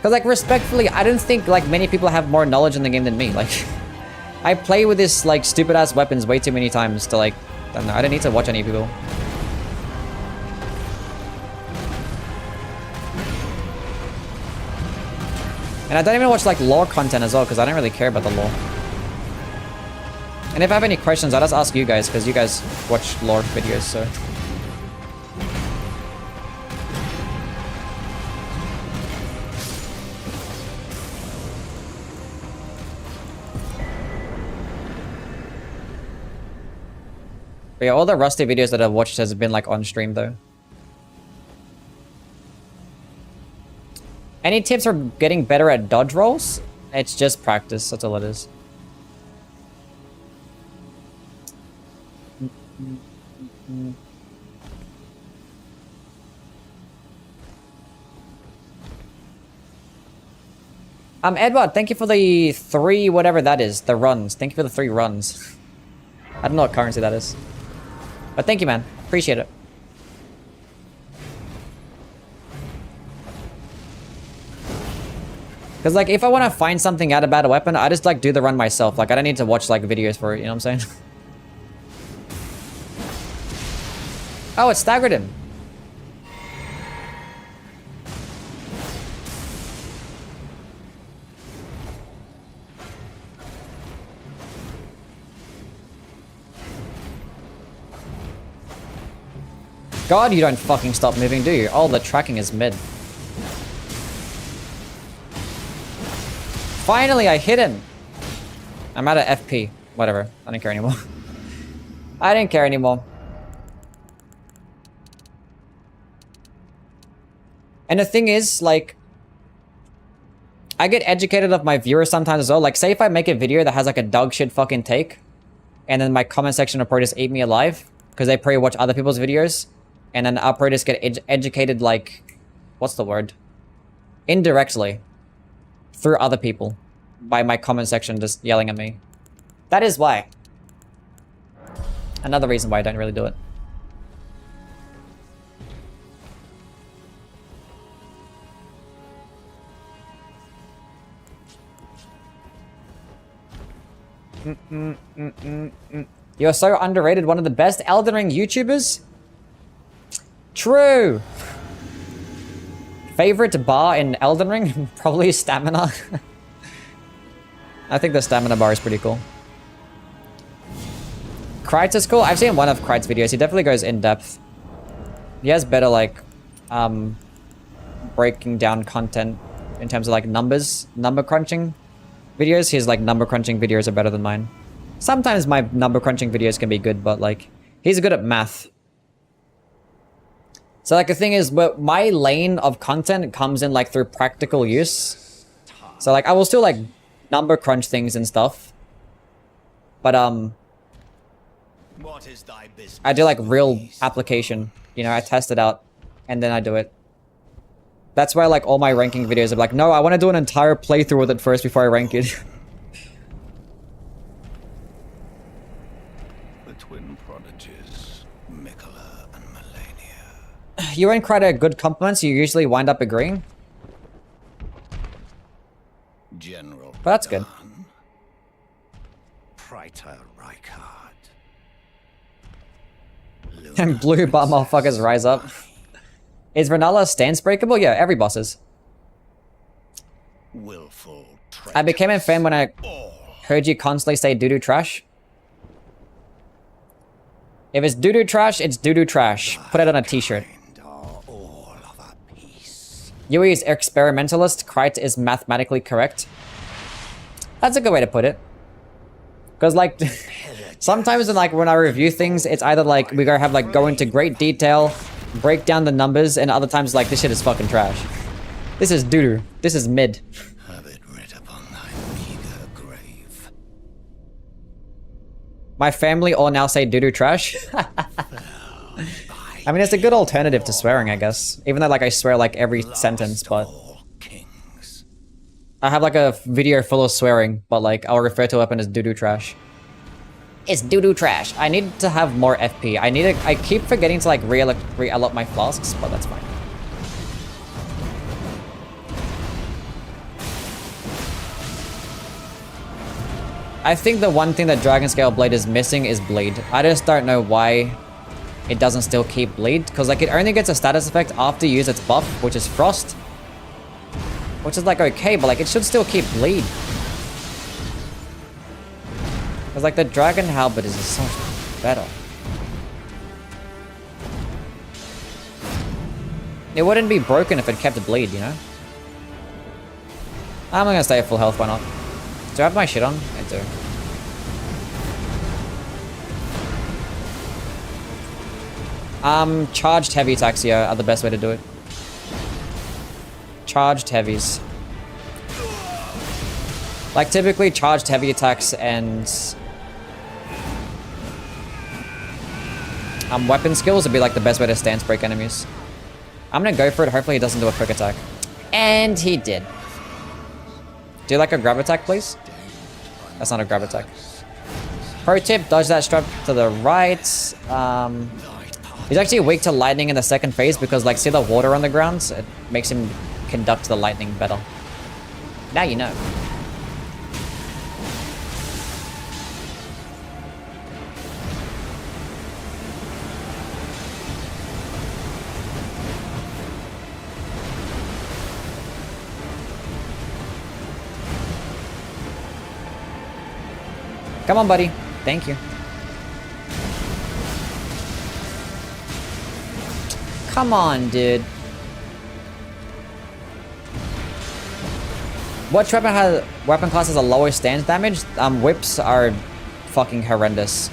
Because, like, respectfully, I don't think, like, many people have more knowledge in the game than me. Like, I play with this, like, stupid-ass weapons way too many times to, like, I don't know, I don't need to watch any people. And I don't even watch, like, lore content as well, because I don't really care about the lore. And if I have any questions, I'll just ask you guys, because you guys watch lore videos, so... But yeah, all the Rusty videos that I've watched has been, like, on stream, though. Any tips for getting better at dodge rolls? It's just practice, that's all it is. Edward, thank you for the 3 whatever that is, the runs. Thank you for the 3 runs. I don't know what currency that is. But thank you, man. Appreciate it. Because, like, if I want to find something out about a weapon, I just, like, do the run myself. Like, I don't need to watch, like, videos for it, you know what I'm saying? Oh, it staggered him. God, you don't fucking stop moving, do you? Oh, the tracking is mid. Finally, I hit him. I'm out of FP. Whatever. I don't care anymore. I didn't care anymore. And the thing is, like, I get educated of my viewers sometimes as well. Like, say if I make a video that has, like, a dog shit fucking take, and then my comment section will probably just eat me alive, because they probably watch other people's videos, and then I'll probably just get educated, like, what's the word? Indirectly. Through other people. By my comment section just yelling at me. That is why. Another reason why I don't really do it. You're so underrated. One of the best Elden Ring YouTubers? True. Favorite bar in Elden Ring? Probably stamina. I think the stamina bar is pretty cool. Kreitz is cool. I've seen one of Kreitz videos. He definitely goes in depth. He has better, like, breaking down content in terms of, like, number crunching videos. His, like, number crunching videos are better than mine. Sometimes my number crunching videos can be good, but, like, he's good at math. So, like, the thing is, but my lane of content comes in, like, through practical use. So, like, I will still, like, number crunch things and stuff. But, What is thy business? I do, like, real application. You know, I test it out, and then I do it. That's why, like, all my ranking videos are like, no, I want to do an entire playthrough with it first before I rank it. The twin prodigies, Mikola and Melania. You ain't quite a good compliment, so you usually wind up agreeing. General. But that's good. Praetor Rykard. And blue bar motherfuckers rise up. Is Renala stance breakable? Yeah, every boss is. Willful I became a fan when I heard you constantly say doo-doo trash. If it's doo-doo trash, it's doo-doo trash. Put it on a t-shirt. Yui is experimentalist. Krite is mathematically correct. That's a good way to put it. Because, like, sometimes when I review things, it's either like we gotta have, like, go into great detail, break down the numbers, and other times like this shit is fucking trash. This is doo-doo. This is mid. Have it writ upon thy meager grave. My family all now say doo-doo trash. I mean, it's a good alternative to swearing, I guess. Even though, like, I swear, like, every sentence, but... I have, like, a video full of swearing, but, like, I'll refer to a weapon as doo-doo trash. It's doo-doo trash. I need to have more FP. I keep forgetting to, like, re-allot my flasks, but that's fine. I think the one thing that Dragonscale Blade is missing is Bleed. I just don't know why it doesn't still keep Bleed. Because like it only gets a status effect after you use its buff, which is Frost. Which is like okay, but like it should still keep Bleed. Because like the Dragon Halberd is so much better. It wouldn't be broken if it kept Bleed, you know? I'm gonna stay at full health, why not? Do I have my shit on? I do. Charged heavy attacks here are the best way to do it. Charged heavies. Like typically charged heavy attacks and weapon skills would be like the best way to stance break enemies. I'm gonna go for it, hopefully he doesn't do a quick attack. And he did. Do you like a grab attack, please? That's not a grab attack. Pro tip, dodge that strap to the right. He's actually weak to lightning in the second phase because, like, see the water on the ground? It makes him conduct the lightning better. Now you know. Come on, buddy. Thank you. Come on, dude. What weapon class has the lowest stance damage? Whips are fucking horrendous.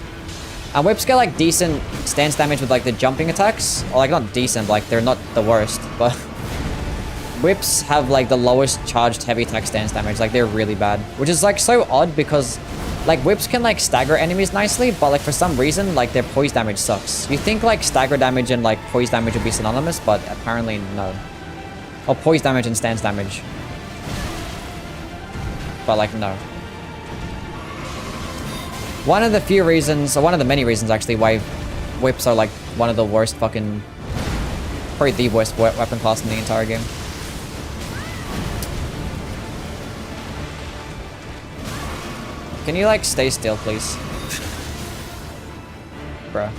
Whips get like decent stance damage with like the jumping attacks. Or like not decent, like they're not the worst, but whips have like the lowest charged heavy attack stance damage. Like they're really bad. Which is like so odd because like whips can like stagger enemies nicely, but like for some reason like their poise damage sucks. You think like stagger damage and like poise damage would be synonymous, but apparently no. Or poise damage and stance damage. But like no. One of the few reasons, or one of the many reasons actually, why whips are like one of the worst fucking, probably the worst weapon class in the entire game. Can you like stay still, please? Bruh.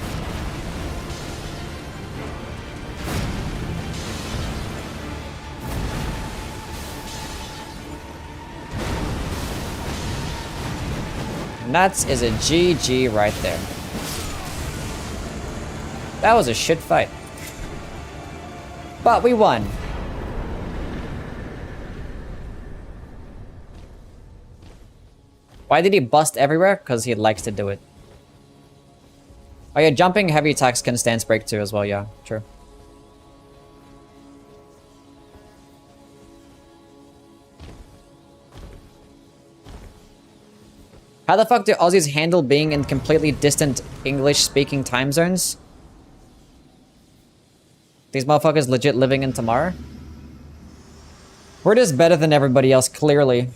And that is a GG right there. That was a shit fight. But we won. Why did he bust everywhere? Because he likes to do it. Oh yeah, jumping heavy attacks can stance break too as well, yeah, true. How the fuck do Aussies handle being in completely distant English-speaking time zones? These motherfuckers legit living in tomorrow? We're just better than everybody else, clearly.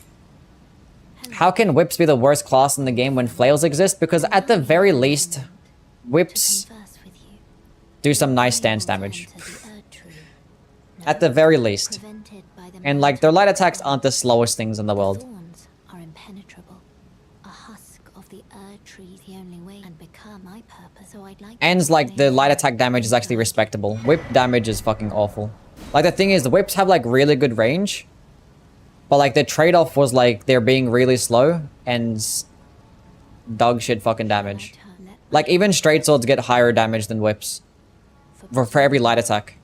How can whips be the worst class in the game when flails exist? Because at the very least, whips do some nice stance damage. At the very least. And like, their light attacks aren't the slowest things in the world. And like, the light attack damage is actually respectable. Whip damage is fucking awful. Like, the thing is, the whips have like really good range. But like, the trade-off was like, they're being really slow and dog shit fucking damage. Like, even straight swords get higher damage than whips. For every light attack.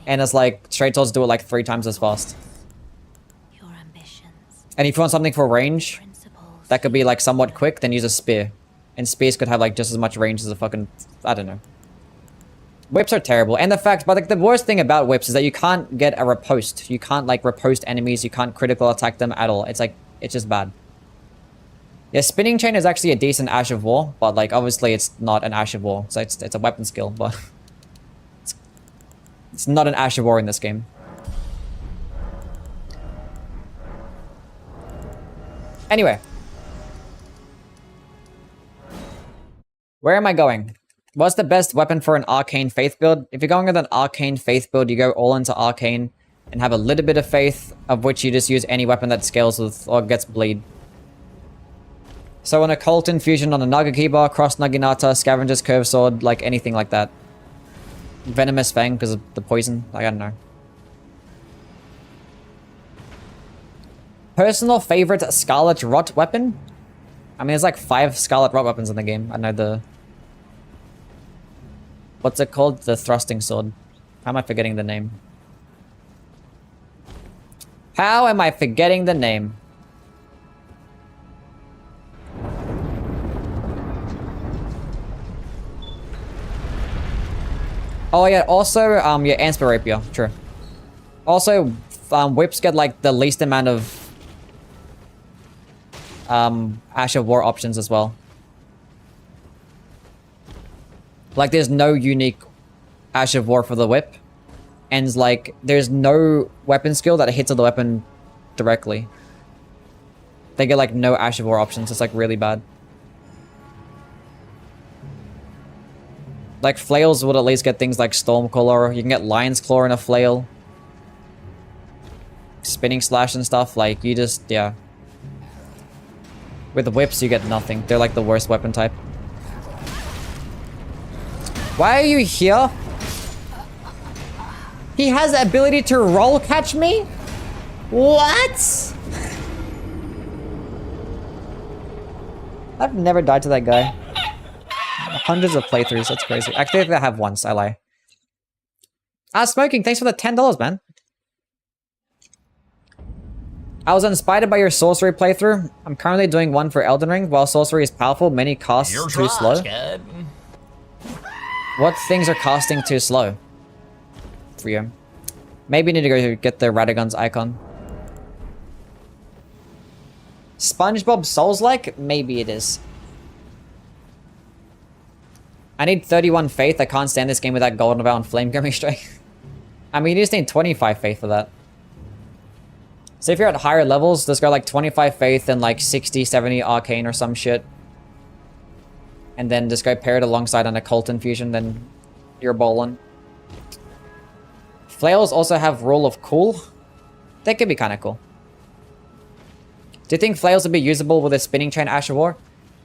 And it's like, straight swords do it like 3 times as fast. And if you want something for range, that could be like somewhat quick, then use a spear. And spears could have like just as much range as a fucking, I don't know. Whips are terrible. And the fact, but like the worst thing about whips is that you can't get a riposte. You can't like riposte enemies. You can't critical attack them at all. It's like, it's just bad. Yeah, spinning chain is actually a decent Ash of War, but like obviously it's not an Ash of War. So it's a weapon skill, but it's not an Ash of War in this game. Anyway. Where am I going? What's the best weapon for an Arcane Faith build? If you're going with an Arcane Faith build, you go all into Arcane and have a little bit of Faith, of which you just use any weapon that scales with or gets bleed. So an occult infusion on a Nagakiba, cross Naginata, Scavenger's Curve Sword, like anything like that. Venomous Fang because of the poison. Like, I don't know. Personal favorite Scarlet Rot weapon? I mean, there's like 5 Scarlet Rot weapons in the game. I know the... What's it called? The thrusting sword. How am I forgetting the name? How am I forgetting the name? Oh yeah, also, yeah, Ansper Rapier, true. Also, whips get like the least amount of Ash of War options as well. Like, there's no unique Ash of War for the whip. And, like, there's no weapon skill that hits the weapon directly. They get, like, no Ash of War options. It's, like, really bad. Like, flails would at least get things like Stormcaller. You can get Lion's Claw in a flail. Spinning Slash and stuff. Like, you just, yeah. With the whips, you get nothing. They're, like, the worst weapon type. Why are you here? He has the ability to roll catch me? What? I've never died to that guy. Hundreds of playthroughs, that's crazy. Actually, I think I have once, I lie. Smoking, thanks for the $10, man. I was inspired by your sorcery playthrough. I'm currently doing one for Elden Ring. While sorcery is powerful, many casts too slow. What things are casting too slow for you? Maybe you need to go get the Radagon's icon. SpongeBob Souls-like? Maybe it is. I need 31 faith. I can't stand this game without Golden Bow and Flame Grimmy Strike. I mean, you just need 25 faith for that. So if you're at higher levels, just go like 25 faith and like 60, 70 arcane or some shit. And then just go pair it alongside an occult infusion, then you're bowling. Flails also have rule of cool. That could be kind of cool. Do you think flails would be usable with a spinning chain Ash of War?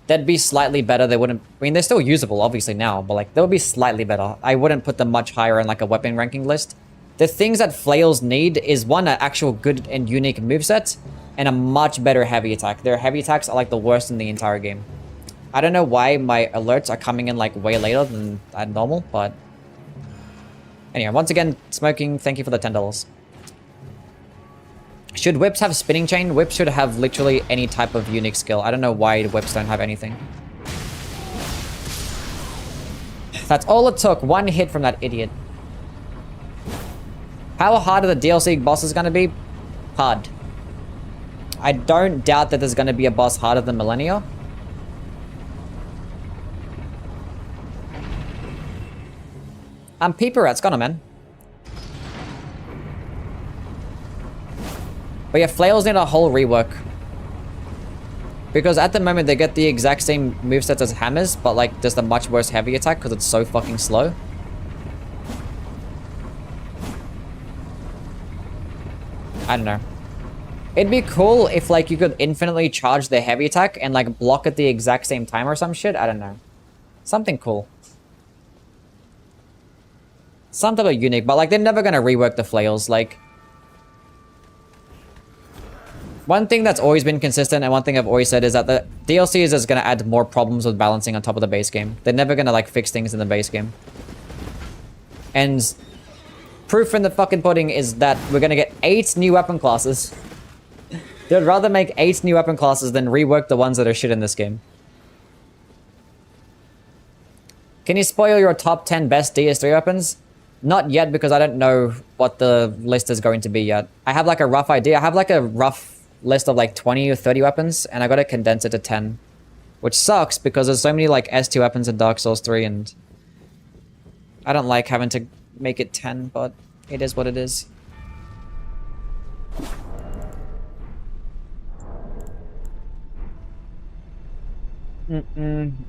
That'd be slightly better. They wouldn't... I mean, they're still usable, obviously, now. But, like, they would be slightly better. I wouldn't put them much higher in, like, a weapon ranking list. The things that flails need is, one, an actual good and unique moveset, and a much better heavy attack. Their heavy attacks are, like, the worst in the entire game. I don't know why my alerts are coming in, like, way later than normal, but... Anyway, once again, Smoking, thank you for the $10. Should whips have spinning chain? Whips should have literally any type of unique skill. I don't know why whips don't have anything. That's all it took. One hit from that idiot. How hard are the DLC bosses gonna be? Hard. I don't doubt that there's gonna be a boss harder than Millennia. Peeper Rat's gone, man. But yeah, flails need a whole rework. Because at the moment they get the exact same movesets as hammers, but like just a much worse heavy attack because it's so fucking slow. I don't know. It'd be cool if like you could infinitely charge the heavy attack and like block at the exact same time or some shit. I don't know. Something cool. Some type of unique, but like they're never gonna rework the flails. Like, one thing that's always been consistent and one thing I've always said is that the DLC is just gonna add more problems with balancing on top of the base game. They're never gonna like fix things in the base game. And proof in the fucking pudding is that we're gonna get 8 new weapon classes. They'd rather make 8 new weapon classes than rework the ones that are shit in this game. Can you spoil your top 10 best DS3 weapons? Not yet, because I don't know what the list is going to be yet. I have like a rough idea. I have like a rough list of like 20 or 30 weapons, and I gotta condense it to 10. Which sucks, because there's so many like S2 weapons in Dark Souls 3, and I don't like having to make it 10, but it is what it is.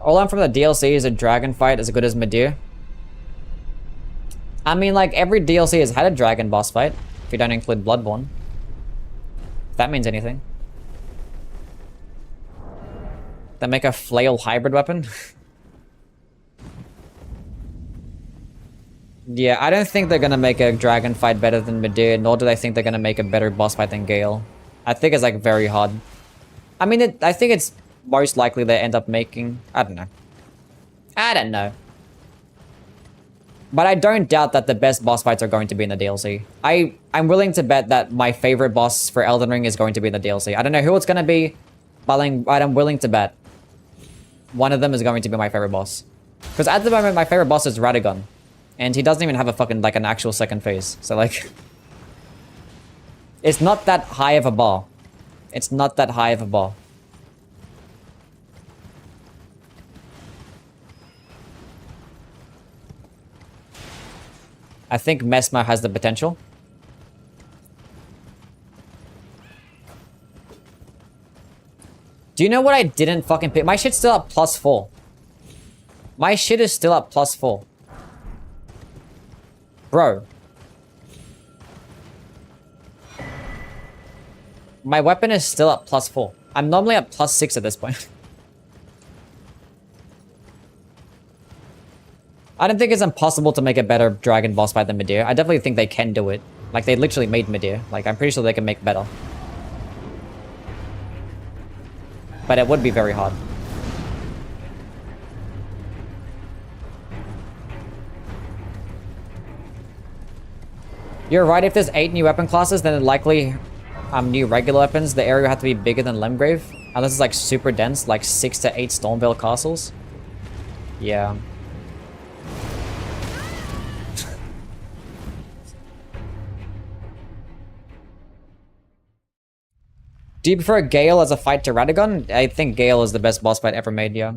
All I'm from the DLC is a dragon fight as good as Medea. I mean, like, every DLC has had a dragon boss fight, if you don't include Bloodborne. If that means anything. They make a flail hybrid weapon. Yeah, I don't think they're gonna make a dragon fight better than Medea, nor do I think they're gonna make a better boss fight than Gale. I think it's like very hard. I mean, I think it's most likely they end up making... I don't know. I don't know. But I don't doubt that the best boss fights are going to be in the DLC. I'm willing to bet that my favorite boss for Elden Ring is going to be in the DLC. I don't know who it's gonna be, but I'm willing to bet one of them is going to be my favorite boss. Because at the moment, my favorite boss is Radagon. And he doesn't even have a fucking, like, an actual second phase. So, like... It's not that high of a bar. It's not that high of a bar. I think Mesmer has the potential. Do you know what I didn't fucking pick? My shit's still at +4. My shit is still at +4. Bro. My weapon is still at +4. I'm normally at +6 at this point. I don't think it's impossible to make a better dragon boss fight than Medea. I definitely think they can do it. Like, they literally made Medea. Like, I'm pretty sure they can make better. But it would be very hard. You're right, if there's 8 new weapon classes, then likely new regular weapons, the area would have to be bigger than Limgrave. Unless it's like super dense, like 6 to 8 Stormveil castles. Yeah. Do you prefer Gale as a fight to Radagon? I think Gale is the best boss fight ever made, yeah.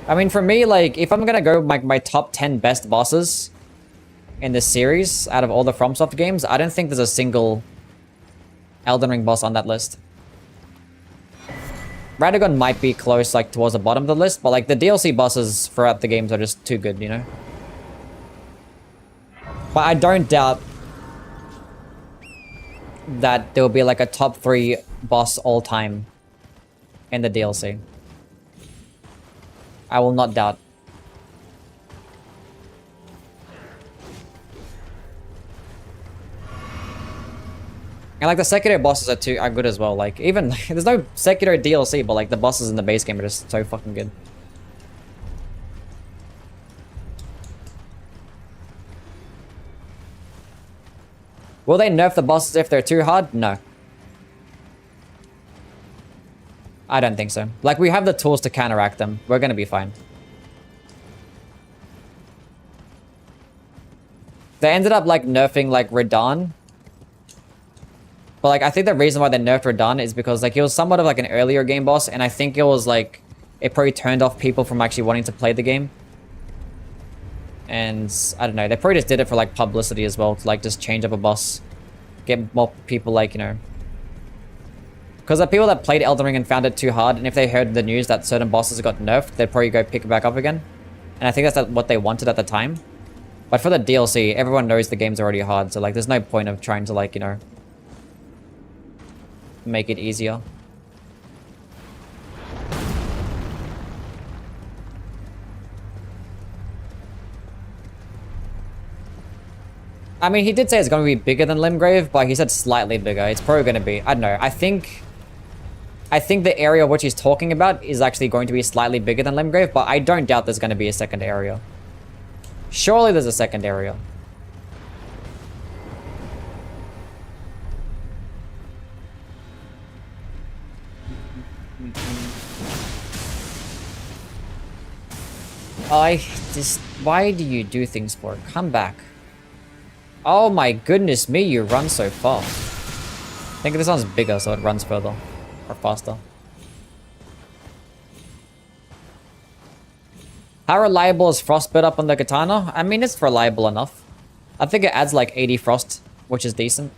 I mean, for me, like, if I'm gonna go my top 10 best bosses in this series, out of all the FromSoft games, I don't think there's a single Elden Ring boss on that list. Radagon might be close, like, towards the bottom of the list, but, like, the DLC bosses throughout the games are just too good, you know? But I don't doubt that there will be, like, a top 3 boss all time in the DLC. I will not doubt. And like the secondary bosses are good as well. Like even there's no secondary DLC, but like the bosses in the base game are just so fucking good. Will they nerf the bosses if they're too hard? No. I don't think so. Like we have the tools to counteract them. We're gonna be fine. They ended up like nerfing like Radahn. But like I think the reason why they nerfed Radahn is because like it was somewhat of like an earlier game boss, and I think it was like it probably turned off people from actually wanting to play the game. And I don't know, they probably just did it for like publicity as well, to like just change up a boss. Get more people like, you know. Because the people that played Elden Ring and found it too hard, and if they heard the news that certain bosses got nerfed, they'd probably go pick it back up again. And I think that's what they wanted at the time. But for the DLC, everyone knows the game's already hard, so like there's no point of trying to like, you know, make it easier. I mean, he did say it's going to be bigger than Limgrave, but he said slightly bigger. It's probably going to be, I don't know, I think the area which he's talking about is actually going to be slightly bigger than Limgrave, but I don't doubt there's going to be a second area. Surely there's a second area. Why do you do things for it? Come back. Oh my goodness me, you run so fast. I think this one's bigger, so it runs further. Or faster. How reliable is frost build up on the katana? I mean, it's reliable enough. I think it adds like 80 frost, which is decent.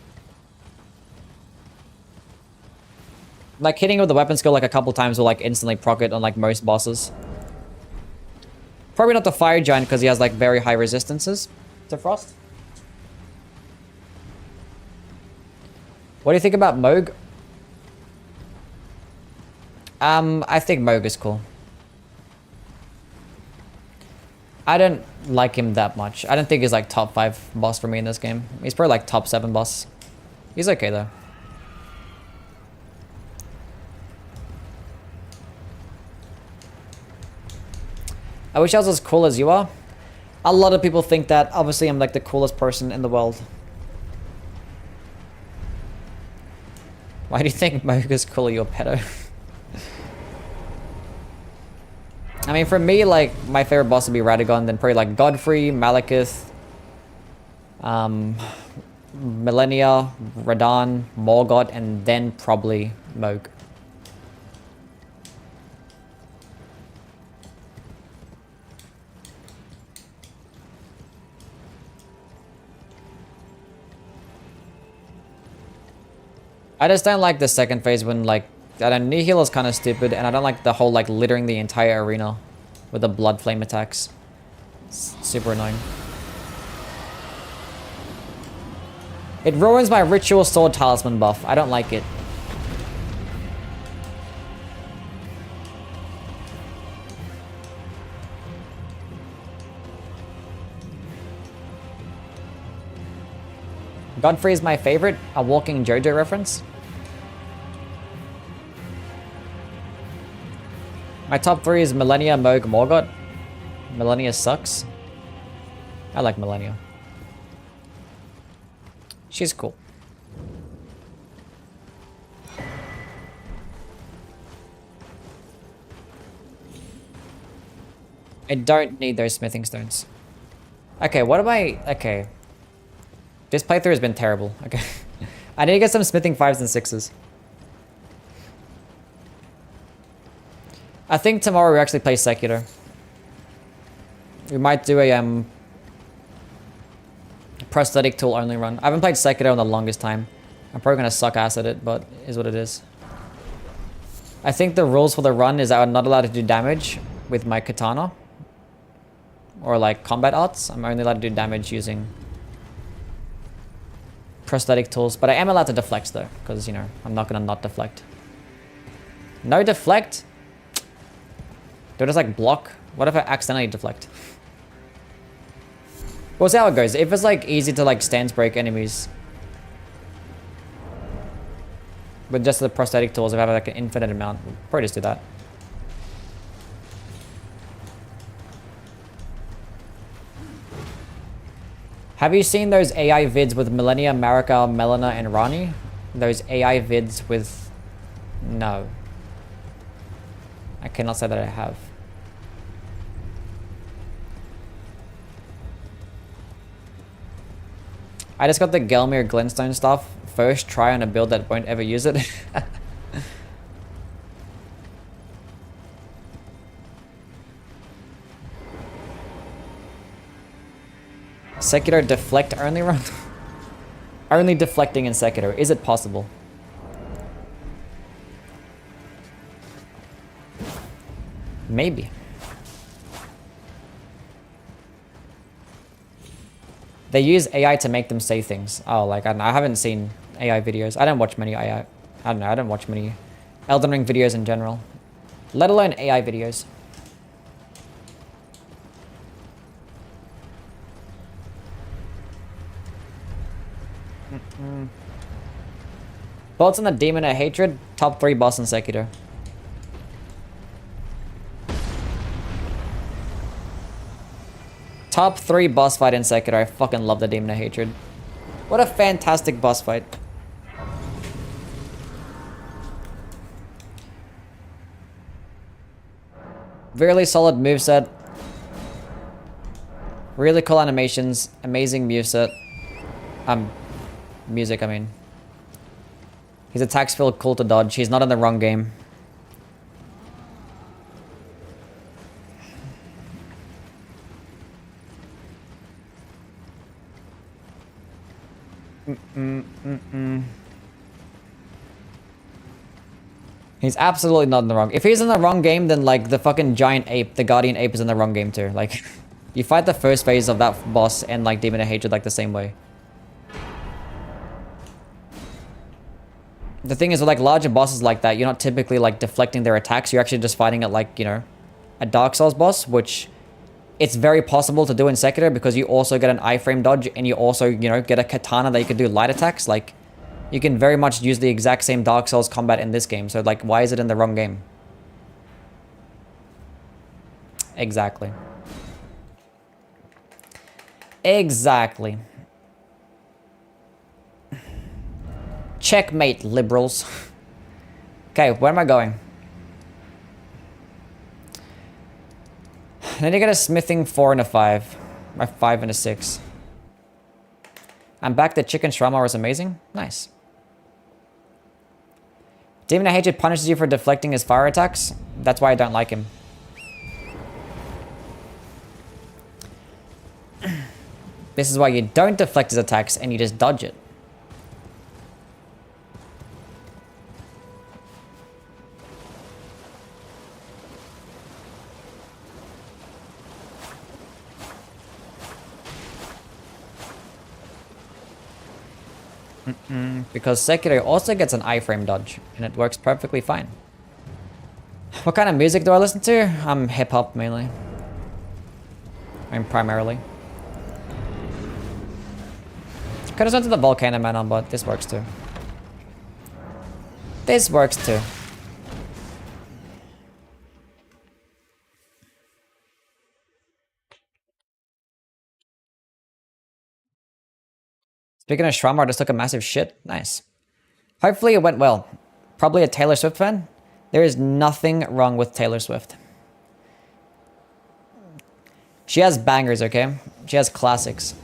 Like hitting with the weapon skill like a couple times will like instantly proc it on like most bosses. Probably not the fire giant because he has like very high resistances to frost. What do you think about Moog? I think Moog is cool. I don't like him that much. I don't think he's like top 5 boss for me in this game. He's probably like top 7 boss. He's okay though. I wish I was as cool as you are. A lot of people think that. Obviously, I'm like the coolest person in the world. Why do you think Moog is cool? You're a pedo. I mean, for me, like, my favorite boss would be Radagon, then probably like Godfrey, Malekith, Millennia, Radahn, Morgott, and then probably Moog. I just don't like the second phase when, like, I don't, Nihil is kind of stupid, and I don't like the whole, like, littering the entire arena with the blood flame attacks. It's super annoying. It ruins my ritual sword talisman buff. I don't like it. Godfrey is my favorite. A walking JoJo reference. My top 3 is Millennia, Moog, Morgott. Millennia sucks. I like Millennia. She's cool. I don't need those smithing stones. Okay, what am I... Okay. This playthrough has been terrible. Okay. I need to get some smithing 5s and 6s. I think tomorrow we actually play Sekiro. We might do a prosthetic tool only run. I haven't played Sekiro in the longest time. I'm probably gonna suck ass at it, but it is what it is. I think the rules for the run is I'm not allowed to do damage with my katana. Or like combat arts. I'm only allowed to do damage using prosthetic tools. But I am allowed to deflect though, because, you know, I'm not gonna not deflect. No deflect? Do I just like block? What if I accidentally deflect? We'll see how it goes. If it's like easy to like stance break enemies with just the prosthetic tools, if I have like an infinite amount, we'll probably just do that. Have you seen those AI vids with Millennia, Marika, Melina, and Rani? Those AI vids with... No. I cannot say that I have. I just got the Gelmir Glintstone stuff. First try on a build that won't ever use it. Sekiro deflect only run? Only deflecting in Sekiro. Is it possible? Maybe. They use AI to make them say things. Oh, like, I don't know, I haven't seen AI videos. I don't watch many AI... I don't know, I don't watch many Elden Ring videos in general. Let alone AI videos. Thoughts on the Demon of Hatred? Top 3 boss in Sekiro. Top 3 boss fight in Sekiro. I fucking love the Demon of Hatred. What a fantastic boss fight. Really solid moveset. Really cool animations. Amazing moveset. Music, I mean. His attacks feel cool to dodge. He's not in the wrong game. He's absolutely not in the wrong. If he's in the wrong game, then like the fucking giant ape, the guardian ape is in the wrong game too. Like, you fight the first phase of that boss and like Demon of Hatred like the same way. The thing is, with like larger bosses like that, you're not typically like deflecting their attacks. You're actually just fighting it like, you know, a Dark Souls boss, which it's very possible to do in Sekiro because you also get an iframe dodge and you also, you know, get a katana that you can do light attacks. Like, you can very much use the exact same Dark Souls combat in this game. So like, why is it in the wrong game? Exactly. Exactly. Checkmate, liberals. Okay, where am I going? I need to get a smithing 4 and a 5. Or 5 and a 6. I'm back. The chicken shawarma was amazing. Nice. Demon of Hatred punishes you for deflecting his fire attacks. That's why I don't like him. This is why you don't deflect his attacks and you just dodge it. Because Sekiro also gets an iframe dodge, and it works perfectly fine. What kind of music do I listen to? Hip-hop mainly. I mean, primarily. Could have went to the Volcano Man on, but this works too. This works too. Speaking of shawarma, I just took a massive shit. Nice. Hopefully it went well. Probably a Taylor Swift fan. There is nothing wrong with Taylor Swift. She has bangers, okay? She has classics.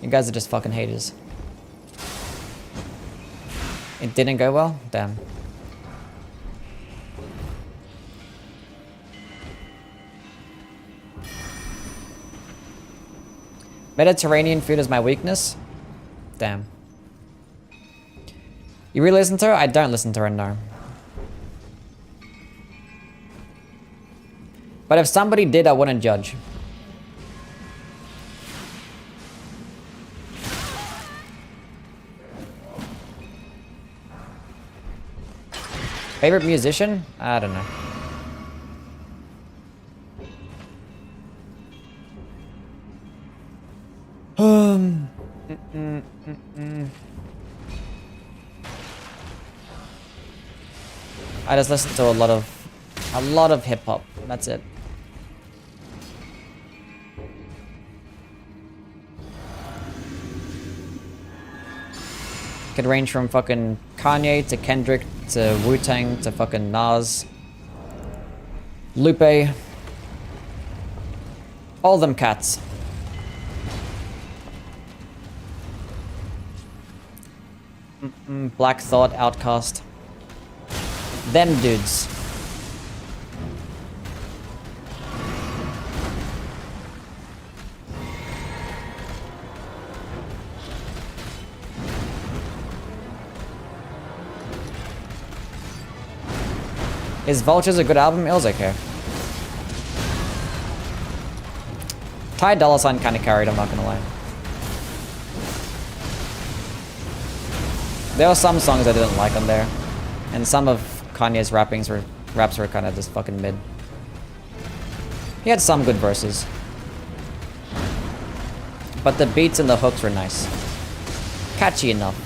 You guys are just fucking haters. It didn't go well? Damn. Mediterranean food is my weakness? Damn. You really listen to her? I don't listen to her, no. But if somebody did, I wouldn't judge. Favorite musician? I don't know. I just listen to a lot of hip hop. That's it. Could range from fucking Kanye to Kendrick to Wu-Tang to fucking Nas, Lupe, all them cats. Black Thought, Outcast. Them dudes. Is Vultures a good album? It was okay. Ty Dolla $ign kind of carried, I'm not gonna lie. There were some songs I didn't like on there. And some of Kanye's raps were kind of just fucking mid. He had some good verses. But the beats and the hooks were nice. Catchy enough.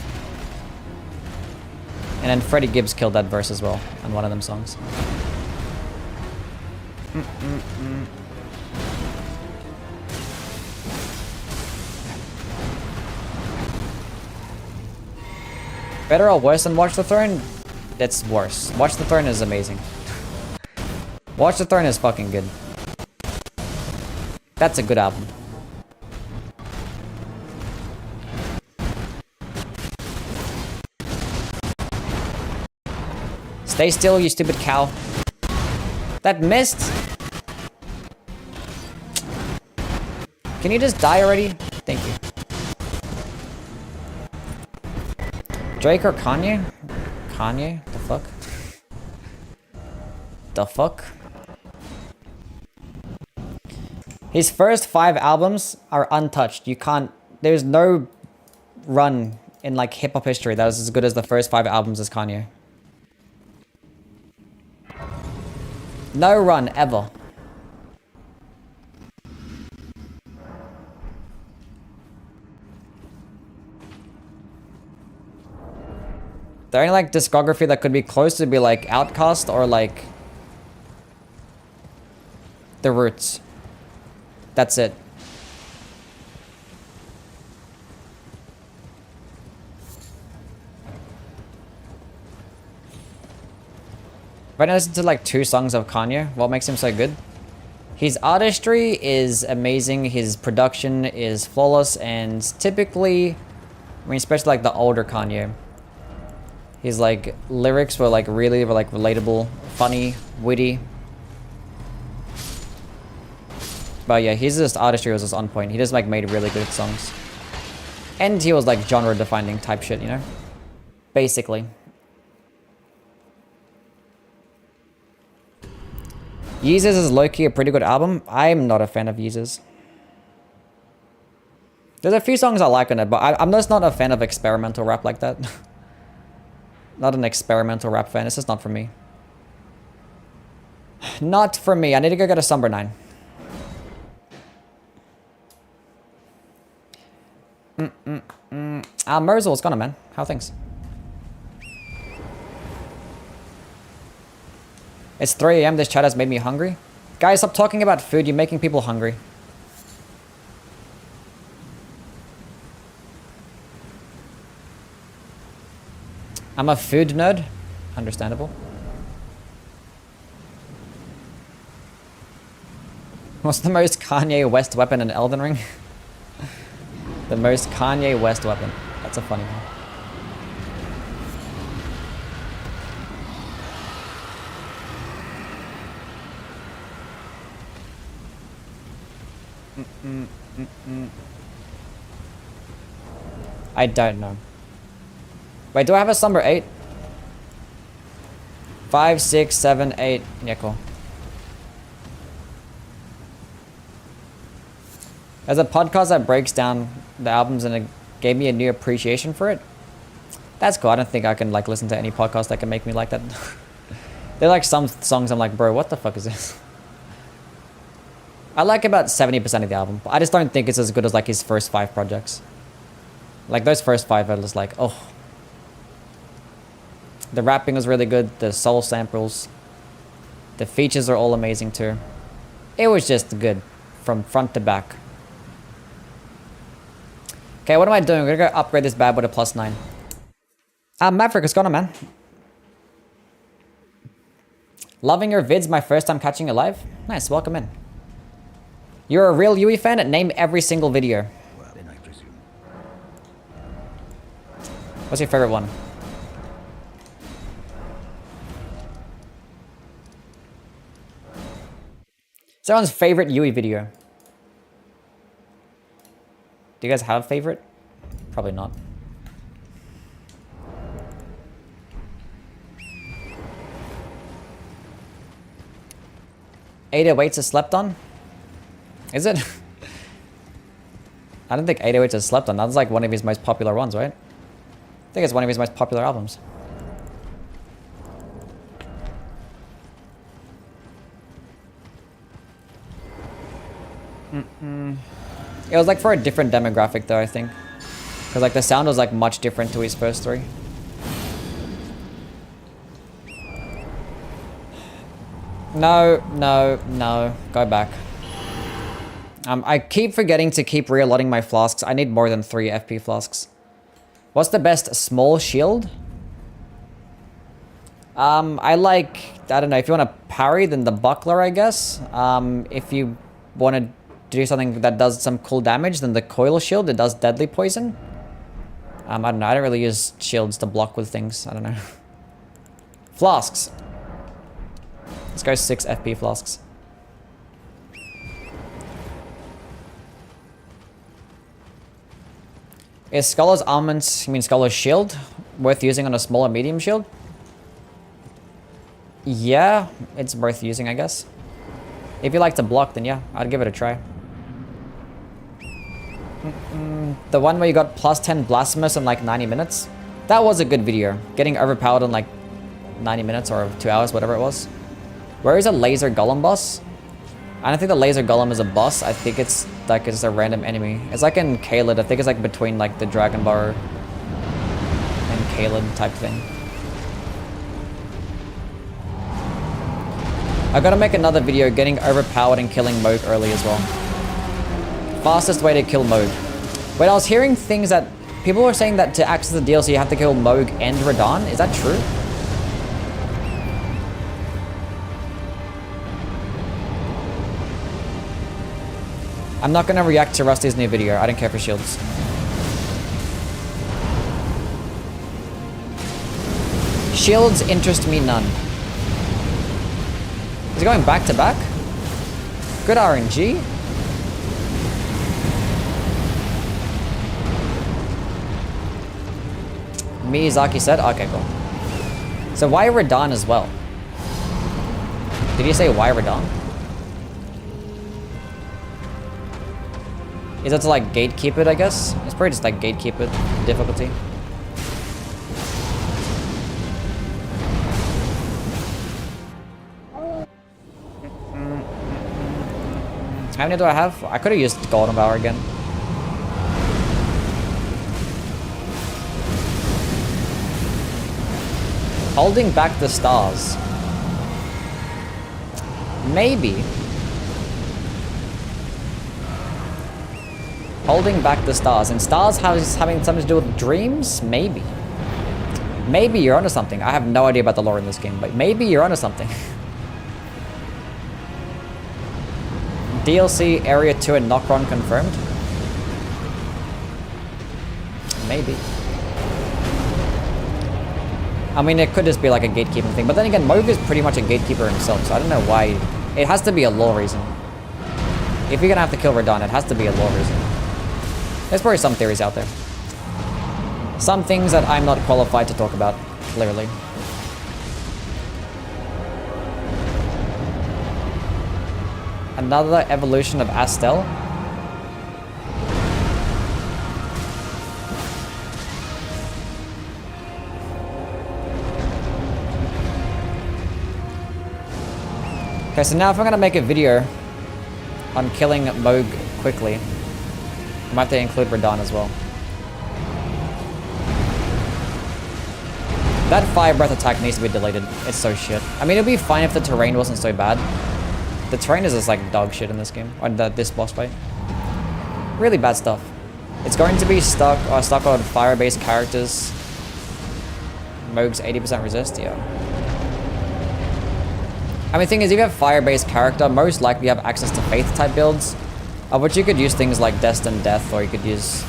And then Freddie Gibbs killed that verse as well on one of them songs. Better or worse than Watch the Throne? It's worse. Watch the Throne is amazing. Watch the Throne is fucking good. That's a good album. Stay still, you stupid cow. That missed? Can you just die already? Thank you. Drake or Kanye? Kanye? The fuck? The fuck? His first 5 albums are untouched. You can't... There's no run in like hip hop history that was as good as the first 5 albums as Kanye. No run ever. The only like discography that could be close to be like Outkast or like The Roots. That's it. Right now I listen to like 2 songs of Kanye. What makes him so good? His artistry is amazing, his production is flawless, and typically, I mean especially like the older Kanye, his like lyrics were like really like relatable, funny, witty. But yeah, his just artistry was just on point. He just like made really good songs. And he was like genre defining type shit, you know? Basically. Yeezus is low-key a pretty good album. I'm not a fan of Yeezus. There's a few songs I like on it, but I'm just not a fan of experimental rap like that. Not an experimental rap fan. It's just not for me. Not for me. I need to go get a Somber 9. Merzel, what's going on, man? How are things? It's 3 AM. This chat has made me hungry. Guys, stop talking about food. You're making people hungry. I'm a food nerd. Understandable. What's the most Kanye West weapon in Elden Ring? The most Kanye West weapon. That's a funny one. I don't know. Wait, do I have a Somber 8? 5, 6, 7, 8. Yeah, cool. There's a podcast that breaks down the albums and it gave me a new appreciation for it. That's cool. I don't think I can like listen to any podcast that can make me like that. There are like some songs I'm like, bro, what the fuck is this? I like about 70% of the album. I just don't think it's as good as like his first 5 projects. Like those first 5 are just like, oh. The rapping was really good. The soul samples. The features are all amazing too. It was just good from front to back. Okay, what am I doing? We're gonna go upgrade this bad boy to +9. Maverick, what's going on, man? Loving your vids, my first time catching you live. Nice, welcome in. You're a real Yui fan? Name every single video. Well, then I presume. What's your favorite one? What's everyone's favorite Yui video? Do you guys have a favorite? Probably not. "808s is slept on?" Is it? I don't think 808s is slept on. That's like one of his most popular ones, right? I think it's one of his most popular albums. It was like for a different demographic though, I think. Because like the sound was like much different to his first 3. No, no, no. Go back. I keep forgetting to keep reloading my flasks. I need more than 3 FP flasks. What's the best small shield? I like, I don't know, if you want to parry, then the buckler, I guess. If you want to do something that does some cool damage, then the coil shield that does deadly poison. I don't know, I don't really use shields to block with things. I don't know. Flasks. Let's go 6 FP flasks. Is Scholar's Armament, you mean Scholar's Shield, worth using on a small or medium shield? Yeah, it's worth using, I guess. If you like to block, then yeah, I'd give it a try. the one where you got plus 10 blasphemous in like 90 minutes. That was a good video. Getting overpowered in like 90 minutes or 2 hours, whatever it was. Where is a laser golem boss? I don't think the laser golem is a boss. I think it's like it's a random enemy. It's like in Caelid. I think it's like between like the Dragon Bar and Caelid type thing. I gotta make another video getting overpowered and killing Moog early as well. Fastest way to kill Moog. Wait, I was hearing things that people were saying that to access the DLC you have to kill Moog and Radahn. Is that true? I'm not gonna react to Rusty's new video. I don't care for shields. Shields interest me none. Is it going back to back? Good RNG. Miyazaki said, okay, cool. So why Radahn as well? Did you say why Radahn? Is that to like gatekeep it, I guess? It's probably just like gatekeep it difficulty. How many do I have? I could have used Golden Power again. Holding back the stars. Maybe. Holding back the stars. And stars having something to do with dreams? Maybe. Maybe you're onto something. I have no idea about the lore in this game, but maybe you're onto something. DLC Area 2 and Nokron confirmed? Maybe. I mean, it could just be like a gatekeeping thing. But then again, Moog is pretty much a gatekeeper himself, so I don't know why. It has to be a lore reason. If you're gonna have to kill Radahn, it has to be a lore reason. There's probably some theories out there. Some things that I'm not qualified to talk about, clearly. Another evolution of Astel. Okay, so now if I'm gonna make a video on killing Moog quickly, I might have to include Radahn as well. That fire breath attack needs to be deleted. It's so shit. I mean, it'd be fine if the terrain wasn't so bad. The terrain is just like dog shit in this game, or this boss fight. Really bad stuff. It's going to be stuck on fire-based characters. Moog's 80% resist, yeah. I mean, the thing is, if you have fire-based character, most likely you have access to faith-type builds, of which you could use things like Destined Death, or you could use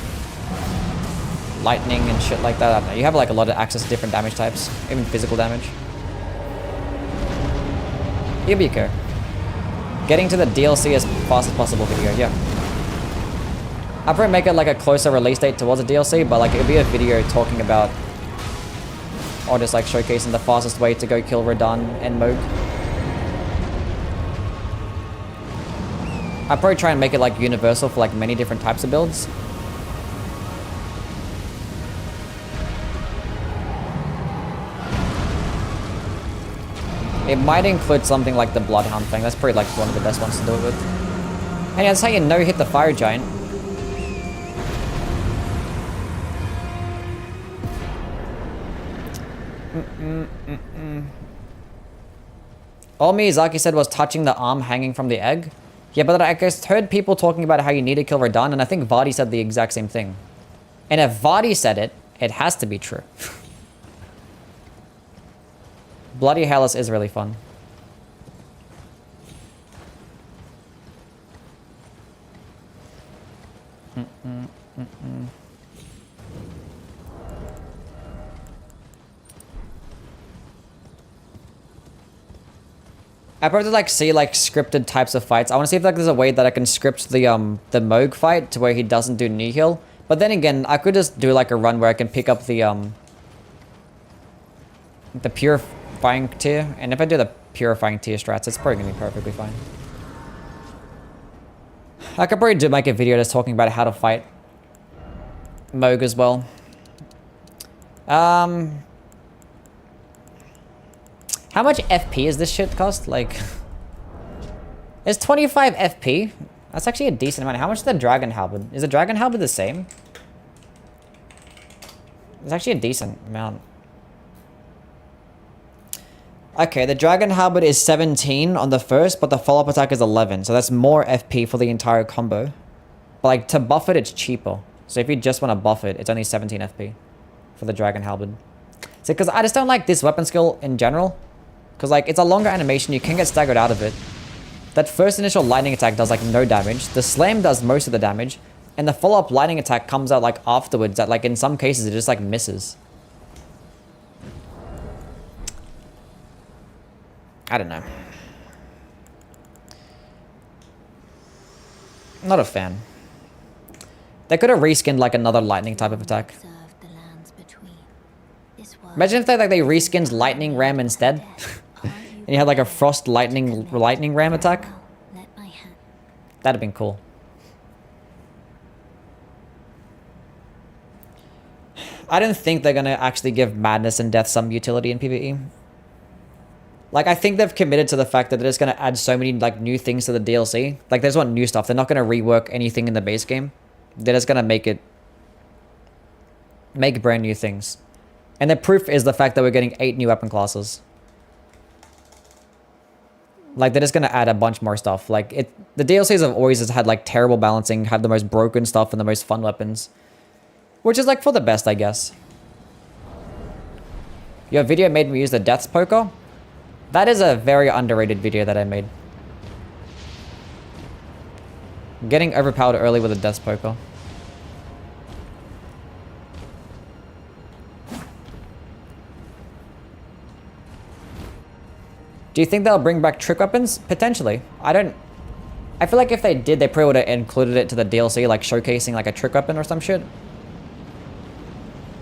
lightning and shit like that. I don't know. You have like a lot of access to different damage types, even physical damage. You'll be okay. Getting to the DLC as fast as possible video, yeah. I'll probably make it like a closer release date towards the DLC, but like it'll be a video talking about, or just like showcasing the fastest way to go kill Radahn and Moog. I'll probably try and make it like universal for like many different types of builds. It might include something like the Bloodhound thing. That's probably like one of the best ones to do it with. And yeah, that's how you know hit the Fire Giant. All Miyazaki said was touching the arm hanging from the egg. Yeah, but I guess heard people talking about how you need to kill Radahn, and I think Vardy said the exact same thing. And if Vardy said it, it has to be true. Bloody Hellas is really fun. I prefer to like see like scripted types of fights. I want to see if like there's a way that I can script the Moog fight to where he doesn't do Nihil. But then again, I could just do like a run where I can pick up the Purifying Tier, and if I do the Purifying Tier strats, it's probably gonna be perfectly fine. I could probably make a video just talking about how to fight Moog as well. How much FP is this shit cost? Like, it's 25 FP. That's actually a decent amount. How much is the Dragon Halberd? Is the Dragon Halberd the same? It's actually a decent amount. Okay, the Dragon Halberd is 17 on the first, but the follow-up attack is 11. So that's more FP for the entire combo. But like, to buff it, it's cheaper. So if you just want to buff it, it's only 17 FP for the Dragon Halberd. So, because I just don't like this weapon skill in general. Because like, it's a longer animation, you can get staggered out of it. That first initial lightning attack does like no damage. The slam does most of the damage. And the follow-up lightning attack comes out like afterwards that like in some cases it just like misses. I don't know. Not a fan. They could have reskinned like another lightning type of attack. Imagine if they reskinned lightning ram instead. And you had like a frost lightning ram attack. That'd have been cool. I don't think they're gonna actually give Madness and Death some utility in PvE. Like, I think they've committed to the fact that they're just gonna add so many like new things to the DLC. Like, they just want new stuff. They're not gonna rework anything in the base game. They're just gonna make brand new things. And the proof is the fact that we're getting 8 new weapon classes. Like, they're just gonna add a bunch more stuff. Like, the DLCs have always just had like terrible balancing, have the most broken stuff and the most fun weapons. Which is like for the best, I guess. Your video made me use the Death's Poker. That is a very underrated video that I made. Getting overpowered early with a Death's Poker. Do you think they'll bring back trick weapons? Potentially. I feel like if they did, they probably would have included it to the DLC, like showcasing like a trick weapon or some shit.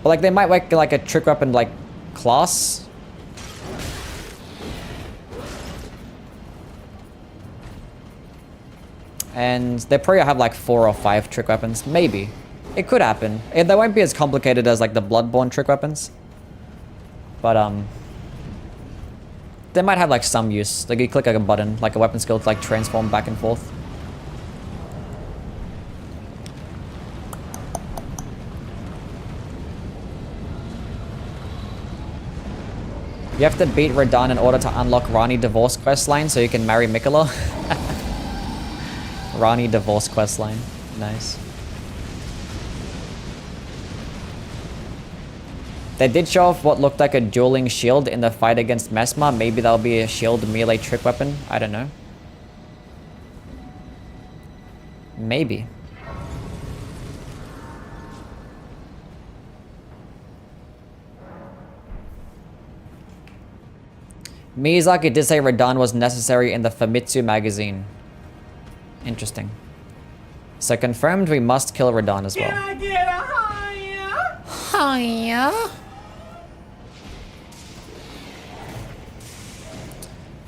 But like they might make like a trick weapon like class. And they probably have like 4 or 5 trick weapons. Maybe. It could happen. They won't be as complicated as like the Bloodborne trick weapons. But they might have like some use. Like you click like a button, like a weapon skill to like transform back and forth. You have to beat Radahn in order to unlock Rani divorce questline so you can marry Mikola. Rani divorce questline. Nice. They did show off what looked like a dueling shield in the fight against Mesma. Maybe that'll be a shield melee trick weapon. I don't know. Maybe. Miyazaki did say Radahn was necessary in the Famitsu magazine. Interesting. So confirmed we must kill Radahn as well. Can I get a higher? Higher?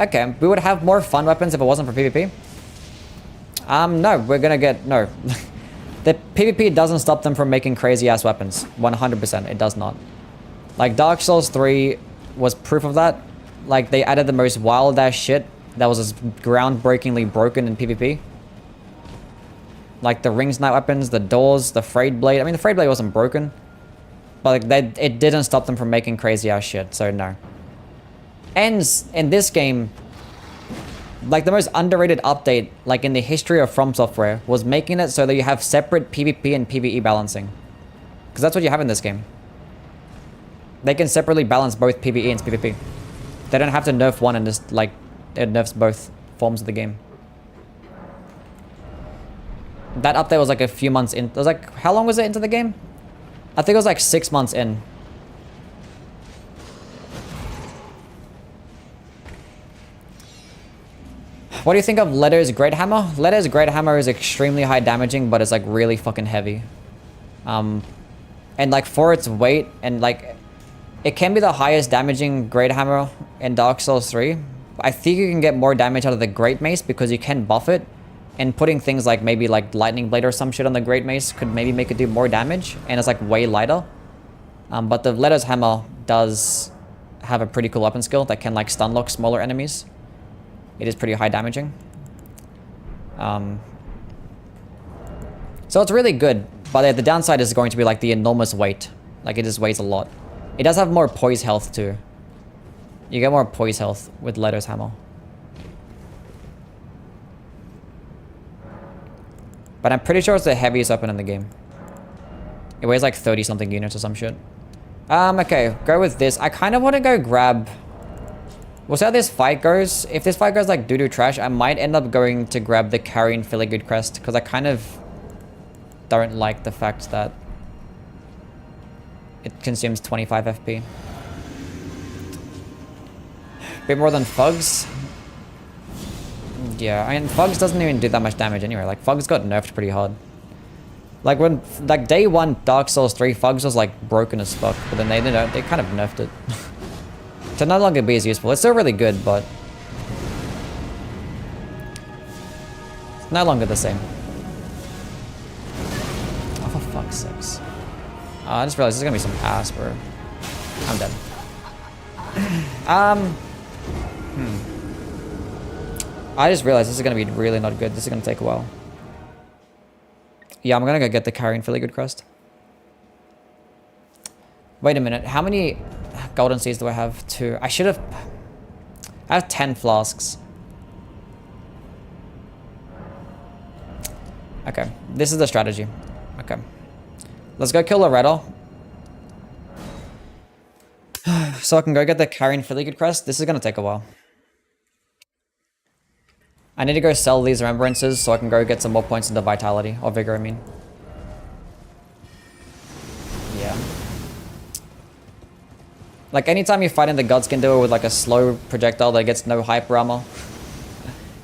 Okay, we would have more fun weapons if it wasn't for PvP. No, we're gonna get... No. The PvP doesn't stop them from making crazy-ass weapons. 100%, it does not. Like, Dark Souls 3 was proof of that. Like, they added the most wild-ass shit that was just groundbreakingly broken in PvP. Like, the Rings Knight weapons, the doors, the Frayed Blade. I mean, the Frayed Blade wasn't broken. But, like, it didn't stop them from making crazy-ass shit, so no. And in this game, like, the most underrated update, like, in the history of From Software, was making it so that you have separate PvP and PvE balancing. Because that's what you have in this game. They can separately balance both PvE and PvP. They don't have to nerf one and just, like, it nerfs both forms of the game. That update was like a few months in. It was like, how long was it into the game? I think it was like 6 months in. What do you think of Letter's Great Hammer? Letter's Great Hammer is extremely high damaging, but it's like really fucking heavy. And like for its weight, and like it can be the highest damaging Great Hammer in Dark Souls 3. I think you can get more damage out of the Great Mace because you can buff it. And putting things like maybe like lightning blade or some shit on the great mace could maybe make it do more damage, and it's like way lighter. But the Letter's Hammer does have a pretty cool weapon skill that can like stun lock smaller enemies. It is pretty high damaging. So it's really good, but the downside is going to be like the enormous weight. Like it just weighs a lot. It does have more poise health too. You get more poise health with Letter's Hammer. But I'm pretty sure it's the heaviest weapon in the game. It weighs like 30 something units or some shit. Okay, go with this. I kind of want to go grab... We'll see how this fight goes. If this fight goes like doo-doo trash, I might end up going to grab the Carrion Filigree Crest, because I kind of don't like the fact that it consumes 25 FP. Bit more than Fugs. Yeah, I mean, Fugs doesn't even do that much damage anyway. Like, Fugs got nerfed pretty hard. Like, when, like, day 1 Dark Souls 3, Fugs was, like, broken as fuck. But then they kind of nerfed it. To no longer be as useful. It's still really good, but... it's no longer the same. Oh, for fuck's sakes. I just realized this is gonna be some ass, bro. I'm dead. I just realized this is gonna be really not good. This is gonna take a while. Yeah, I'm gonna go get the Carrion Filigree Crest. Wait a minute. How many golden seeds do I have? 2. I should have... I have 10 flasks. Okay. This is the strategy. Okay. Let's go kill Loretta. So I can go get the Carrion Filigree Crest. This is gonna take a while. I need to go sell these remembrances so I can go get some more points into Vitality. Or Vigor, I mean. Yeah. Like, anytime you fight in the Godskin Duel with, like, a slow projectile that gets no hyper armor,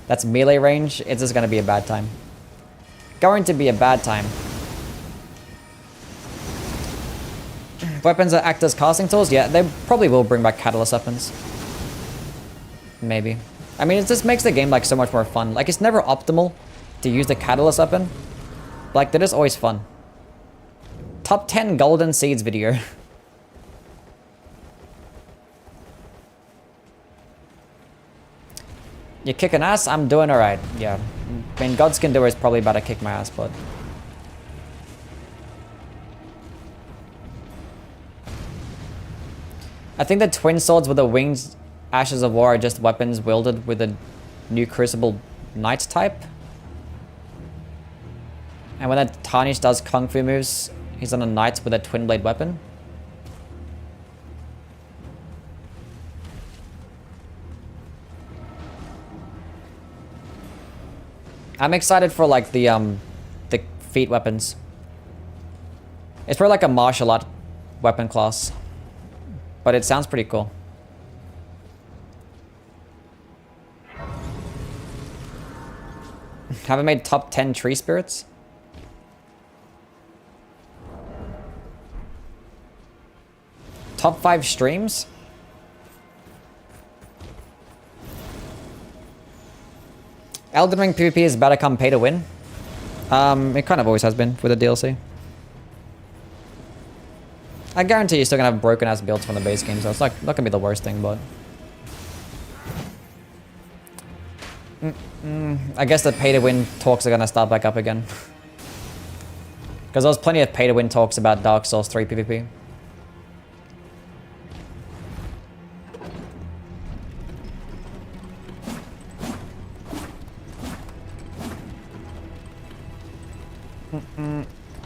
that's melee range, it's just gonna be a bad time. Going to be a bad time. Weapons that act as casting tools? Yeah, they probably will bring back Catalyst weapons. Maybe. I mean, it just makes the game, like, so much more fun. Like, it's never optimal to use the Catalyst weapon. But, like, they're just always fun. Top 10 Golden Seeds video. You're kicking ass? I'm doing alright. Yeah. I mean, Godskin Duel is probably about to kick my ass, but... I think the twin swords with the winged Ashes of War are just weapons wielded with a new Crucible Knight type. And when that Tarnish does Kung Fu moves, he's on a Knight with a twin blade weapon. I'm excited for like the feat weapons. It's probably like a martial art weapon class. But it sounds pretty cool. Haven't made top 10 tree spirits? Top 5 streams? Elden Ring PvP is about to come pay to win. It kind of always has been with the DLC. I guarantee you're still gonna have broken ass builds from the base game, so it's like not gonna be the worst thing, but I guess the pay to win talks are gonna start back up again. Because there was plenty of pay to win talks about Dark Souls 3 PvP.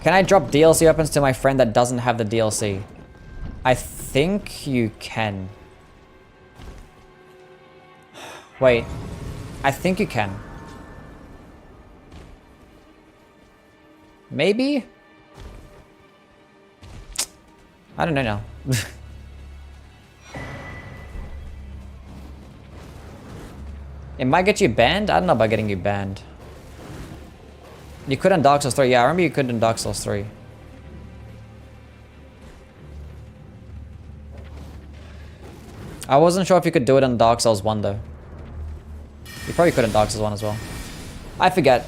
Can I drop DLC weapons to my friend that doesn't have the DLC? I think you can. Wait. I think you can. Maybe? I don't know now. It might get you banned? I don't know about getting you banned. You could in Dark Souls 3. Yeah, I remember you could in Dark Souls 3. I wasn't sure if you could do it in Dark Souls 1 though. You probably could in Dark Souls 1 as well. I forget.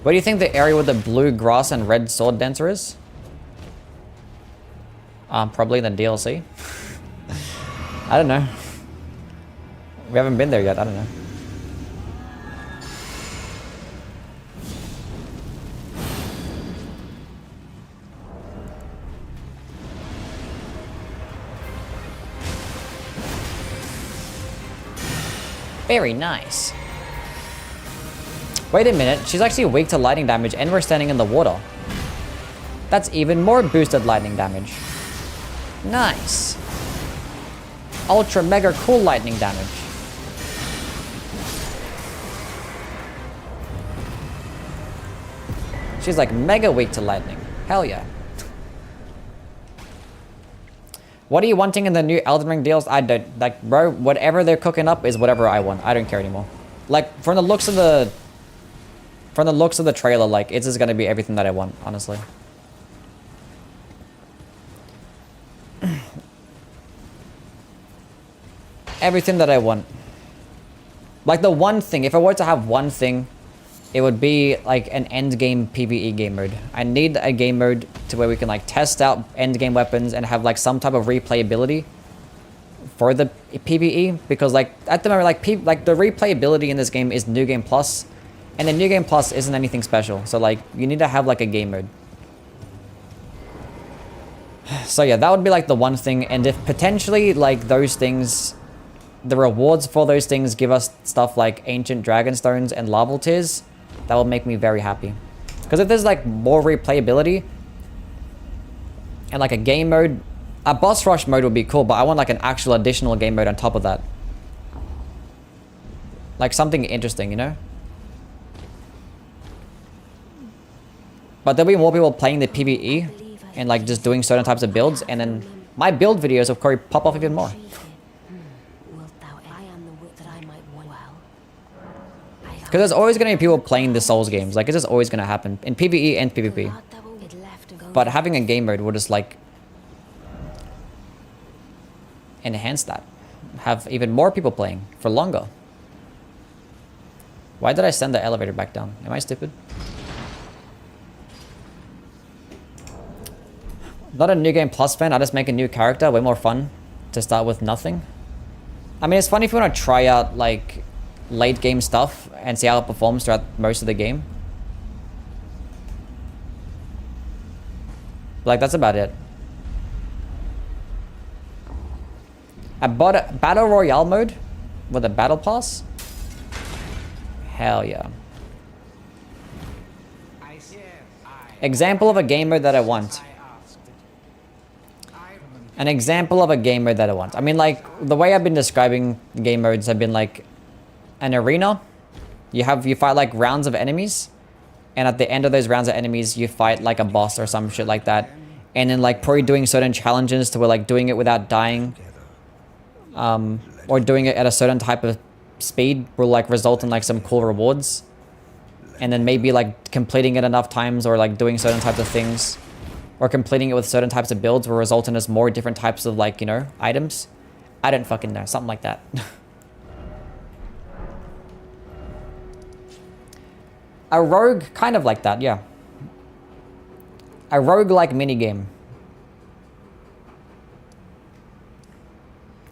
What do you think the area with the blue grass and red sword dancer is? Probably in the DLC. I don't know. We haven't been there yet, I don't know. Very nice. Wait a minute, she's actually weak to lightning damage and we're standing in the water. That's even more boosted lightning damage. Nice. Ultra mega cool lightning damage. She's like mega weak to lightning. Hell yeah. What are you wanting in the new Elden Ring deals? I don't, like, bro, whatever they're cooking up is whatever I want. I don't care anymore. Like, from the looks of the trailer, like, it's just gonna be everything that I want, honestly. Everything that I want. Like, the one thing, if I were to have one thing, it would be like an end game PvE game mode. I need a game mode to where we can like test out end game weapons and have like some type of replayability for the PvE, because like at the moment like the replayability in this game is New Game Plus, and the New Game Plus isn't anything special. So like you need to have like a game mode. So yeah, that would be like the one thing, and if potentially like those things, the rewards for those things give us stuff like ancient dragon stones and lava tears, that will make me very happy. Because if there's like more replayability and like a game mode, a boss rush mode would be cool, but I want like an actual additional game mode on top of that. Like something interesting, you know? But there'll be more people playing the PvE and like just doing certain types of builds, and then my build videos of course pop off even more. Because there's always going to be people playing the Souls games. Like, it's just always going to happen. In PvE and PvP. But having a game mode will just, like, enhance that. Have even more people playing for longer. Why did I send the elevator back down? Am I stupid? Not a New Game Plus fan. I just make a new character. Way more fun to start with nothing. I mean, it's funny if you want to try out, like, late game stuff and see how it performs throughout most of the game. Like, that's about it. I bought a battle royale mode with a battle pass. Hell yeah. Example of a game mode that I want. An example of a game mode that I want. I mean, like, the way I've been describing game modes have been like an arena. You fight like rounds of enemies, and at the end of those rounds of enemies you fight like a boss or some shit like that, and then like probably doing certain challenges to where like doing it without dying, or doing it at a certain type of speed will like result in like some cool rewards, and then maybe like completing it enough times or like doing certain types of things or completing it with certain types of builds will result in us more different types of like, you know, items. I don't fucking know, something like that. A rogue, kind of like that, yeah. A rogue-like minigame.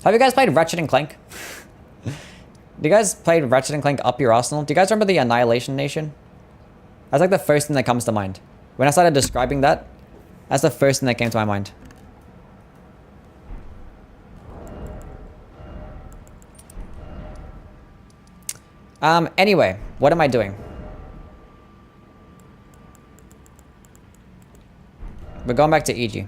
Have you guys played Ratchet and Clank? Do you guys play Ratchet and Clank Up Your Arsenal? Do you guys remember the Annihilation Nation? That's like the first thing that comes to mind. When I started describing that, that's the first thing that came to my mind. Anyway, what am I doing? We're going back to EG.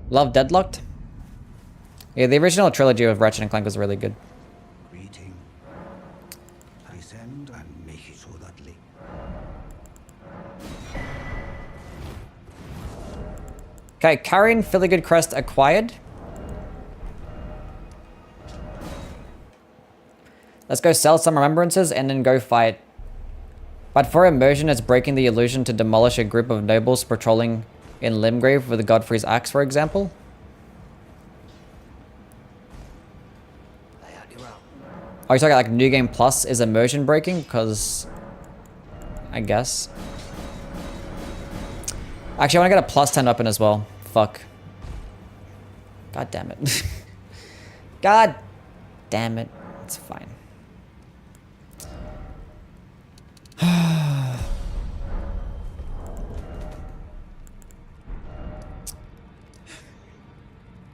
Love Deadlocked? Yeah, the original trilogy of Ratchet and Clank was really good. Greeting. I send and make it so that link. Okay, Carrion Filigood Crest acquired. Let's go sell some remembrances and then go fight. But for immersion, it's breaking the illusion to demolish a group of nobles patrolling in Limgrave with Godfrey's axe, for example. Are you talking like New Game Plus is immersion breaking? Because I guess. Actually, I want to get a plus 10 weapon as well. Fuck. God damn it. God damn it. It's fine.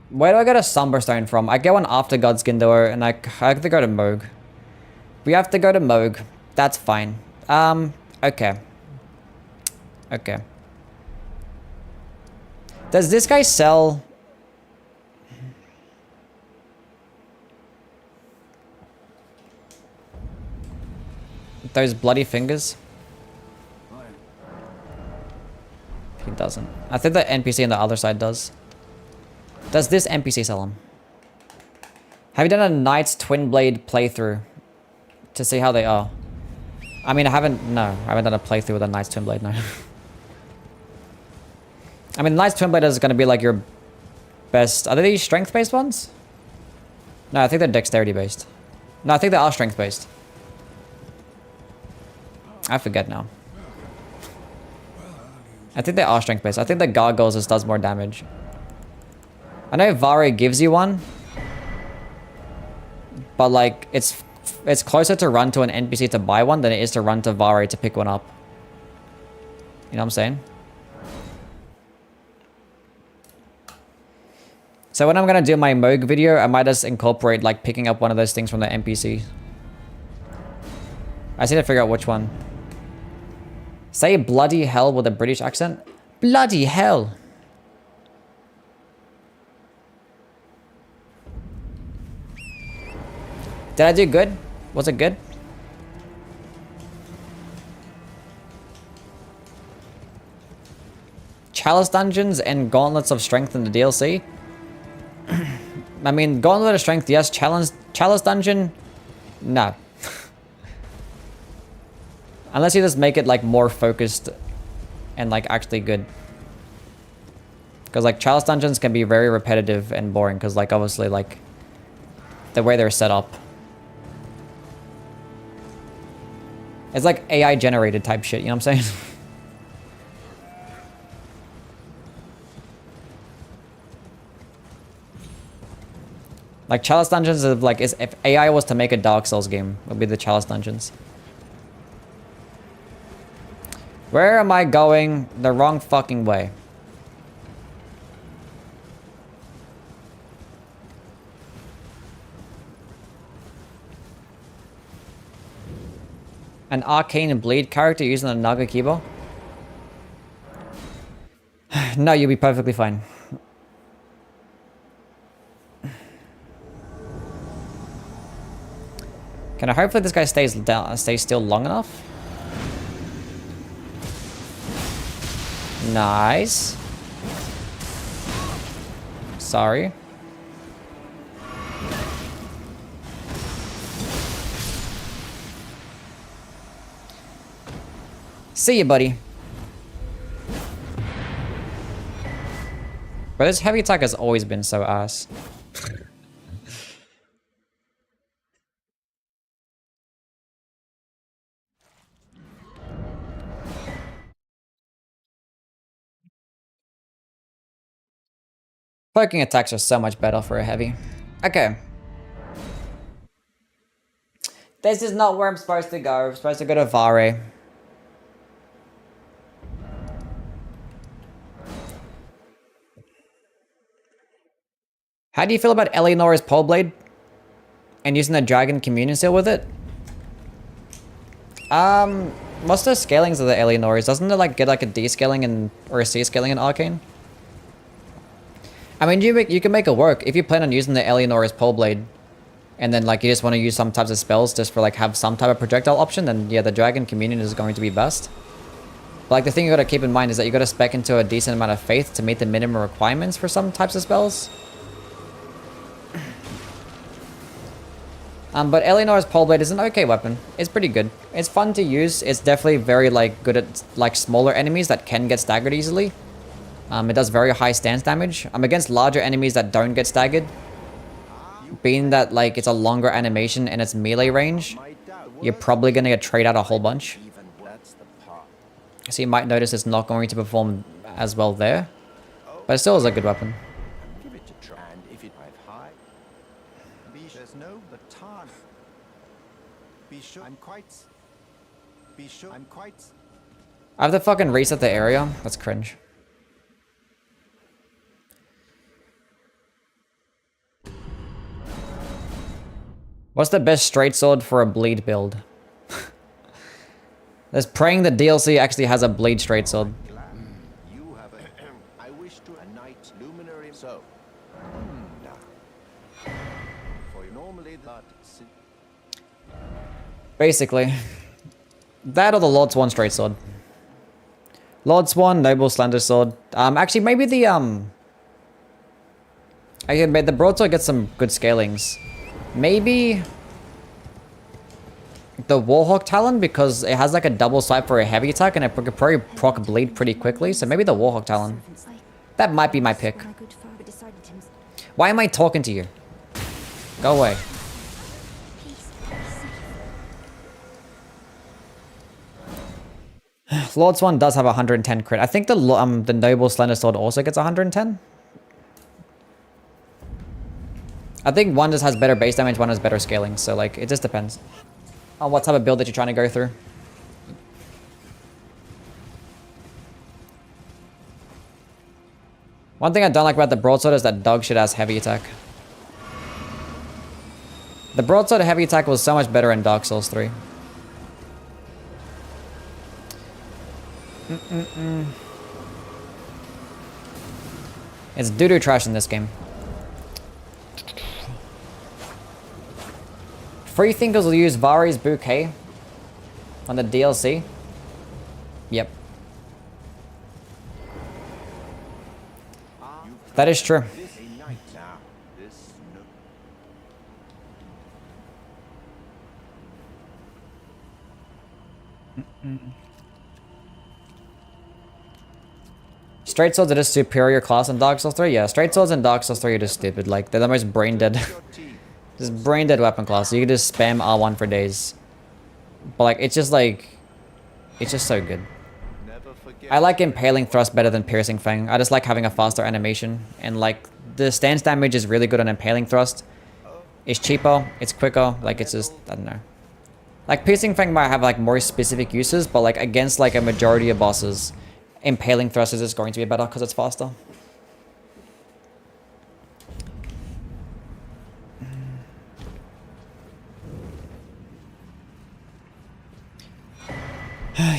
Where do I get a Somberstone from? I get one after God's Gindor, and I have to go to Moog. We have to go to Moog. That's fine. Okay. Okay. Does this guy sell... those bloody fingers? He doesn't. I think the NPC on the other side does. Does this NPC sell them? Have you done a Knight's Twin Blade playthrough to see how they are? I mean, I haven't done a playthrough with a Knight's Twin Blade, no. I mean, Knight's Twin Blade is going to be like your best... Are they these strength-based ones? No, I think they're dexterity-based. No, I think they are strength-based. I forget now. I think they are strength-based. I think the Gargoyles just does more damage. I know Vare gives you one. But like, it's closer to run to an NPC to buy one than it is to run to Vare to pick one up. You know what I'm saying? So when I'm gonna do my Moog video, I might just incorporate like picking up one of those things from the NPC. I just need to figure out which one. Say bloody hell with a British accent. Bloody hell. Did I do good? Was it good? Chalice Dungeons and Gauntlets of Strength in the DLC? I mean, Gauntlet of Strength, yes. Chalice Dungeon? No. Unless you just make it like more focused and like actually good. Because like Chalice Dungeons can be very repetitive and boring because like obviously like the way they're set up. It's like AI generated type shit, you know what I'm saying? Like Chalice Dungeons is like, if AI was to make a Dark Souls game, it would be the Chalice Dungeons. Where am I going the wrong fucking way? An arcane bleed character using a Naga Kibo? No, you'll be perfectly fine. Can I hopefully this guy stays still long enough? Nice. Sorry. See you, buddy. But this heavy attack has always been so ass. Poking attacks are so much better for a heavy. Okay. This is not where I'm supposed to go. I'm supposed to go to Vare. How do you feel about Eleanor's pole blade? And using the dragon communion seal with it? What's the scalings of the Eleanor's? Doesn't it like get like a D scaling or a C scaling in Arcane? I mean, you can make it work if you plan on using the Eleanor's pole blade, and then like you just want to use some types of spells just for like have some type of projectile option. Then yeah, the dragon communion is going to be best. But like the thing you got to keep in mind is that you got to spec into a decent amount of faith to meet the minimum requirements for some types of spells. But Eleanor's pole blade is an okay weapon. It's pretty good. It's fun to use. It's definitely very like good at like smaller enemies that can get staggered easily. It does very high stance damage. Against larger enemies that don't get staggered. Being that like it's a longer animation and it's melee range, you're probably gonna get trade out a whole bunch. So you might notice it's not going to perform as well there. But it still is a good weapon. Give it a try, and if it high, there's no baton. Be sure I'm quite. Be sure I'm quite. I have to fucking reset the area. That's cringe. What's the best straight sword for a bleed build? There's praying the DLC actually has a bleed straight sword. You have a. I wish to a knight luminary. So. For normally that. Basically. That or the Lord Swan straight sword. Lord Swan, Noble Slender Sword. Actually maybe the the broadsword gets some good scalings. Maybe the Warhawk Talon, because it has like a double swipe for a heavy attack and it could probably proc bleed pretty quickly. So maybe the Warhawk Talon. That might be my pick. Why am I talking to you? Go away. Lord Swan does have 110 crit. I think the Noble Slender Sword also gets 110. I think one just has better base damage, one has better scaling. So like, it just depends on what type of build that you're trying to go through. One thing I don't like about the broadsword is that dog shit has heavy attack. The broadsword heavy attack was so much better in Dark Souls 3. It's doo-doo trash in this game. Free thinkers will use Vari's Bouquet on the DLC. Yep. That is true. Straight swords are just superior class in Dark Souls 3? Yeah, straight swords in Dark Souls 3 are just stupid. Like, they're the most brain dead. Just brain dead weapon class. You can just spam R1 for days. But like, it's just so good. I like Impaling Thrust better than Piercing Fang. I just like having a faster animation. And like, the stance damage is really good on Impaling Thrust. It's cheaper, it's quicker, like it's just, I don't know. Like, Piercing Fang might have like more specific uses, but like against like a majority of bosses, Impaling Thrust is just going to be better because it's faster.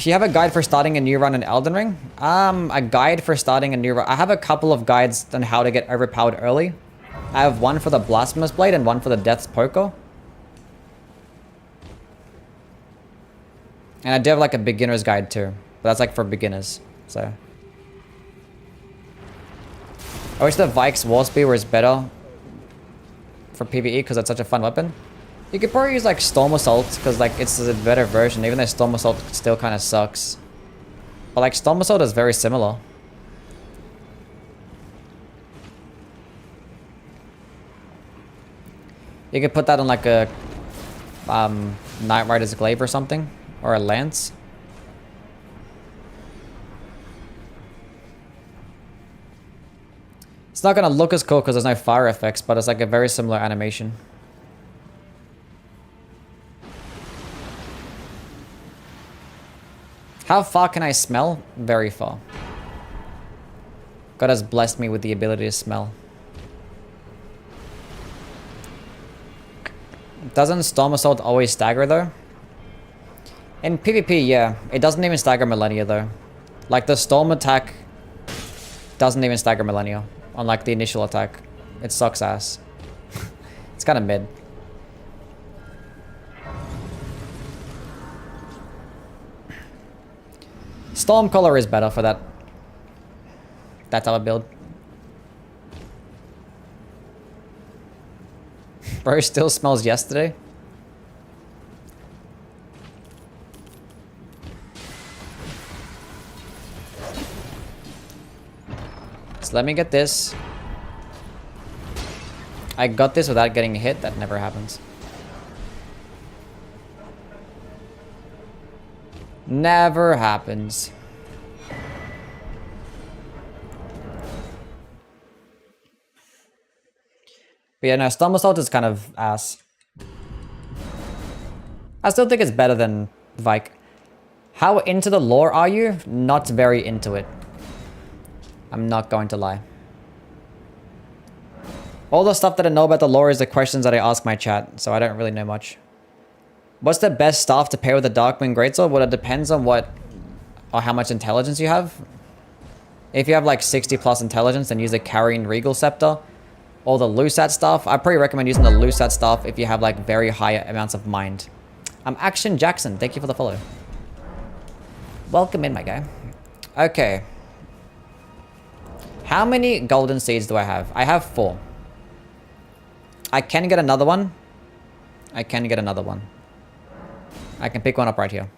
You have a guide for starting a new run in Elden Ring? A guide for starting a new run. I have a couple of guides on how to get overpowered early. I have one for the Blasphemous Blade and one for the Death's Poker. And I do have like a beginner's guide too. But that's like for beginners. So. I wish the Vike's War Spear was better for PvE because it's such a fun weapon. You could probably use like Storm Assault because like it's a better version, even though Storm Assault still kind of sucks. But like Storm Assault is very similar. You could put that on like a Knight Rider's Glaive or something, or a Lance. It's not gonna look as cool because there's no fire effects, but it's like a very similar animation. How far can I smell? Very far. God has blessed me with the ability to smell. Doesn't Storm Assault always stagger though? In PvP, yeah. It doesn't even stagger Millennia though. Like the Storm attack doesn't even stagger Millennia on like the initial attack. It sucks ass. It's kind of mid. Stormcaller is better for that type of build. Bro still smells yesterday. So let me get this. I got this without getting hit. That never happens. Never happens. But yeah, no, Storm Assault is kind of ass. I still think it's better than Vike. How into the lore are you? Not very into it. I'm not going to lie. All the stuff that I know about the lore is the questions that I ask my chat, so I don't really know much. What's the best staff to pair with the Darkwind Greatsword? Well, it depends on what or how much intelligence you have. If you have like 60 plus intelligence, then use the Carrion Regal Scepter or the Lusat Staff. I probably recommend using the Lusat Staff if you have like very high amounts of mind. Action Jackson, thank you for the follow. Welcome in, my guy. Okay. How many golden seeds do I have? I have 4. I can get another one. I can get another one. I can pick one up right here.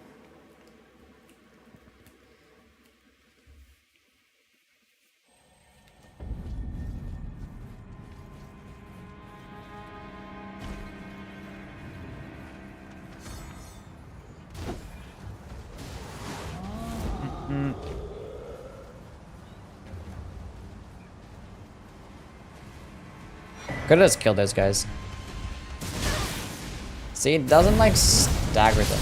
Could have just killed those guys. See, it doesn't like stagger them.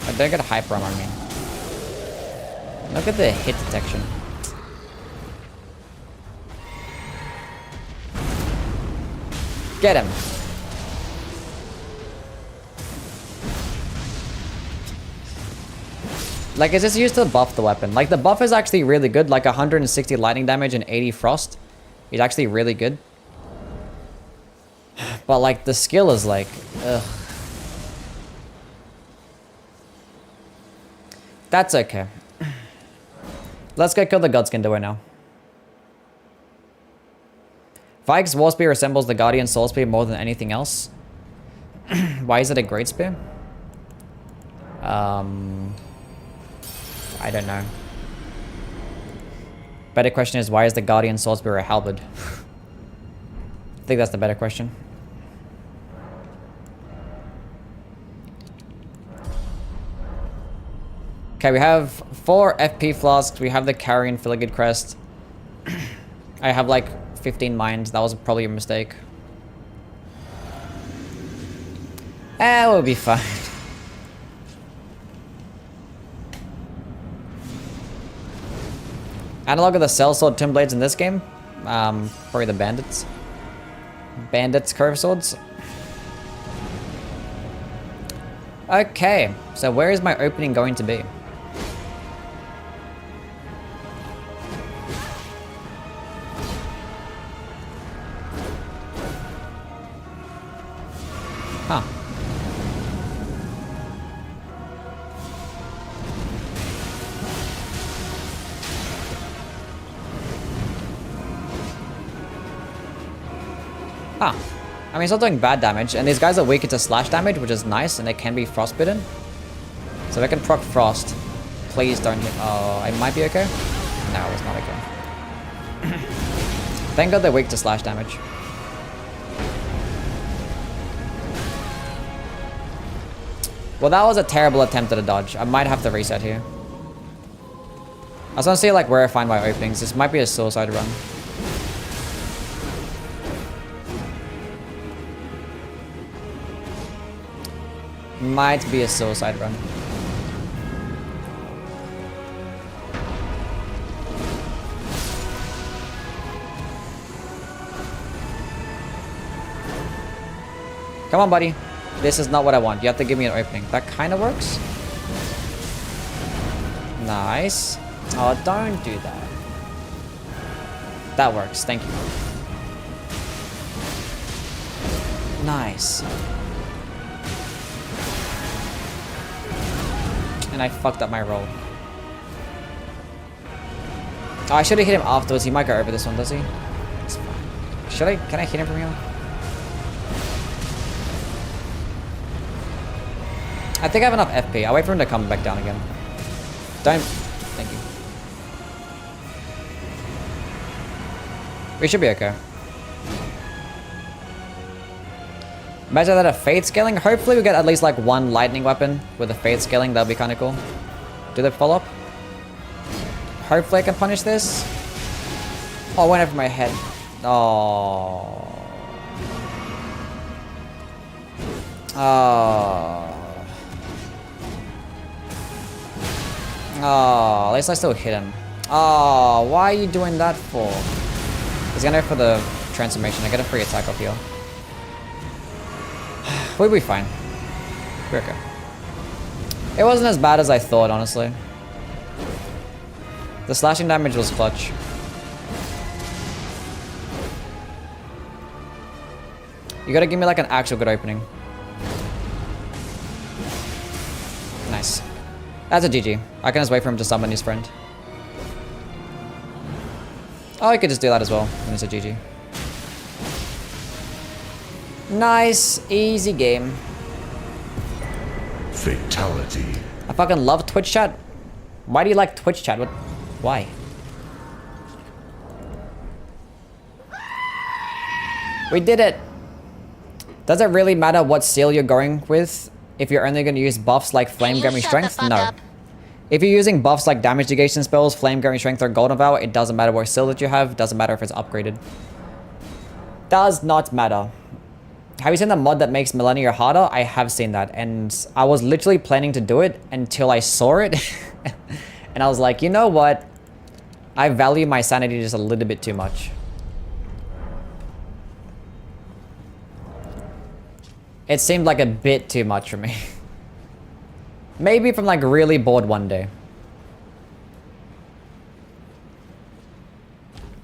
I don't get a hyper armor on me. Look at the hit detection. Get him. Like, it's just used to buff the weapon. Like, the buff is actually really good. Like, 160 lightning damage and 80 frost is actually really good. But, like, the skill is like, ugh. That's okay. Let's go kill the Godskin Doer now. Vike's War Spear resembles the Guardian Soul Spear more than anything else. Why is it a Great Spear? I don't know. Better question is, why is the Guardian Soul Spear a halberd? I think that's the better question. Okay, we have 4 FP flasks. We have the Carrion Filigid Crest. I have like 15 mines. That was probably a mistake. We'll be fine. Analog of the Sellsword Twin Blades in this game? Probably the Bandits. Bandits Curve Swords. Okay, so where is my opening going to be? Huh. Huh. I mean, it's not doing bad damage, and these guys are weaker to slash damage, which is nice, and they can be frostbitten. So if I can proc frost, please don't hit. Oh, it might be okay. No, it's not okay. Thank God they're weak to slash damage. Well, that was a terrible attempt at a dodge. I might have to reset here. I just want to see like where I find my openings. This might be a suicide run. Might be a suicide run. Come on, buddy. This is not what I want. You have to give me an opening. That kind of works. Nice. Oh, don't do that. That works. Thank you. Nice. And I fucked up my roll. Oh, I should have hit him afterwards. He might go over this one, does he? It's fine. Should I? Can I hit him from here? I think I have enough FP. I'll wait for him to come back down again. We should be okay. Imagine that a Faith scaling. Hopefully we get at least like one lightning weapon with a Faith scaling. That'd be kind of cool. Do they follow up? Hopefully I can punish this. Oh, it went over my head. Oh. Oh. Oh, at least I still hit him. Oh, why are you doing that for? He's gonna go for the transformation. I get a free attack up here. We'll be fine. We're okay. It wasn't as bad as I thought, honestly. The slashing damage was clutch. You gotta give me like an actual good opening. Nice. That's a GG. I can just wait for him to summon his friend. Oh, I could just do that as well. And it's a GG. Nice. Easy game. Fatality. I fucking love Twitch chat. Why do you like Twitch chat? What? Why? We did it. Does it really matter what seal you're going with if you're only going to use buffs like Flame Gary Strength? No. Up. If you're using buffs like Damage Negation spells, Flame Gary Strength, or Golden Vow, it doesn't matter what seal that you have. Doesn't matter if it's upgraded. Does not matter. Have you seen the mod that makes Millennia harder? I have seen that, and I was literally planning to do it until I saw it. And I was like, you know what? I value my sanity just a little bit too much. It seemed like a bit too much for me. Maybe if I'm like really bored one day.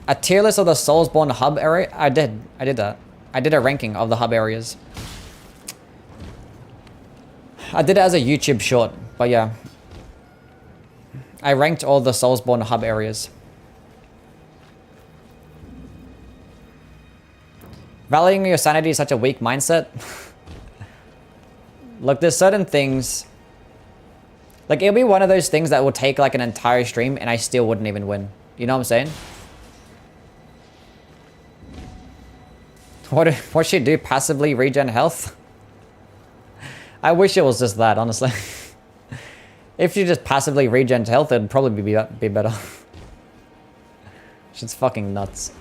A tier list of the Soulsborne hub area? I did that. I did a ranking of the hub areas. I did it as a YouTube short, but yeah. I ranked all the Soulsborne hub areas. Valuing your sanity is such a weak mindset. Look, there's certain things... Like, it'll be one of those things that will take, like, an entire stream and I still wouldn't even win. You know what I'm saying? What should do? Passively regen health? I wish it was just that, honestly. If you just passively regen health, it'd probably be better. Shit's fucking nuts.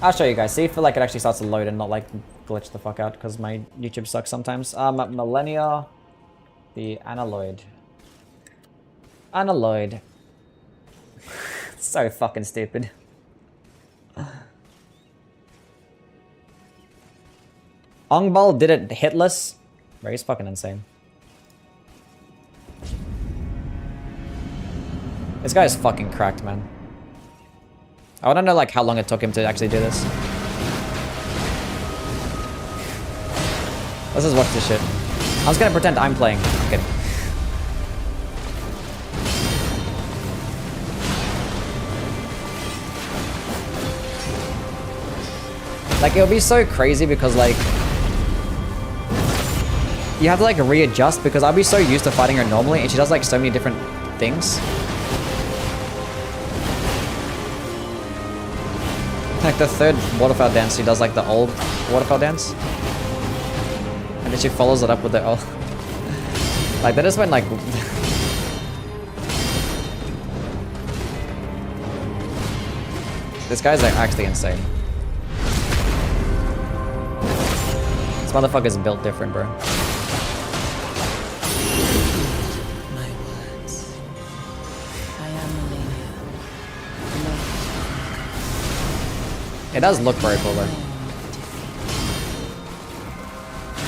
I'll show you guys. See if like it actually starts to load and not like glitch the fuck out because my YouTube sucks sometimes. Millennia, the Analloid. Analloid. So fucking stupid. Ongbal did it hitless. Bro, he's fucking insane. This guy is fucking cracked, man. I want to know like how long it took him to actually do this. Let's just watch this shit. I was gonna pretend I'm playing. I'm kidding. Like, it'll be so crazy because, like, you have to, like, readjust because I'll be so used to fighting her normally and she does, like, so many different things. Like, the third waterfowl dance, she does, like, the old waterfowl dance. And then she follows it up with the old... Like, that just went, like... This guy's, like, actually insane. This motherfucker's built different, bro. My words. I am Millennia. It does look very cool, though.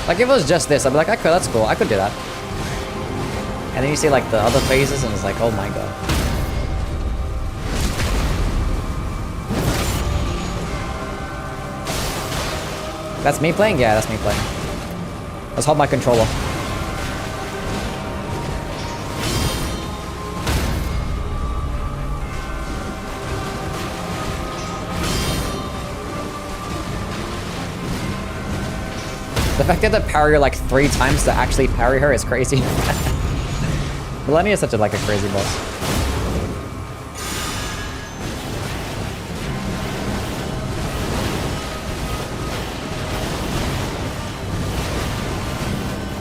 Like, if it was just this, I'd be like, okay, that's cool. I could do that. And then you see, like, the other phases, and it's like, oh my god. That's me playing? Yeah, that's me playing. Let's hold my controller. The fact that they parry her like 3 times to actually parry her is crazy. Millennia is such a like a crazy boss.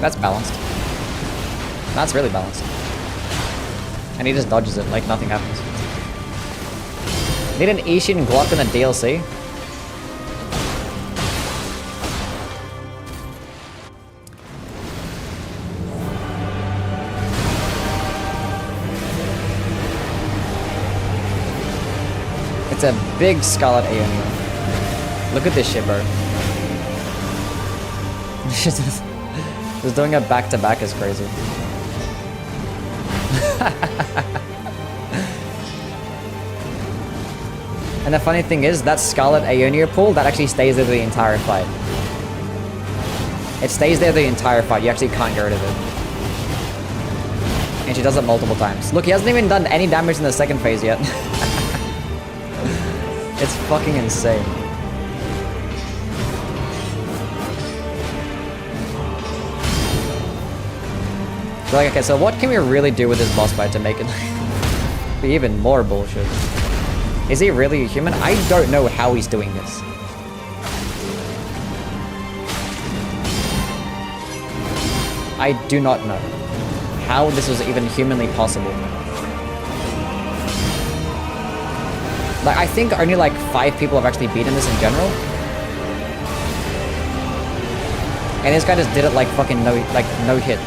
That's balanced. That's really balanced. And he just dodges it like nothing happens. Need an Ishin Glock in the DLC? It's a big Scarlet Aeonian. Look at this shit, bro. Just doing a back-to-back is crazy. And the funny thing is, that Scarlet Aeonia pool, that actually stays there the entire fight. It stays there the entire fight. You actually can't get rid of it. And she does it multiple times. Look, he hasn't even done any damage in the second phase yet. It's fucking insane. So like, okay, so what can we really do with this boss fight to make it be even more bullshit? Is he really a human? I don't know how he's doing this. I do not know how this was even humanly possible. Like, I think only like 5 people have actually beaten this in general. And this guy just did it like fucking no hit.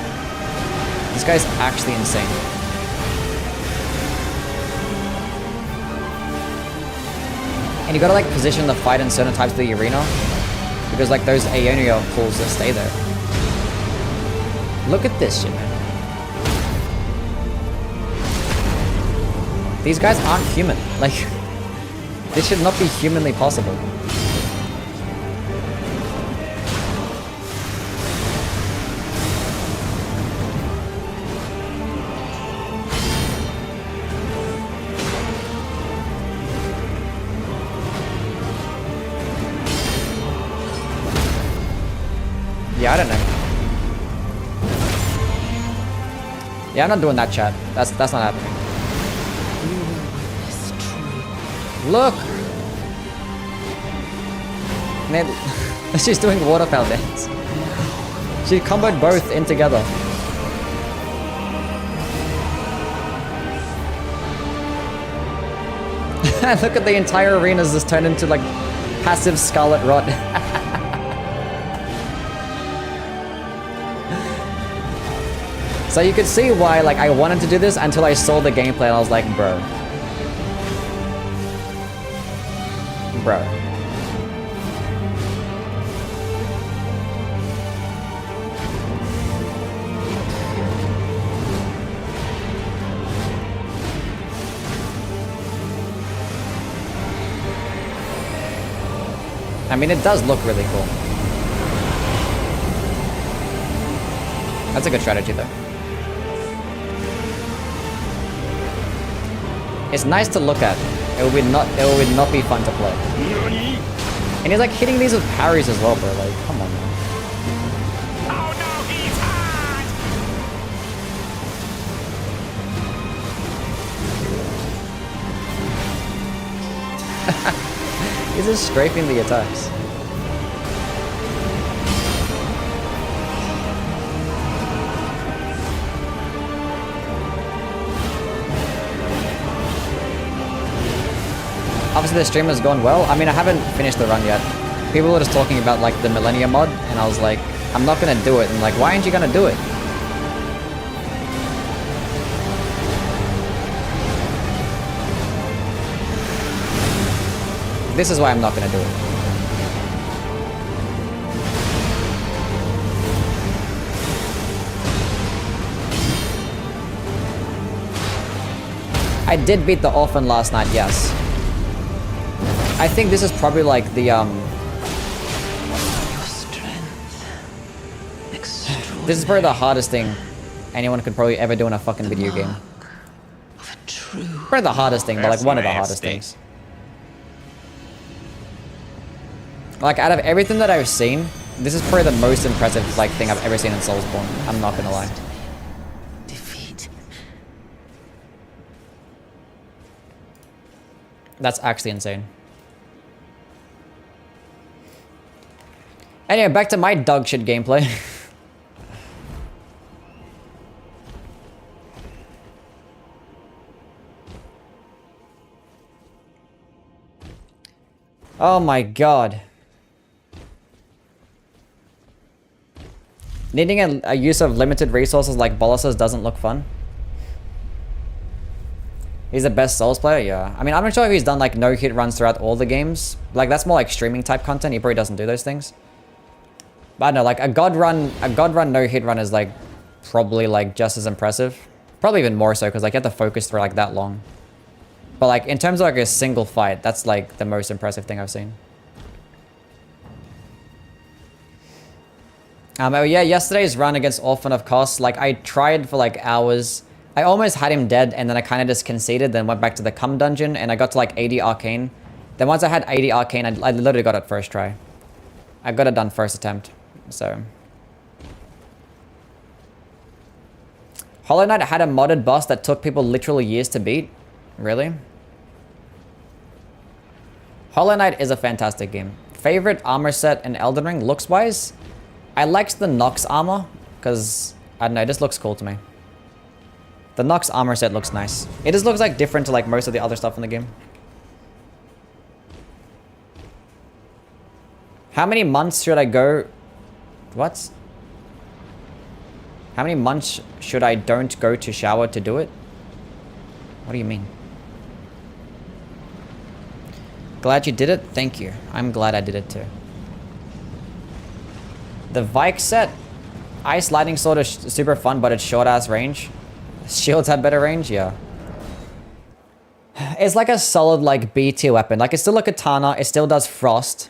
This guy's actually insane. And you gotta like position the fight in certain types of the arena. Because like those Aeonia pools that stay there. Look at this shit, man. These guys aren't human. Like, this should not be humanly possible. Yeah, I don't know. Yeah, I'm not doing that, chat. That's not happening. Look! Man, she's doing waterfowl dance. She comboed both in together. Look at the entire arena's just turned into like passive Scarlet Rot. So you could see why like I wanted to do this until I saw the gameplay and I was like, bro. I mean, it does look really cool. That's a good strategy though. It's nice to look at. It would not be fun to play. And he's like hitting these with parries as well, bro. Like, come on, man. Oh no, he's hot! He's just scraping the attacks. Obviously the stream has gone well. I mean, I haven't finished the run yet. People were just talking about like the Millennia mod, and I was like, I'm not gonna do it. And like, why aren't you gonna do it? This is why I'm not gonna do it. I did beat the Orphan last night, yes. I think this is probably like the Your strength. this is probably the hardest thing anyone could probably ever do in a fucking video game. Of a true. Probably the hardest thing, but like That's one of the nasty. hardest things. Like out of everything that I've seen, this is probably the most impressive like thing I've ever seen in Soulsborne. I'm not gonna lie. Defeat That's actually insane. Anyway, back to my dog shit gameplay. Oh my god. Needing a use of limited resources like boluses doesn't look fun. He's the best Souls player? Yeah. I mean, I'm not sure if he's done like no-hit runs throughout all the games. Like, that's more like streaming type content. He probably doesn't do those things. But I don't know, like a god run no-hit run is like probably like just as impressive. Probably even more so because like you have to focus for like that long. But like in terms of like a single fight, that's like the most impressive thing I've seen. Oh yeah, yesterday's run against Orphan of Kos, like I tried for like hours. I almost had him dead and then I kind of just conceded, then went back to the cum dungeon and I got to like 80 arcane. Then once I had 80 arcane, I literally got it first try. I got it done first attempt, so. Hollow Knight had a modded boss that took people literally years to beat. Really? Hollow Knight is a fantastic game. Favorite armor set in Elden Ring, looks-wise? I liked the Nox armor, because, I don't know, it just looks cool to me. The Nox armor set looks nice. It just looks like different to like most of the other stuff in the game. How many months should I go... What? How many months should I don't go to shower to do it? What do you mean? Glad you did it? Thank you. I'm glad I did it too. The Vike set. Ice Lightning Sword is super fun, but it's short ass range. Shields have better range? Yeah. It's like a solid like B tier weapon. Like it's still a katana. It still does frost.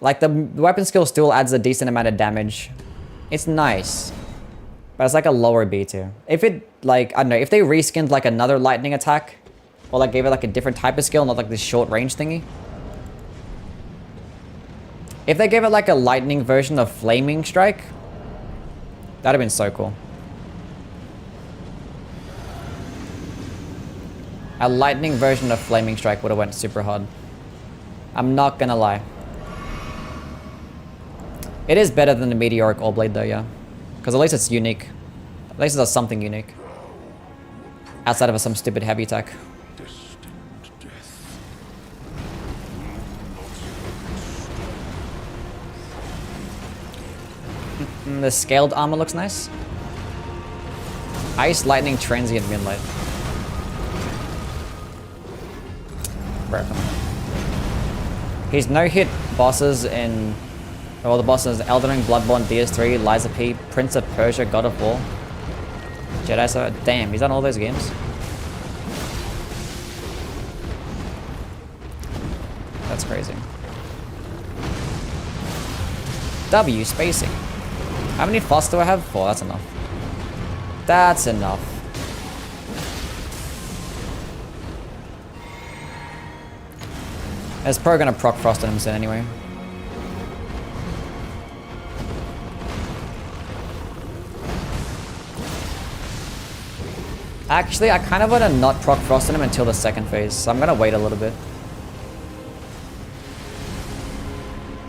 Like the weapon skill still adds a decent amount of damage. It's nice. But it's like a lower B tier. If it like, I don't know, if they reskinned like another lightning attack, or like gave it like a different type of skill, not like this short range thingy. If they gave it like a lightning version of Flaming Strike, that'd have been so cool. A lightning version of Flaming Strike would have went super hard. I'm not gonna lie. It is better than the Meteoric All Blade though, yeah. Because at least it's unique. At least it does something unique. Outside of some stupid heavy attack. The scaled armor looks nice. Ice, Lightning, Transient, Moonlight. He's no-hit bosses in... Well, the bosses Elden Ring, Bloodborne, DS3, Liza P, Prince of Persia, God of War, Jedi Survivor. Damn, he's done all those games. That's crazy. W spacing. How many FOSS do I have? 4, that's enough. That's enough. It's probably gonna proc frost on him soon anyway. Actually, I kind of want to not proc frost on him until the second phase, so I'm gonna wait a little bit.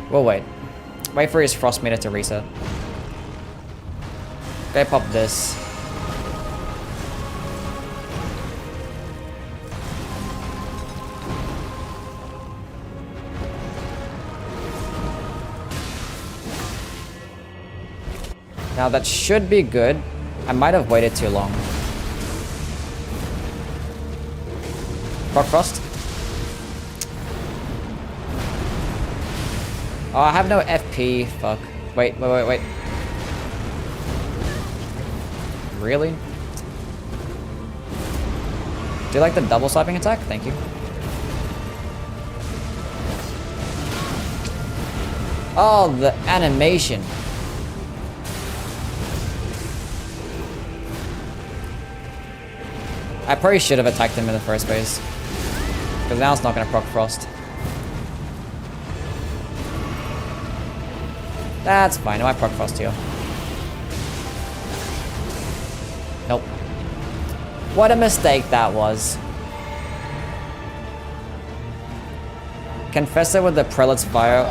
We'll wait. Wait for his frost meter to reset. Okay, pop this. Now that should be good. I might have waited too long. Proc frost. Oh, I have no FP. Fuck. Wait. Really? Do you like the double swiping attack? Thank you. Oh, the animation. I probably should have attacked him in the first phase. Because now it's not going to proc frost. That's fine. I might proc frost here. Nope. What a mistake that was. Confessor with the prelate's fire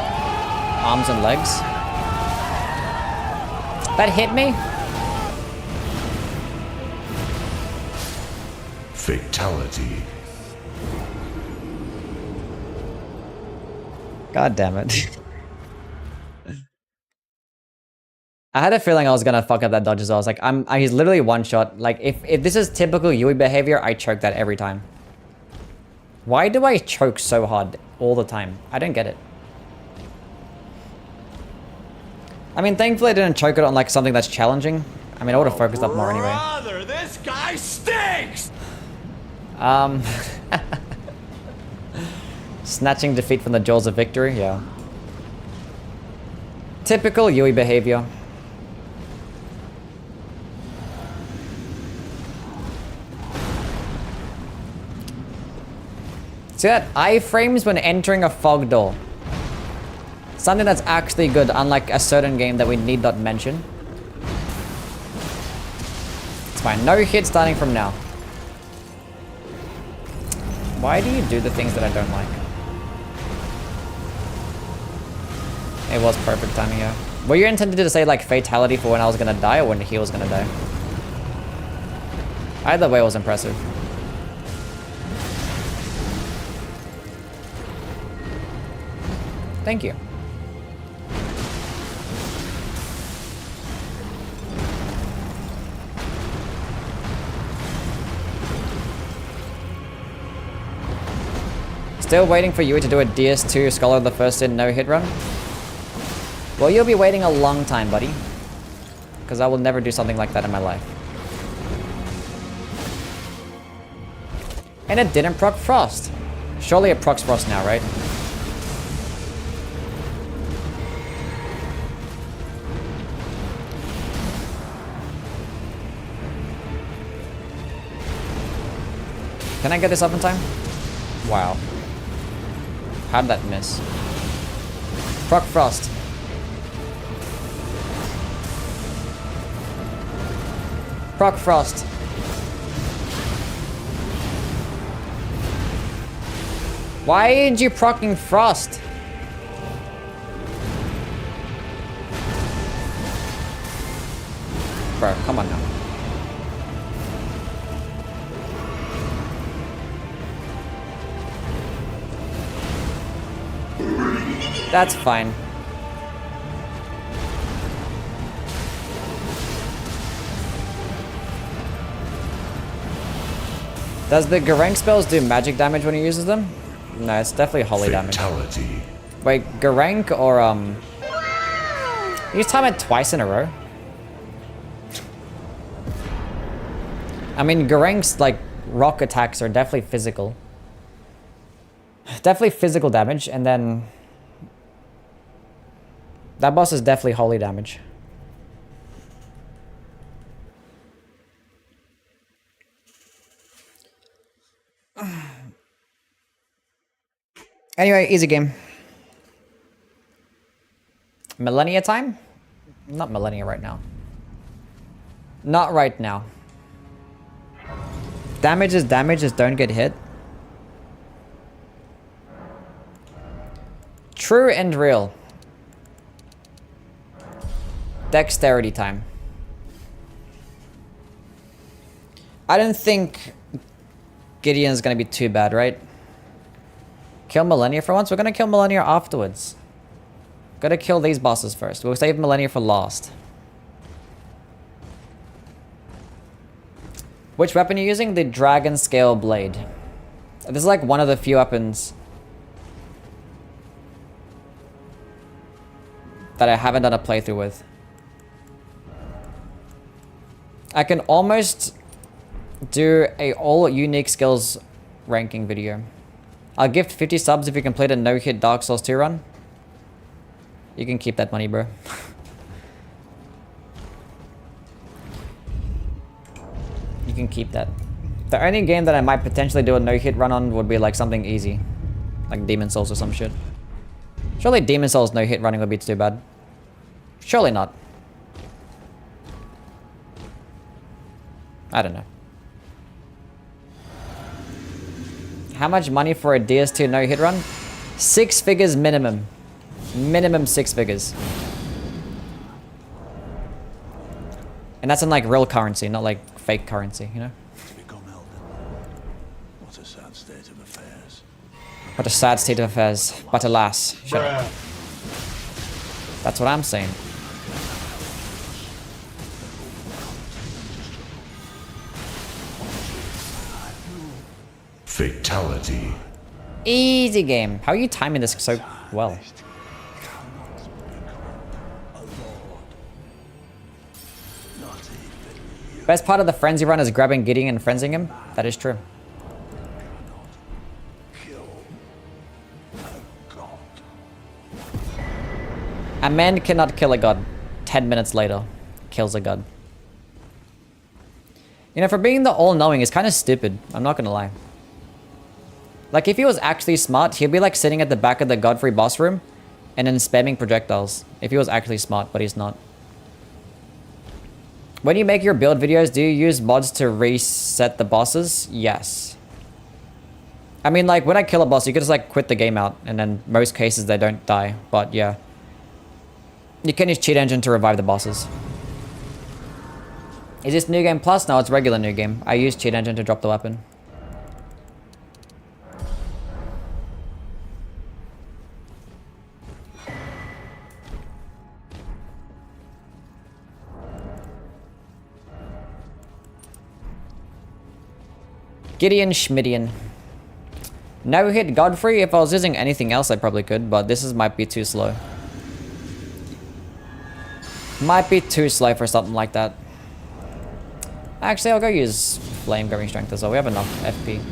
arms and legs. That hit me? Fatality. God damn it. I had a feeling I was gonna fuck up that dodge as well. I was like, he's literally one shot. Like, if this is typical Yui behavior, I choke that every time. Why do I choke so hard all the time? I don't get it. I mean, thankfully I didn't choke it on like something that's challenging. I mean, I would have focused up more anyway. Brother, this guy stinks! Snatching defeat from the jaws of victory, yeah. Typical Yui behavior. See that? Iframes when entering a fog door. Something that's actually good, unlike a certain game that we need not mention. It's fine. No hit starting from now. Why do you do the things that I don't like? It was perfect timing here. Were you intended to say like fatality for when I was gonna die or when he was gonna die? Either way was impressive. Thank you. Still waiting for you to do a DS2 Scholar of the First Sin no hit run? Well, you'll be waiting a long time, buddy. Because I will never do something like that in my life. And it didn't proc Frost. Surely it procs Frost now, right? Can I get this up in time? Wow. How'd that miss? Proc Frost. Proc Frost. Why ain't you procking Frost? Bro, come on now. That's fine. Does the Garank spells do magic damage when he uses them? No, it's definitely holy Fatality. damage. Wait, Garank or You time it twice in a row? I mean, Garank's like rock attacks are definitely physical. Definitely physical damage, and then that boss is definitely holy damage. Anyway, easy game. Millennia time? Not Millennia right now. Not right now. Damage is damage, just don't get hit. True and real. Dexterity time. I don't think Gideon's gonna be too bad, right? Kill Millennia for once? We're gonna kill Millennia afterwards. Gotta kill these bosses first. We'll save Millennia for last. Which weapon are you using? The Dragonscale blade. This is like one of the few weapons that I haven't done a playthrough with. I can almost do a all unique skills ranking video. I'll gift 50 subs if you complete a no-hit Dark Souls 2 run. You can keep that money, bro. You can keep that. The only game that I might potentially do a no-hit run on would be like something easy. Like Demon Souls or some shit. Surely Demon Souls no-hit running would be too bad. Surely not. I don't know. How much money for a DS2 no-hit run? 6 figures minimum. Minimum 6 figures. And that's in like real currency, not like fake currency, you know? To become Elden. What a sad state of affairs. What a sad state of affairs. But alas. Shut up. That's what I'm saying. Fatality. Easy game. How are you timing this so well? Best part of the frenzy run is grabbing Gideon and frenzying him. That is true. A man cannot kill a god. 10 minutes later, kills a god. You know, for being the all-knowing, is kind of stupid. I'm not gonna lie. Like, if he was actually smart, he'd be like sitting at the back of the Godfrey boss room and then spamming projectiles. If he was actually smart, but he's not. When you make your build videos, do you use mods to reset the bosses? Yes. I mean, like, when I kill a boss, you can just, like, quit the game out. And then most cases, they don't die. But, yeah. You can use Cheat Engine to revive the bosses. Is this New Game Plus? No, it's regular New Game. I use Cheat Engine to drop the weapon. Gideon Schmidian. No hit Godfrey. If I was using anything else, I probably could, but this might be too slow. Might be too slow for something like that. Actually, I'll go use Flame Going Strength as well. We have enough FP.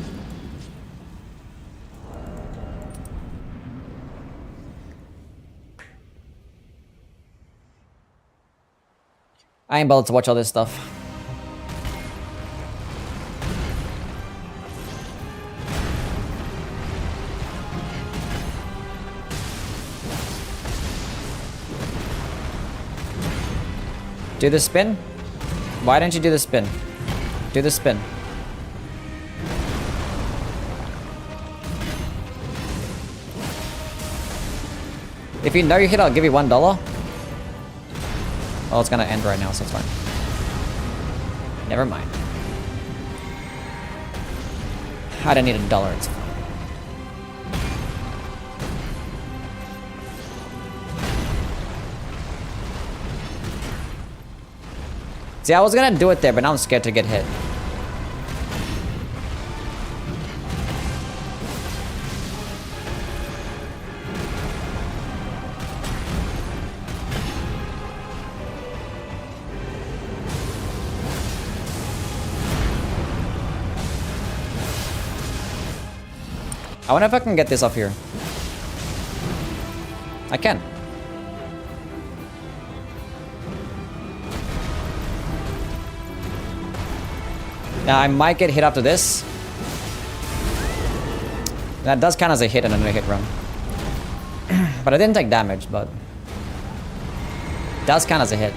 I ain't bothered to watch all this stuff. Do the spin? Why don't you do the spin? Do the spin. If you know you hit, I'll give you $1. Oh, it's gonna end right now, so it's fine. Never mind. I don't need $1, it's fine. See, I was gonna do it there, but now I'm scared to get hit. I wonder if I can get this off here. I can. Now, I might get hit after this. That does count as a hit and a no-hit run. But I didn't take damage, but... does count as a hit.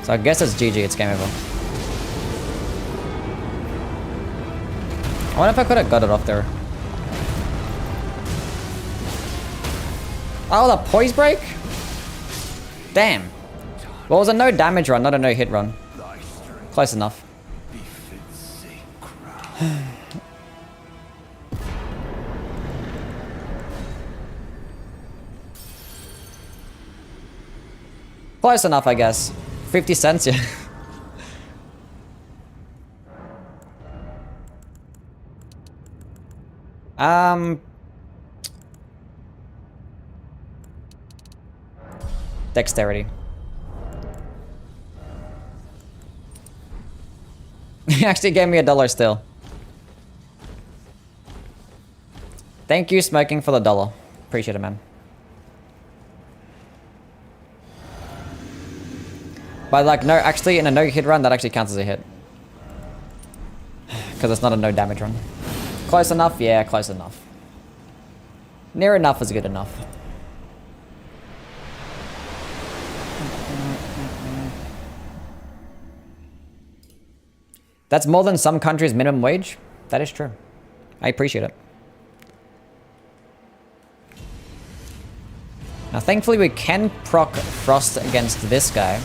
So I guess it's GG, it's game over. I wonder if I could have got it off there. Oh, the poise break? Damn. Well, it was a no damage run, not a no hit run. Close enough. Close enough, I guess. 50 cents, yeah. Dexterity. He actually gave me $1 still. Thank you, Smoking, for the $1. Appreciate it, man. But like, no, actually, in a no-hit run, that actually counts as a hit. Because it's not a no damage run. Close enough? Yeah, close enough. Near enough is good enough. That's more than some countries' minimum wage. That is true. I appreciate it. Now, thankfully, we can proc Frost against this guy.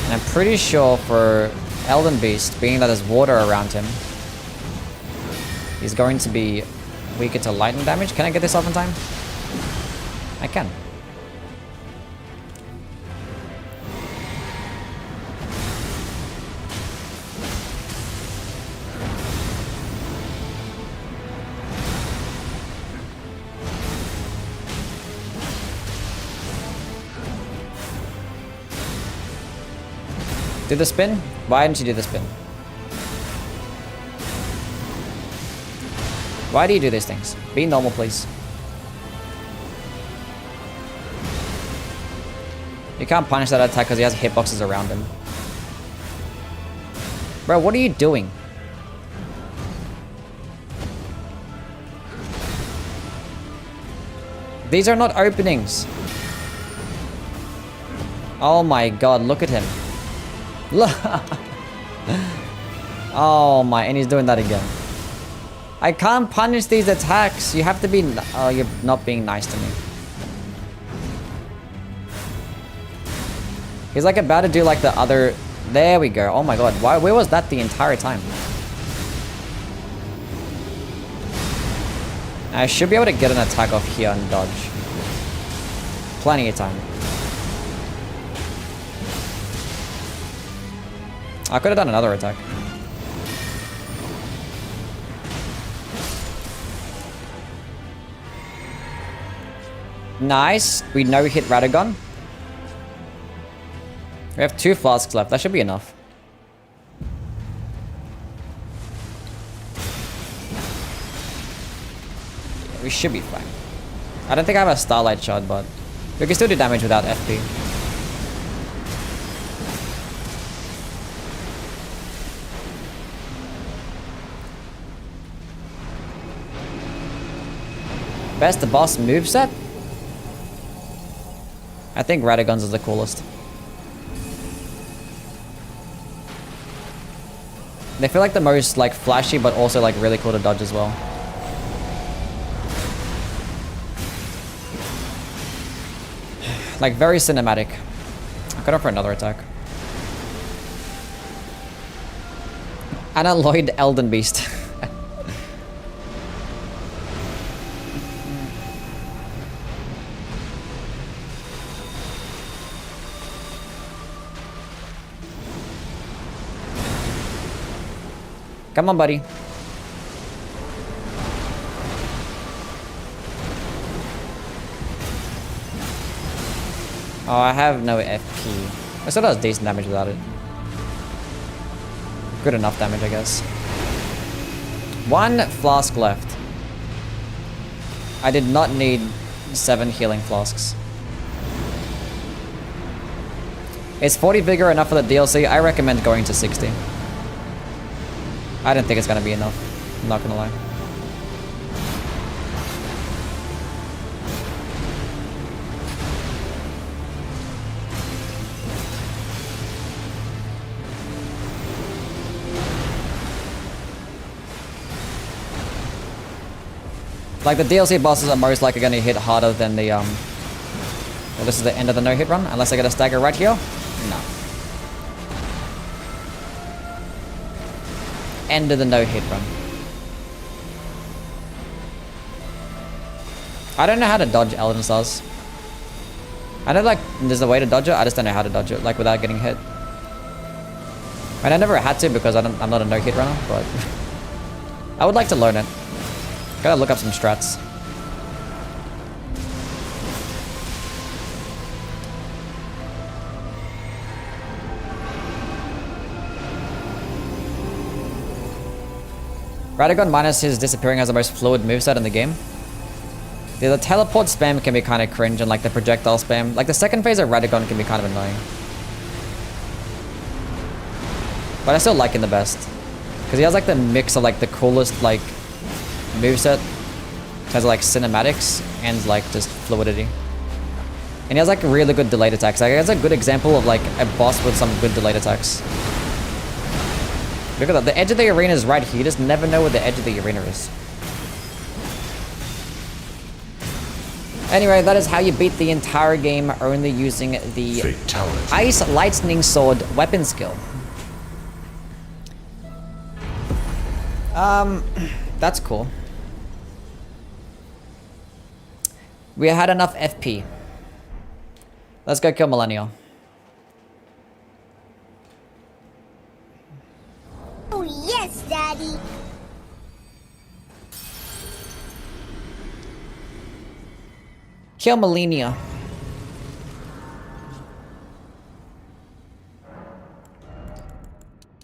And I'm pretty sure for Elden Beast, being that there's water around him, he's going to be weaker to lightning damage. Can I get this off in time? I can. Do the spin? Why didn't you do the spin? Why do you do these things? Be normal, please. You can't punish that attack because he has hitboxes around him. Bro, what are you doing? These are not openings. Oh my god, look at him. Oh my, and he's doing that again. I can't punish these attacks. You have to be... Oh, you're not being nice to me. He's like about to do like the other... There we go. Oh my god. Why? Where was that the entire time? I should be able to get an attack off here and dodge. Plenty of time. I could have done another attack. Nice. We no-hit Radagon. We have 2 flasks left. That should be enough. Yeah, we should be fine. I don't think I have a Starlight Shard, but we can still do damage without FP. Best boss moveset? I think Radagon's is the coolest. They feel like the most like flashy, but also like really cool to dodge as well. Like very cinematic. I could offer another attack. Unalloyed Elden Beast. Come on, buddy. Oh, I have no FP. I still does decent damage without it. Good enough damage, I guess. 1 flask left. I did not need 7 healing flasks. Is 40 vigor enough for the DLC? I recommend going to 60. I don't think it's gonna be enough. I'm not gonna lie. Like the DLC bosses are most likely gonna hit harder than the well, this is the end of the no-hit run, unless I get a stagger right here. No. End of the no-hit run. I don't know how to dodge Elden Stars. I know like there's a way to dodge it, I just don't know how to dodge it, like without getting hit. I mean, I never had to because I'm not a no-hit runner, but I would like to learn it. Gotta look up some strats. Radagon minus his disappearing has the most fluid moveset in the game. The teleport spam can be kind of cringe, and like the projectile spam. Like the second phase of Radagon can be kind of annoying. But I still like him the best. Because he has like the mix of like the coolest like moveset. Has like cinematics and like just fluidity. And he has like really good delayed attacks. Like, he has a good example of like a boss with some good delayed attacks. Look at that. The edge of the arena is right here. You just never know where the edge of the arena is. Anyway, that is how you beat the entire game only using the Fatality. Ice Lightning Sword weapon skill. That's cool. We had enough FP. Let's go kill Millennial. Oh, yes, Daddy. Kill Millennia.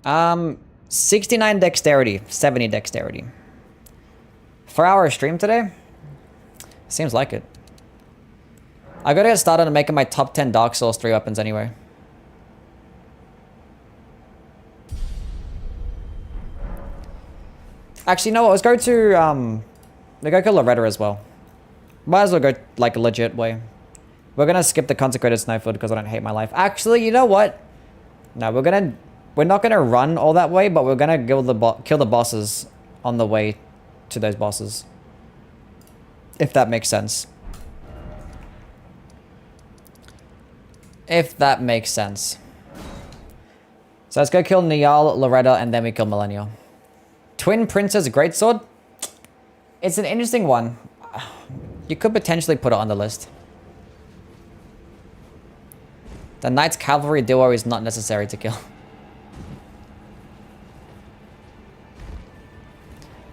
Um, 69 dexterity, 70 dexterity. 4-hour stream today? Seems like it. I gotta get started on making my top 10 Dark Souls 3 weapons anyway. Actually, no, let's go to, let's go kill Loretta as well. Might as well go, like, a legit way. We're gonna skip the Consecrated Snowfield because I don't hate my life. Actually, you know what? No, we're not gonna run all that way, but we're gonna kill the bosses on the way to those bosses. If that makes sense. If that makes sense. So let's go kill Niall, Loretta, and then we kill Millennial. Twin Princess Greatsword? It's an interesting one. You could potentially put it on the list. The Knight's Cavalry duo is not necessary to kill.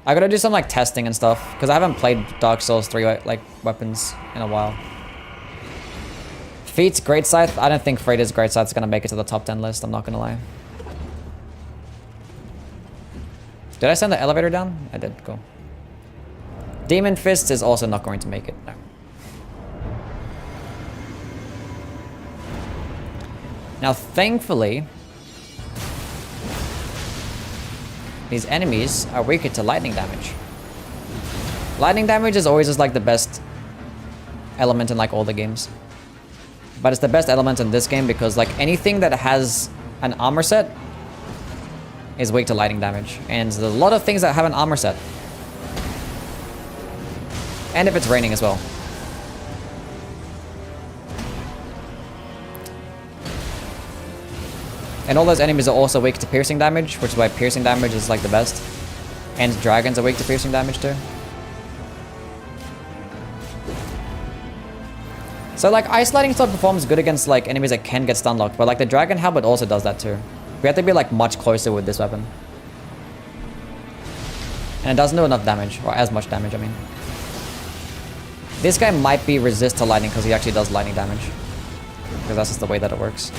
I gotta do some like testing and stuff because I haven't played Dark Souls 3 like weapons in a while. Feat's Great Scythe. I don't think Freida's Great Scythe is gonna make it to the top 10 list. I'm not gonna lie. Did I send the elevator down? I did. Cool. Demon Fist is also not going to make it. No. Now, thankfully, these enemies are weaker to lightning damage. Lightning damage is always just like the best element in like all the games. But it's the best element in this game because like anything that has an armor set is weak to lightning damage. And there's a lot of things that have an armor set. And if it's raining as well. And all those enemies are also weak to piercing damage, which is why piercing damage is like the best. And dragons are weak to piercing damage too. So like Ice Lightning Sword performs good against like enemies that can get stun locked, but like the Dragon Halberd also does that too. We have to be like much closer with this weapon. And it doesn't do enough damage, or as much damage, I mean. This guy might be resist to lightning because he actually does lightning damage. Because that's just the way that it works.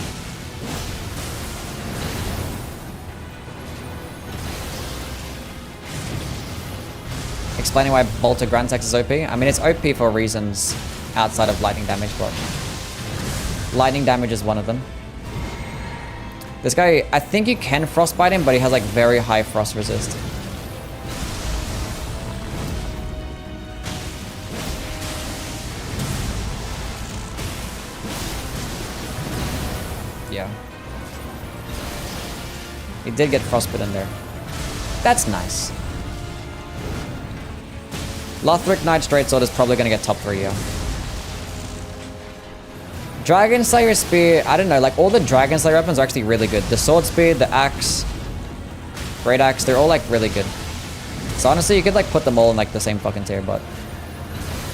Explaining why Bolter Grand Tex is OP. I mean, it's OP for reasons outside of lightning damage, but lightning damage is one of them. This guy, I think you can frostbite him, but he has like very high frost resist. Yeah. He did get frostbitten there. That's nice. Lothric Knight Straight Sword is probably going to get top 3, yeah. Dragon Slayer Spear, I don't know, like all the Dragon Slayer weapons are actually really good. The Sword Spear, the Axe, Great Axe, they're all like really good. So honestly, you could like put them all in like the same fucking tier, but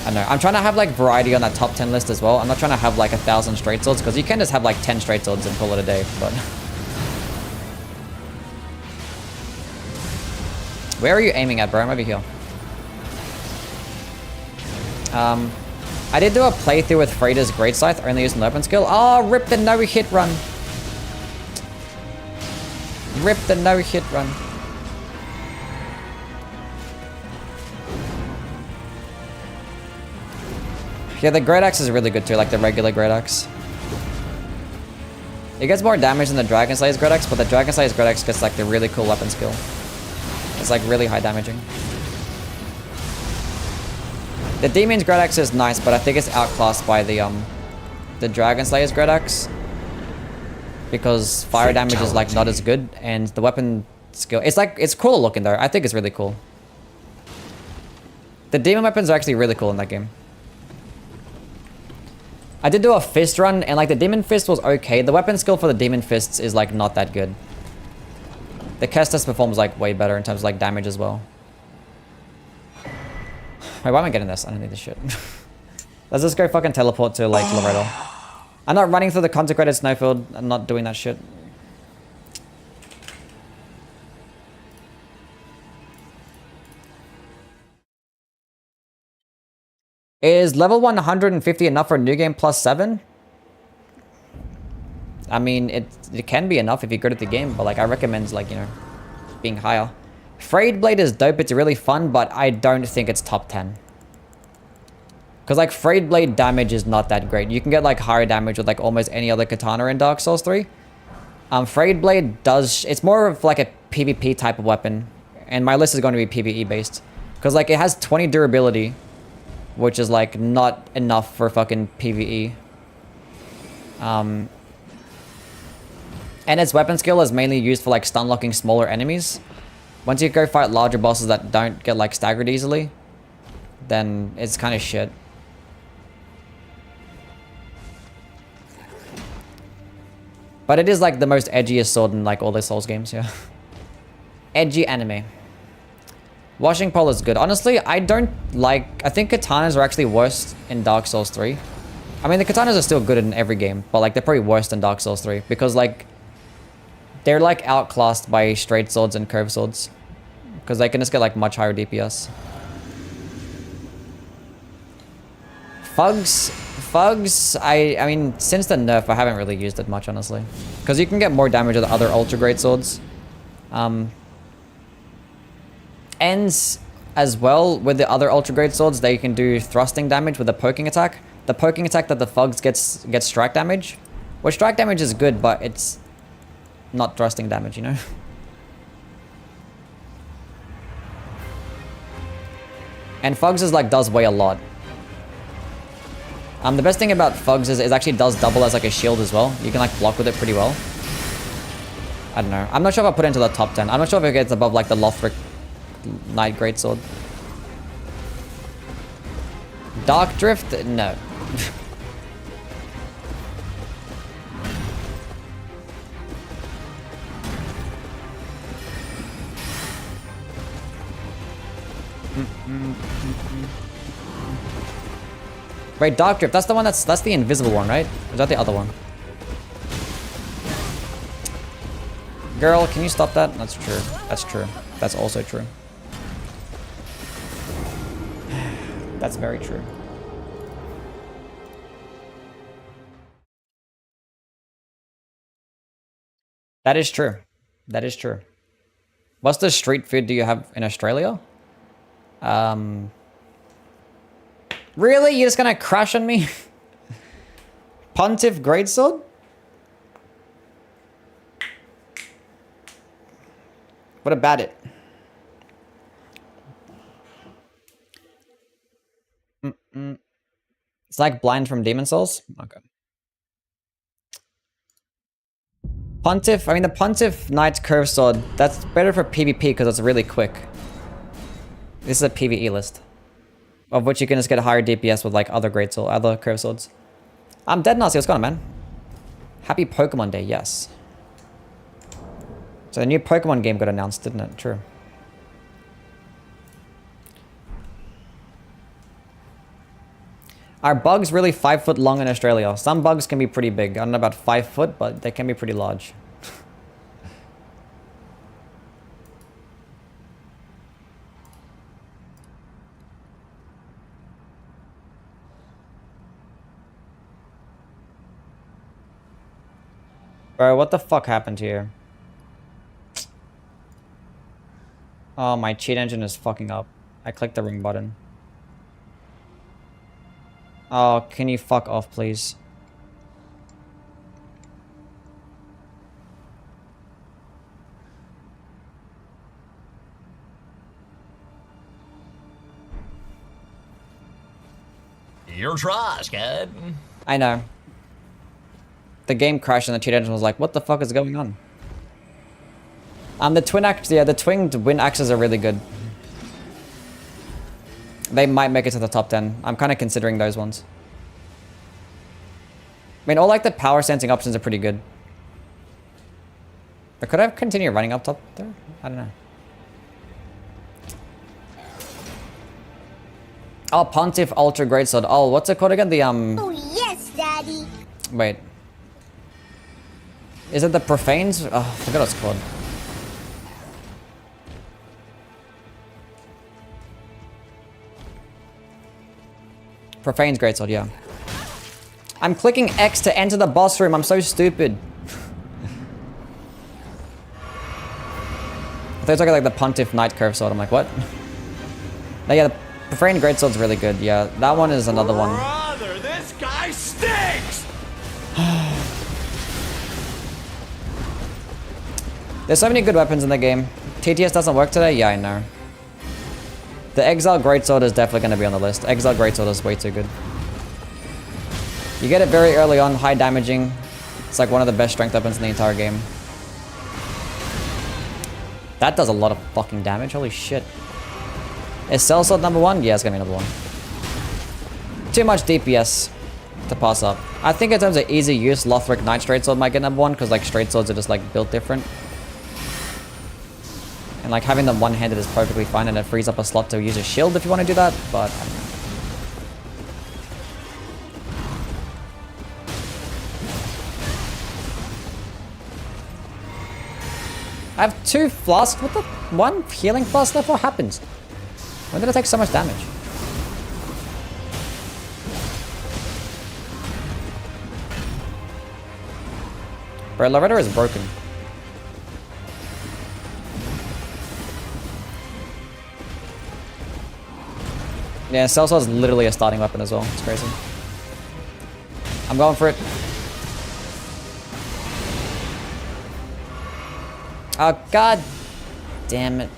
I don't know. I'm trying to have like variety on that top 10 list as well. I'm not trying to have like 1,000 straight swords because you can just have like 10 straight swords and call it a day, but... Where are you aiming at, bro? I'm over here. I did do a playthrough with Freida's Great Scythe, only using the open skill. Oh, rip the no-hit run. Rip the no-hit run. Yeah, the Great Axe is really good too, like the regular Great Axe. It gets more damage than the Dragon Slayer's Great Axe, but the Dragon Slayer's Great Axe gets like the really cool weapon skill. It's like really high damaging. The Demon's Great Axe is nice, but I think it's outclassed by the Dragon Slayer's Great Axe. Because fire damage is like not as good, and the weapon skill... It's cool looking though. I think it's really cool. The demon weapons are actually really cool in that game. I did do a fist run, and like the demon fist was okay. The weapon skill for the demon fists is like not that good. The Kestis performs like way better in terms of like damage as well. Wait, why am I getting this? I don't need this shit. Let's just go fucking teleport to like Laredo. I'm not running through the consecrated snowfield. I'm not doing that shit. Is level 150 enough for a new game plus 7? I mean, it can be enough if you're good at the game, but like I recommend like, you know, being higher. Frayed Blade is dope, it's really fun, but I don't think it's top 10. Because like Frayed Blade damage is not that great. You can get like higher damage with like almost any other katana in Dark Souls 3. Frayed Blade does, it's more of like a PvP type of weapon. And my list is going to be PvE based. Because like it has 20 durability, which is like not enough for fucking PvE. And its weapon skill is mainly used for like stun locking smaller enemies. Once you go fight larger bosses that don't get like staggered easily, then it's kind of shit. But it is like the most edgiest sword in like all the Souls games, yeah. Edgy anime. Washing pole is good. Honestly, I think katanas are actually worse in Dark Souls 3. I mean, the katanas are still good in every game, but like they're probably worse than Dark Souls 3 because like they're like outclassed by straight swords and curved swords because they can just get like much higher DPS. Fugs, I mean, since the nerf, I haven't really used it much, honestly. Because you can get more damage with other ultra great swords. Ends as well with the other ultra great swords, they can do thrusting damage with a poking attack. The poking attack that the Fugs gets strike damage. Which strike damage is good, but it's not thrusting damage, you know? And Fugs is like does weigh a lot. The best thing about Fugs is it actually does double as like a shield as well. You can like block with it pretty well. I don't know. I'm not sure if I put it into the top 10. I'm not sure if it gets above like the Lothric Knight Greatsword. Dark Drift? No. Wait, Dark Drift, that's the one that's the invisible one, right? Or is that the other one? Girl, can you stop that? That's true. That's true. That's also true. That's very true. That is true. That is true. What's the street food do you have in Australia? Really? You're just gonna crash on me? Pontiff Greatsword? What about it? It's like Blind from Demon Souls? Okay. Pontiff, I mean the Pontiff Knight Curved Sword, that's better for PvP because it's really quick. This is a PvE list. Of which you can just get a higher DPS with like other other curved swords. I'm dead nasty, what's going on, man? Happy Pokemon Day, yes. So the new Pokemon game got announced, didn't it? True. Are bugs really 5 foot long in Australia? Some bugs can be pretty big. I don't know about 5 foot, but they can be pretty large. Bro, what the fuck happened here? Oh, my cheat engine is fucking up. I clicked the wrong button. Oh, can you fuck off, please? Your trash, kid. I know. The game crashed and the cheat engine was like, what the fuck is going on? The twin axe, yeah, the twinged wind axes are really good. They might make it to the top 10. I'm kind of considering those ones. mean, all like the power sensing options are pretty good. But could I continue running up top there? I don't know. Oh, Pontiff Ultra Greatsword. Oh, what's it called again? The Oh yes, Daddy. Wait. Is it the Profanes? Oh, I forgot what it's called. Profane's Greatsword, yeah. I'm clicking X to enter the boss room. I'm so stupid. I thought it was like the Pontiff Knight Curve Sword. I'm like, what? No, yeah, the Profane Greatsword's really good. Yeah, that one is another one. Brother, this guy stinks! There's so many good weapons in the game. TTS doesn't work today? Yeah, I know. The Exile Greatsword is definitely going to be on the list. Exile Greatsword is way too good. You get it very early on, high damaging. It's like one of the best strength weapons in the entire game. That does a lot of fucking damage, holy shit. Is Sellsword number 1? Yeah, it's going to be number 1. Too much DPS to pass up. I think in terms of easy use, Lothric Knight Straight Sword might get number 1, because like straight swords are just like built different. And like having them one-handed is perfectly fine, and it frees up a slot to use a shield if you want to do that, but I don't know. I have 2 flasks. What the? 1 healing flask left? What happened? When did I take so much damage? Bro, Loretta is broken. Yeah, Sellsword is literally a starting weapon as well. It's crazy. I'm going for it. Oh, god damn it.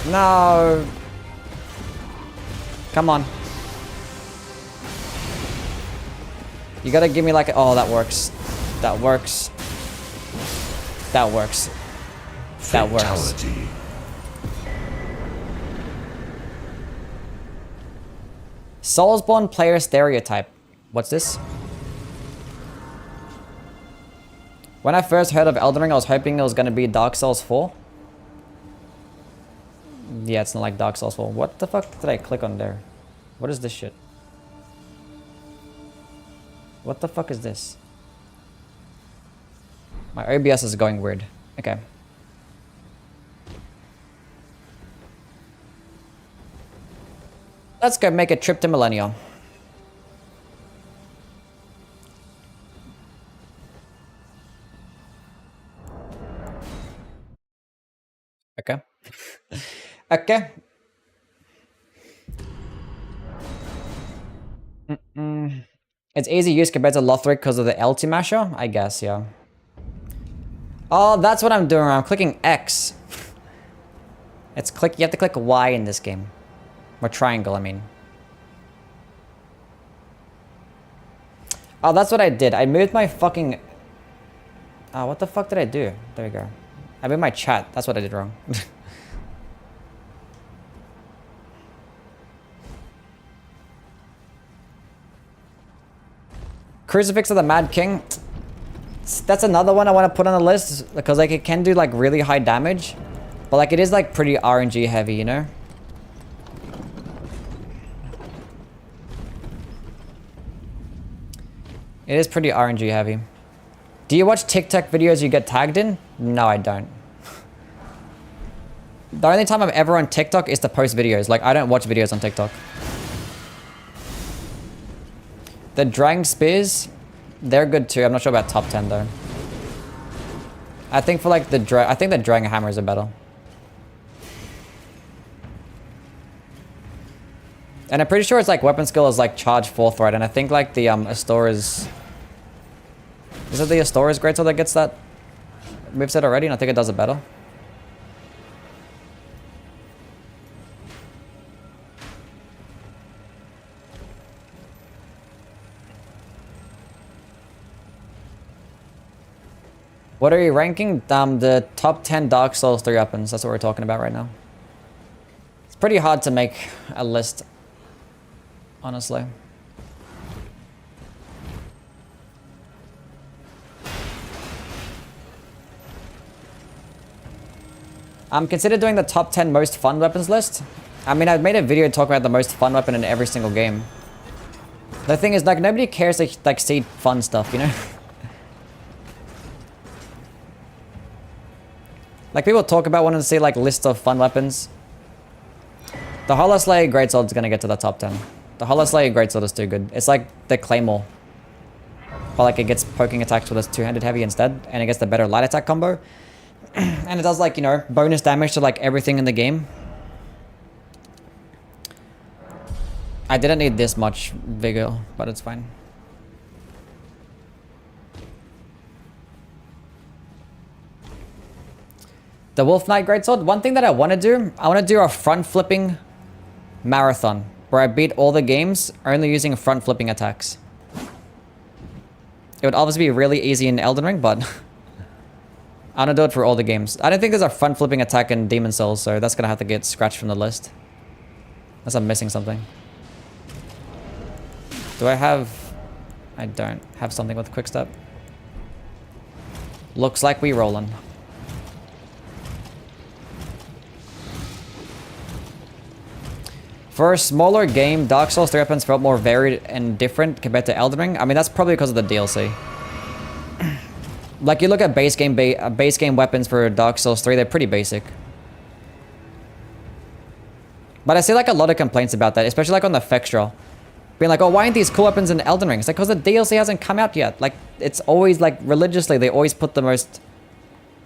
No. Come on. You gotta give me like a, oh, that works. That works. That works. That works. Soulsborne player stereotype. What's this? When I first heard of Elden Ring, I was hoping it was gonna be Dark Souls 4. Yeah, it's not like Dark Souls 4. What the fuck did I click on there? What is this shit? What the fuck is this? My OBS is going weird. Okay. Let's go make a trip to Millennium. Okay. Okay. It's easy use compared to Lothric because of the LT masher? I guess, yeah. Oh, that's what I'm doing. I'm clicking X. It's click. You have to click Y in this game. Or triangle, I mean. Oh, that's what I did. I moved my fucking... Oh, what the fuck did I do? There we go. I moved my chat. That's what I did wrong. Crucifix of the Mad King. That's another one I want to put on the list. Because like it can do like really high damage. But like it is like pretty RNG heavy, you know? It is pretty RNG heavy. Do you watch TikTok videos you get tagged in? No, I don't. The only time I'm ever on TikTok is to post videos. Like, I don't watch videos on TikTok. The Drang Spears, they're good too. I'm not sure about top 10 though. I think for like the I think the Drang Hammers are better. And I'm pretty sure it's like weapon skill is like charge 4th right, and I think like the Astora's... Is it the Astora's Greatsword that gets that moveset already? And I think it does it better. What are you ranking? The top 10 Dark Souls 3 weapons. That's what we're talking about right now. It's pretty hard to make a list, honestly. Consider doing the top 10 most fun weapons list. I mean, I've made a video talking about the most fun weapon in every single game. The thing is, like, nobody cares to, like, see fun stuff, you know? Like, people talk about wanting to see, like, lists of fun weapons. The Hollow Slayer Greatsword is gonna get to the top 10. The Hollow Slayer Greatsword is too good. It's like the Claymore. But, like, it gets poking attacks with its two-handed heavy instead, and it gets the better light attack combo. And it does, like, you know, bonus damage to, like, everything in the game. I didn't need this much vigor, but it's fine. The Wolf Knight Greatsword. One thing that I want to do a front flipping marathon where I beat all the games only using front flipping attacks. It would obviously be really easy in Elden Ring, but I want to do it for all the games. I don't think there's a front flipping attack in Demon Souls, so that's gonna have to get scratched from the list. Unless I'm missing something. Do I have... I don't have something with quickstep. Looks like we rollin'. For a smaller game, Dark Souls 3 weapons felt more varied and different compared to Elden Ring. I mean, that's probably because of the DLC. Like, you look at base game weapons for Dark Souls 3, they're pretty basic. But I see, like, a lot of complaints about that, especially, like, on the Fextra. Being like, oh, why aren't these cool weapons in Elden Ring? It's like, because the DLC hasn't come out yet. Like, it's always, like, religiously, they always put the most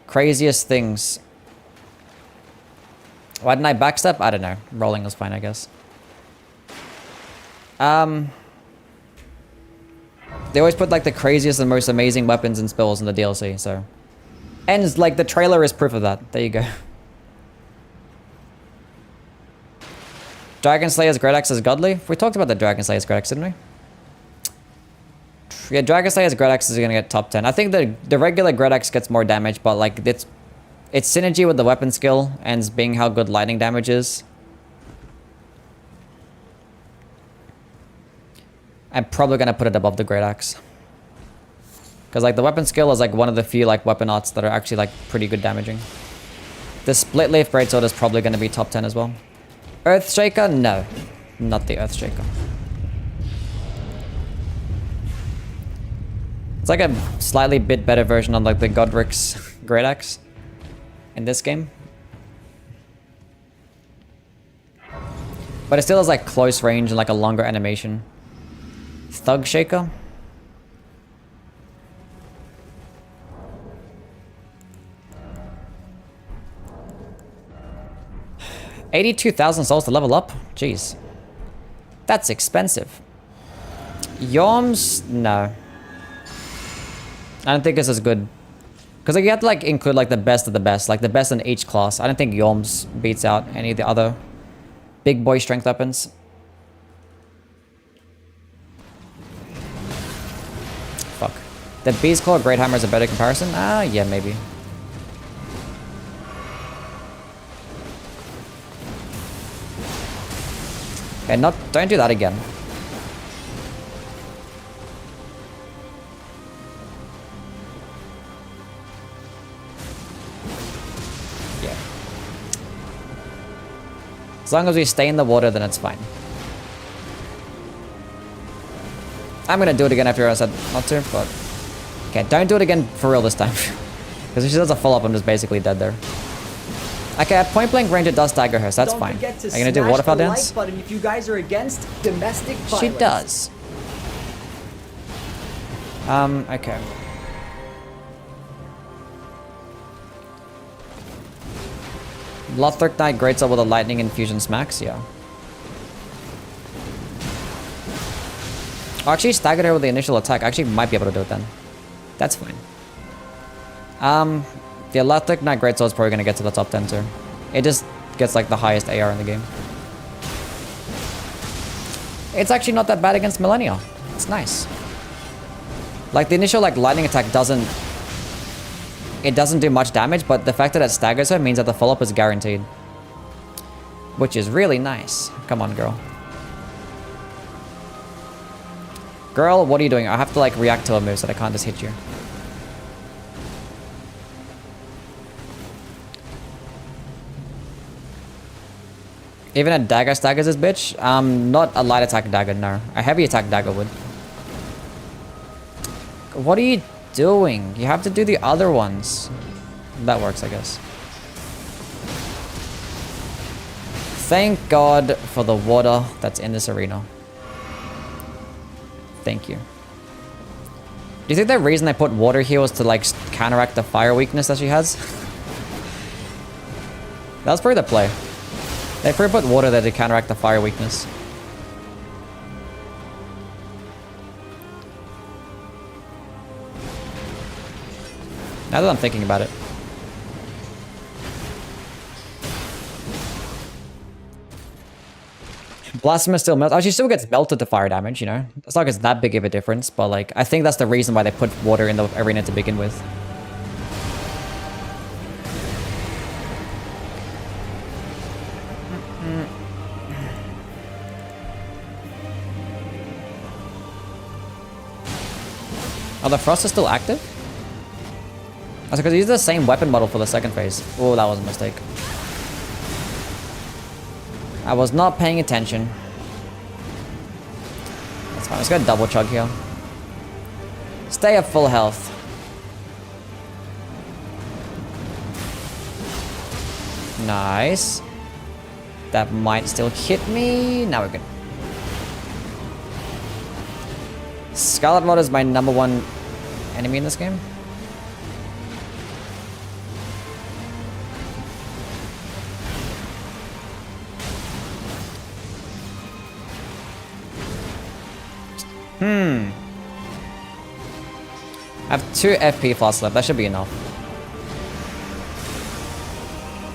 craziest things. Why didn't I backstep? I don't know. Rolling was fine, I guess. They always put, like, the craziest and most amazing weapons and spells in the DLC, so... And, like, the trailer is proof of that. There you go. Dragonslayer's Great Axe is godly. We talked about the Dragonslayer's Great Axe, didn't we? Yeah, Dragonslayer's Great Axe is gonna get top 10. I think the regular Great Axe gets more damage, but, like, it's synergy with the weapon skill and being how good lightning damage is. I'm probably gonna put it above the Great Axe. Because, like, the weapon skill is, like, one of the few, like, weapon arts that are actually, like, pretty good damaging. The Split Leaf Greatsword is probably gonna be top 10 as well. Earthshaker? No. Not the Earthshaker. It's like a slightly bit better version on, like, the Godric's Great Axe in this game. But it still has, like, close range and, like, a longer animation. Thug Shaker? $82,000 souls to level up? Jeez. That's expensive. Yorms? No. I don't think this is good. Because, like, you have to, like, include, like, the best of the best. Like, the best in each class. I don't think Yorms beats out any of the other big boy strength weapons. Fuck. The Beast Claw Great Hammer is a better comparison? Ah, yeah, maybe. Okay, don't do that again. Yeah. As long as we stay in the water, then it's fine. I'm gonna do it again after I said not to, but... Okay, don't do it again for real this time. Because if she does a follow-up, I'm just basically dead there. Okay, at point blank range, it does stagger her, so that's fine. Are you gonna do waterfall dance? Like button if you guys are against domestic violence. She does. Okay. Lothric Knight Greatsword with a lightning infusion smacks, yeah. Oh, actually staggered her with the initial attack. I actually might be able to do it then. That's fine. The Lothric Knight Greatsword is probably going to get to the top 10 too. It just gets like the highest AR in the game. It's actually not that bad against Millennia. It's nice. Like the initial like lightning attack doesn't it doesn't do much damage, but the fact that it staggers her means that the follow-up is guaranteed. Which is really nice. Come on, girl. Girl, what are you doing? I have to like react to a move so that I can't just hit you. Even a dagger staggers this bitch? Not a light attack dagger, no. A heavy attack dagger would. What are you doing? You have to do the other ones. That works, I guess. Thank God for the water that's in this arena. Thank you. Do you think the reason they put water here was to like counteract the fire weakness that she has? That was probably the play. They probably put water there to counteract the fire weakness. Now that I'm thinking about it. Blasphemous still melts. Oh, she still gets melted to fire damage, you know? It's not like it's that big of a difference, but like, I think that's the reason why they put water in the arena to begin with. Oh, the frost is still active? That's because he used the same weapon model for the second phase. Oh, that was a mistake. I was not paying attention. That's fine. Let's go double chug here. Stay at full health. Nice. That might still hit me. Now we're good. Scarlet Rot is my #1 enemy in this game. I have 2 FP flasks left. That should be enough.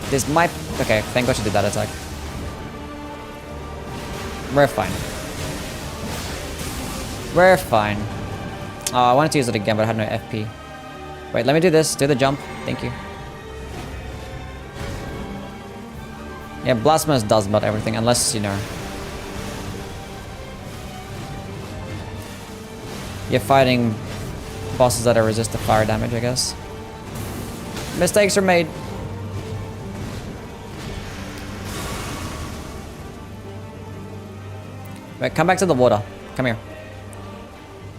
This might... Okay, thank God she did that attack. We're fine. We're fine. Oh, I wanted to use it again, but I had no FP. Wait, let me do this. Do the jump. Thank you. Yeah, Blasphemous does melt everything, unless, you know... You're fighting bosses that are resistant to fire damage, I guess. Mistakes are made. Wait, come back to the water. Come here.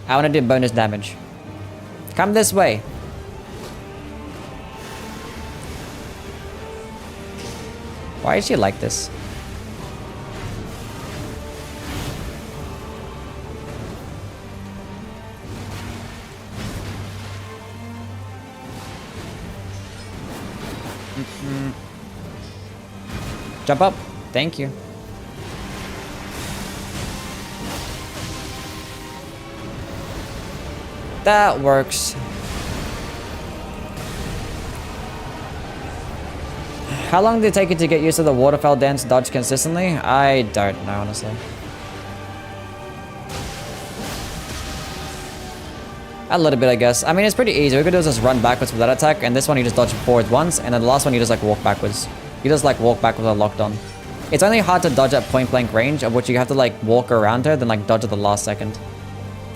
I want to do bonus damage. Come this way. Why is she like this? Jump up. Thank you. That works. How long did it take you to get used to the waterfowl dance dodge consistently? I don't know, honestly. A little bit, I guess. I mean, it's pretty easy. What we could do is just run backwards with that attack, and this one you just dodge forward once, and then the last one you just like walk backwards. You just like walk backwards with a locked on. It's only hard to dodge at point blank range, of which you have to like walk around her, then like dodge at the last second.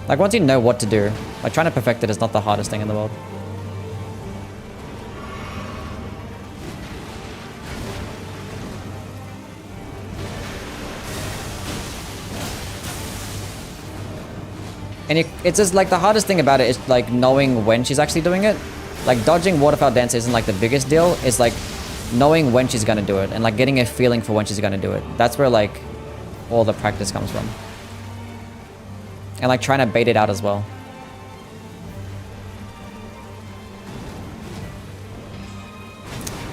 Like once you know what to do, like trying to perfect it is not the hardest thing in the world. And it's just like the hardest thing about it is like knowing when she's actually doing it. Like dodging waterfowl dance isn't like the biggest deal. It's like knowing when she's gonna do it and like getting a feeling for when she's gonna do it. That's where like all the practice comes from. And like trying to bait it out as well.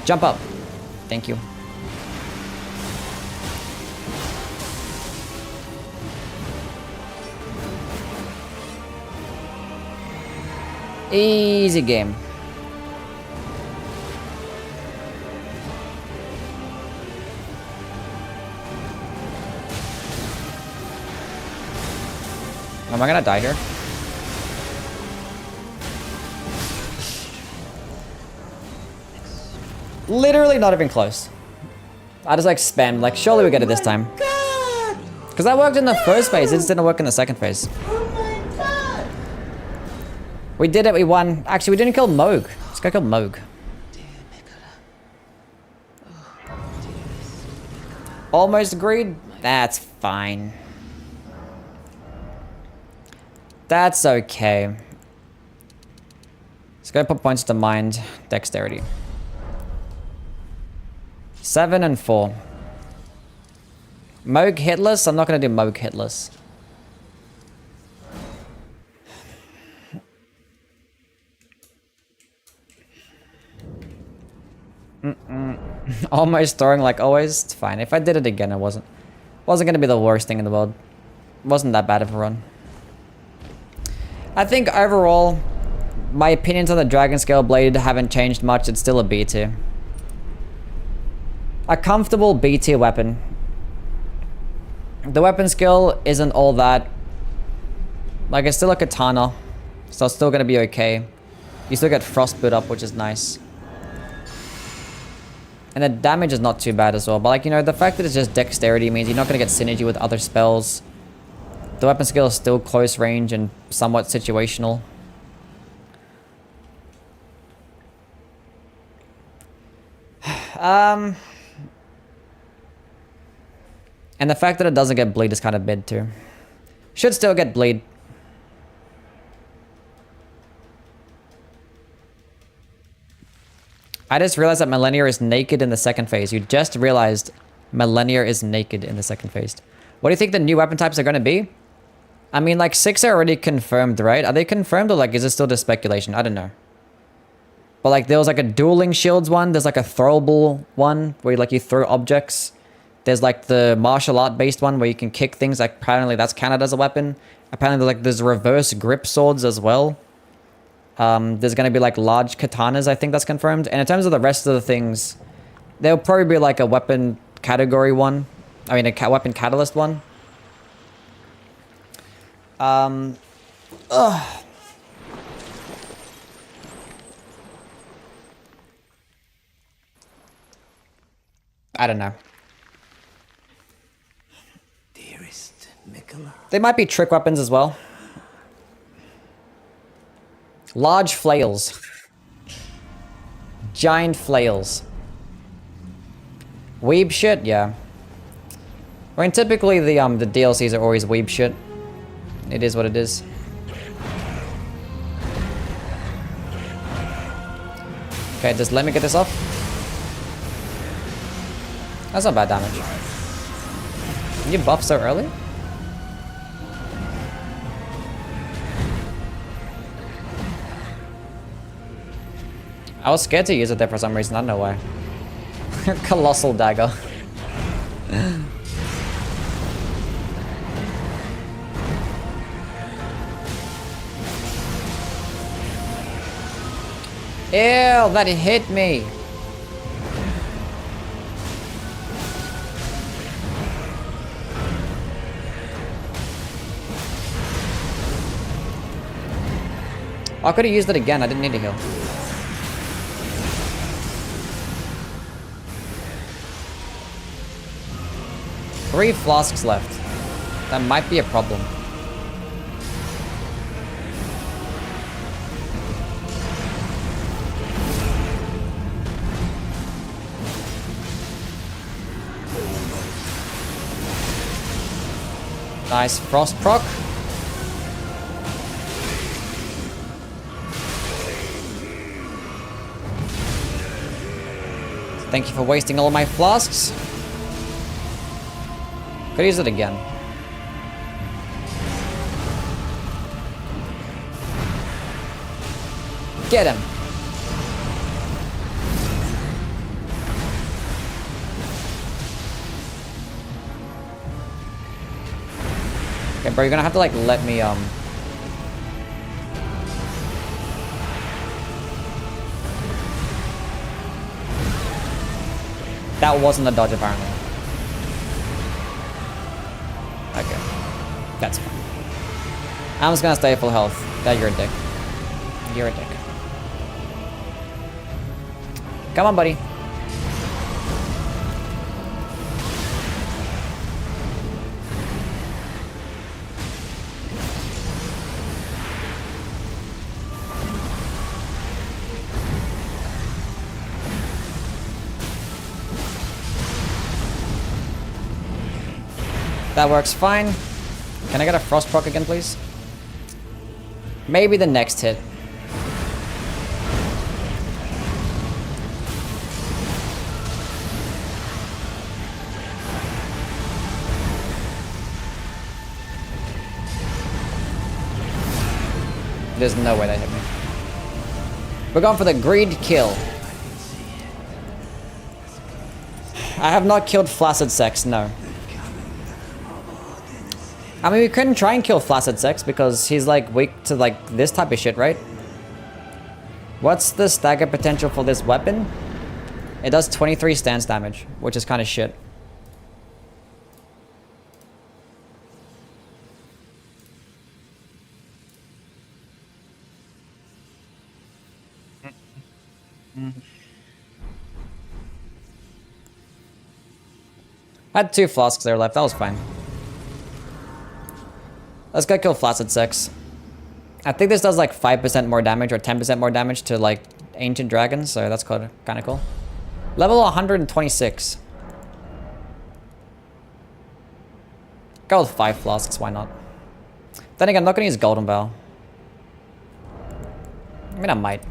Jump up. Thank you. Easy game. Am I gonna die here? Literally not even close. I just like spammed, like surely we get it this time. Because that worked in the first phase, it just didn't work in the second phase. We did it, we won. Actually, we didn't kill Moog. This guy killed Moog. Almost agreed? That's fine. That's okay. Let's go put points to mind. Dexterity. 7 and 4. Moog hitless? I'm not going to do Moog hitless. Almost throwing like always. It's fine. If I did it again, it wasn't going to be the worst thing in the world. It wasn't that bad of a run. I think overall, my opinions on the Dragonscale blade haven't changed much. It's still a B tier. A comfortable B tier weapon. The weapon skill isn't all that. Like, it's still a katana, so it's still gonna be okay. You still get frostbite up, which is nice. And the damage is not too bad as well. But like, you know, the fact that it's just dexterity means you're not gonna get synergy with other spells. The weapon skill is still close range and somewhat situational. And the fact that it doesn't get bleed is kind of mid too. Should still get bleed. I just realized that Millennia is naked in the second phase. You just realized Millennia is naked in the second phase. What do you think the new weapon types are going to be? I mean, like, 6 are already confirmed, right? Are they confirmed, or like, is it still just speculation? I don't know. But like, there was like a dueling shields one. There's like a throwable one where you, like, you throw objects. There's like the martial art based one where you can kick things. Like, apparently that's counted as a weapon. Apparently there's reverse grip swords as well. There's going to be like large katanas, I think that's confirmed. And in terms of the rest of the things, there'll probably be like a weapon category one. I mean, a weapon catalyst one. I don't know. Dearest Nicola. They might be trick weapons as well. Large flails. Giant flails. Weeb shit? Yeah. I mean, typically the DLCs are always weeb shit. It is what it is. Okay, just let me get this off. That's not bad damage. You buff so early? I was scared to use it there for some reason, I don't know why. Colossal dagger. Ew, that hit me. I could have used it again, I didn't need to heal. Three flasks left. That might be a problem. Nice frost proc. Thank you for wasting all my flasks. Could use it again. Get him. Okay, bro, you're gonna have to like let me That wasn't a dodge apparently. Okay. That's fine. I'm just gonna stay full health. That you're a dick. You're a dick. Come on, buddy. That works fine. Can I get a frost proc again, please? Maybe the next hit. There's no way that hit me. We're going for the greed kill. I have not killed Flaccid Sex, no. I mean, we couldn't try and kill Flaccid Sex because he's like weak to like this type of shit, right? What's the stagger potential for this weapon? It does 23 stance damage, which is kind of shit. I had 2 flasks there left. That was fine. Let's go kill Flaccid Sex. I think this does like 5% more damage or 10% more damage to like ancient dragons, so that's kind of cool. Level 126. Go with 5 flasks, why not? Then again, I'm not gonna use Golden Bow. I mean, I might.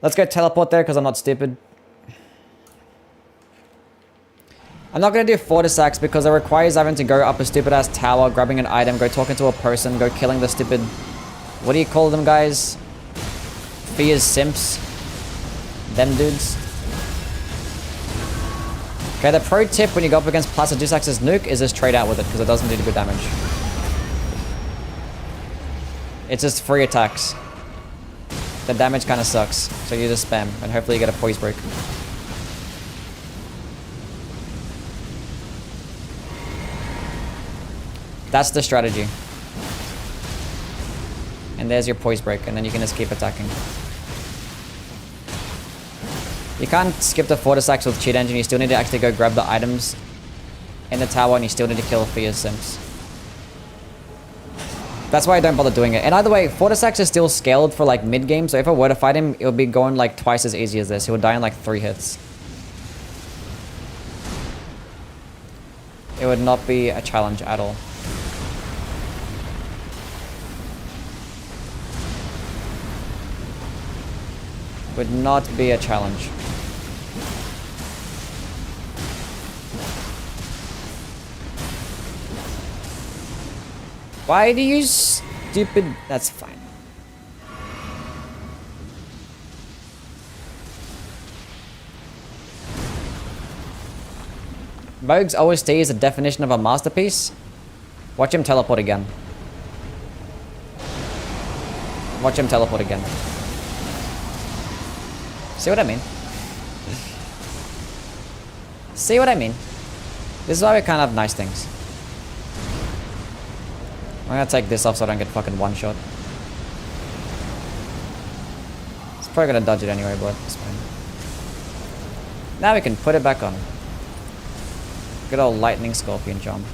Let's go teleport there because I'm not stupid. I'm not going to do Fortis Axe because it requires having to go up a stupid ass tower, grabbing an item, go talking to a person, go killing the stupid... What do you call them, guys? Fears simps. Them dudes. Okay, the pro tip when you go up against Placidusax's nuke is just trade out with it because it doesn't do good damage. It's just free attacks. The damage kind of sucks, so you just spam and hopefully you get a poise break. That's the strategy. And there's your poise break, and then you can just keep attacking. You can't skip the Fortis Axe with Cheat Engine, you still need to actually go grab the items in the tower, and you still need to kill Fear Sims. That's why I don't bother doing it. And either way, Fortis Axe is still scaled for like mid-game, so if I were to fight him, it would be going like twice as easy as this. He would die in like 3 hits. It would not be a challenge at all. Would not be a challenge. Why do you stupid... That's fine. Vogue's OST is a definition of a masterpiece. Watch him teleport again. Watch him teleport again. See what I mean? See what I mean? This is why we can't have nice things. I'm gonna take this off so I don't get fucking one shot. It's probably gonna dodge it anyway, but it's fine. Now we can put it back on. Good old lightning scorpion jump.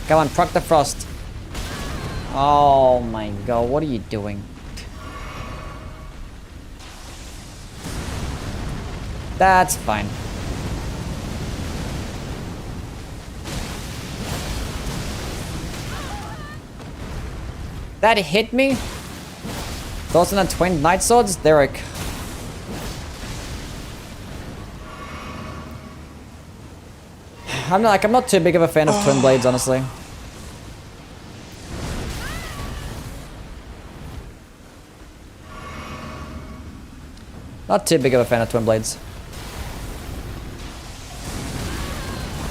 Come on, proc the frost. Oh my god, what are you doing? That's fine. That hit me? Thoughts on the twin night swords? Derek. I'm not too big of a fan of twin blades, honestly. Not too big of a fan of twin blades.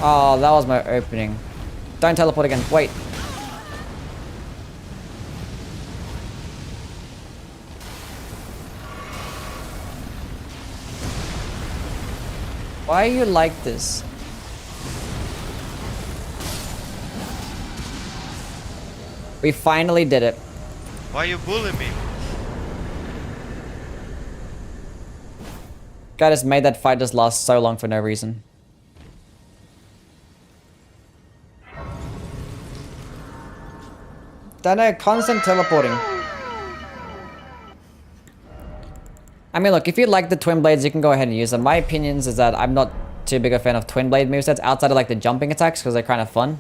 Oh, that was my opening. Don't teleport again. Wait. Why are you like this? We finally did it. Why you bullying me? Guy just made that fight just last so long for no reason. They're constant teleporting. I mean, look, if you like the twin blades, you can go ahead and use them. My opinions is that I'm not too big a fan of twin blade movesets outside of like the jumping attacks because they're kind of fun.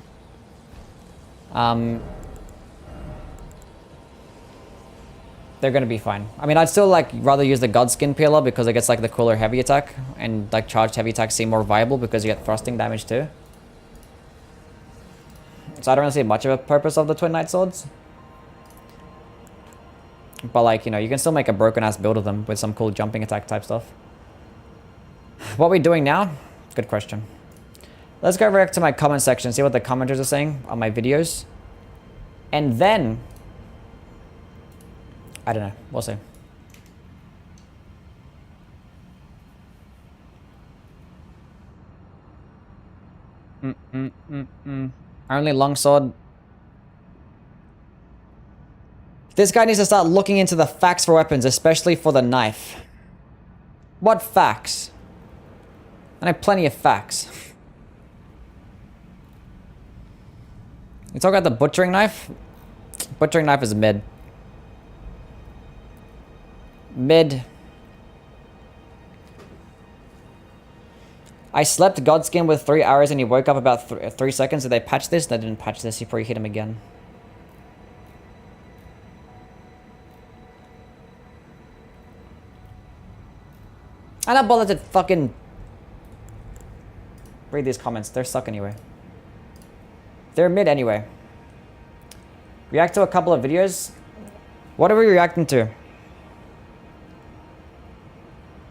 They're gonna be fine. I mean, I'd still like rather use the Godskin Peeler because it gets like the cooler heavy attack, and like charged heavy attacks seem more viable because you get thrusting damage too. So I don't really see much of a purpose of the Twin Knight Swords. But like, you know, you can still make a broken ass build of them with some cool jumping attack type stuff. What are we doing now? Good question. Let's go back to my comment section, see what the commenters are saying on my videos. And then, I don't know, we'll see. Only longsword. This guy needs to start looking into the facts for weapons, especially for the knife. What facts? I know plenty of facts. You talk about the butchering knife? Butchering knife is mid. Mid. I slept Godskin with 3 arrows and he woke up about 3 seconds. Did they patch this? They didn't patch this. You probably hit him again. I'm not bothered to fucking read these comments. They're suck anyway. They're mid anyway. React to a couple of videos. What are we reacting to?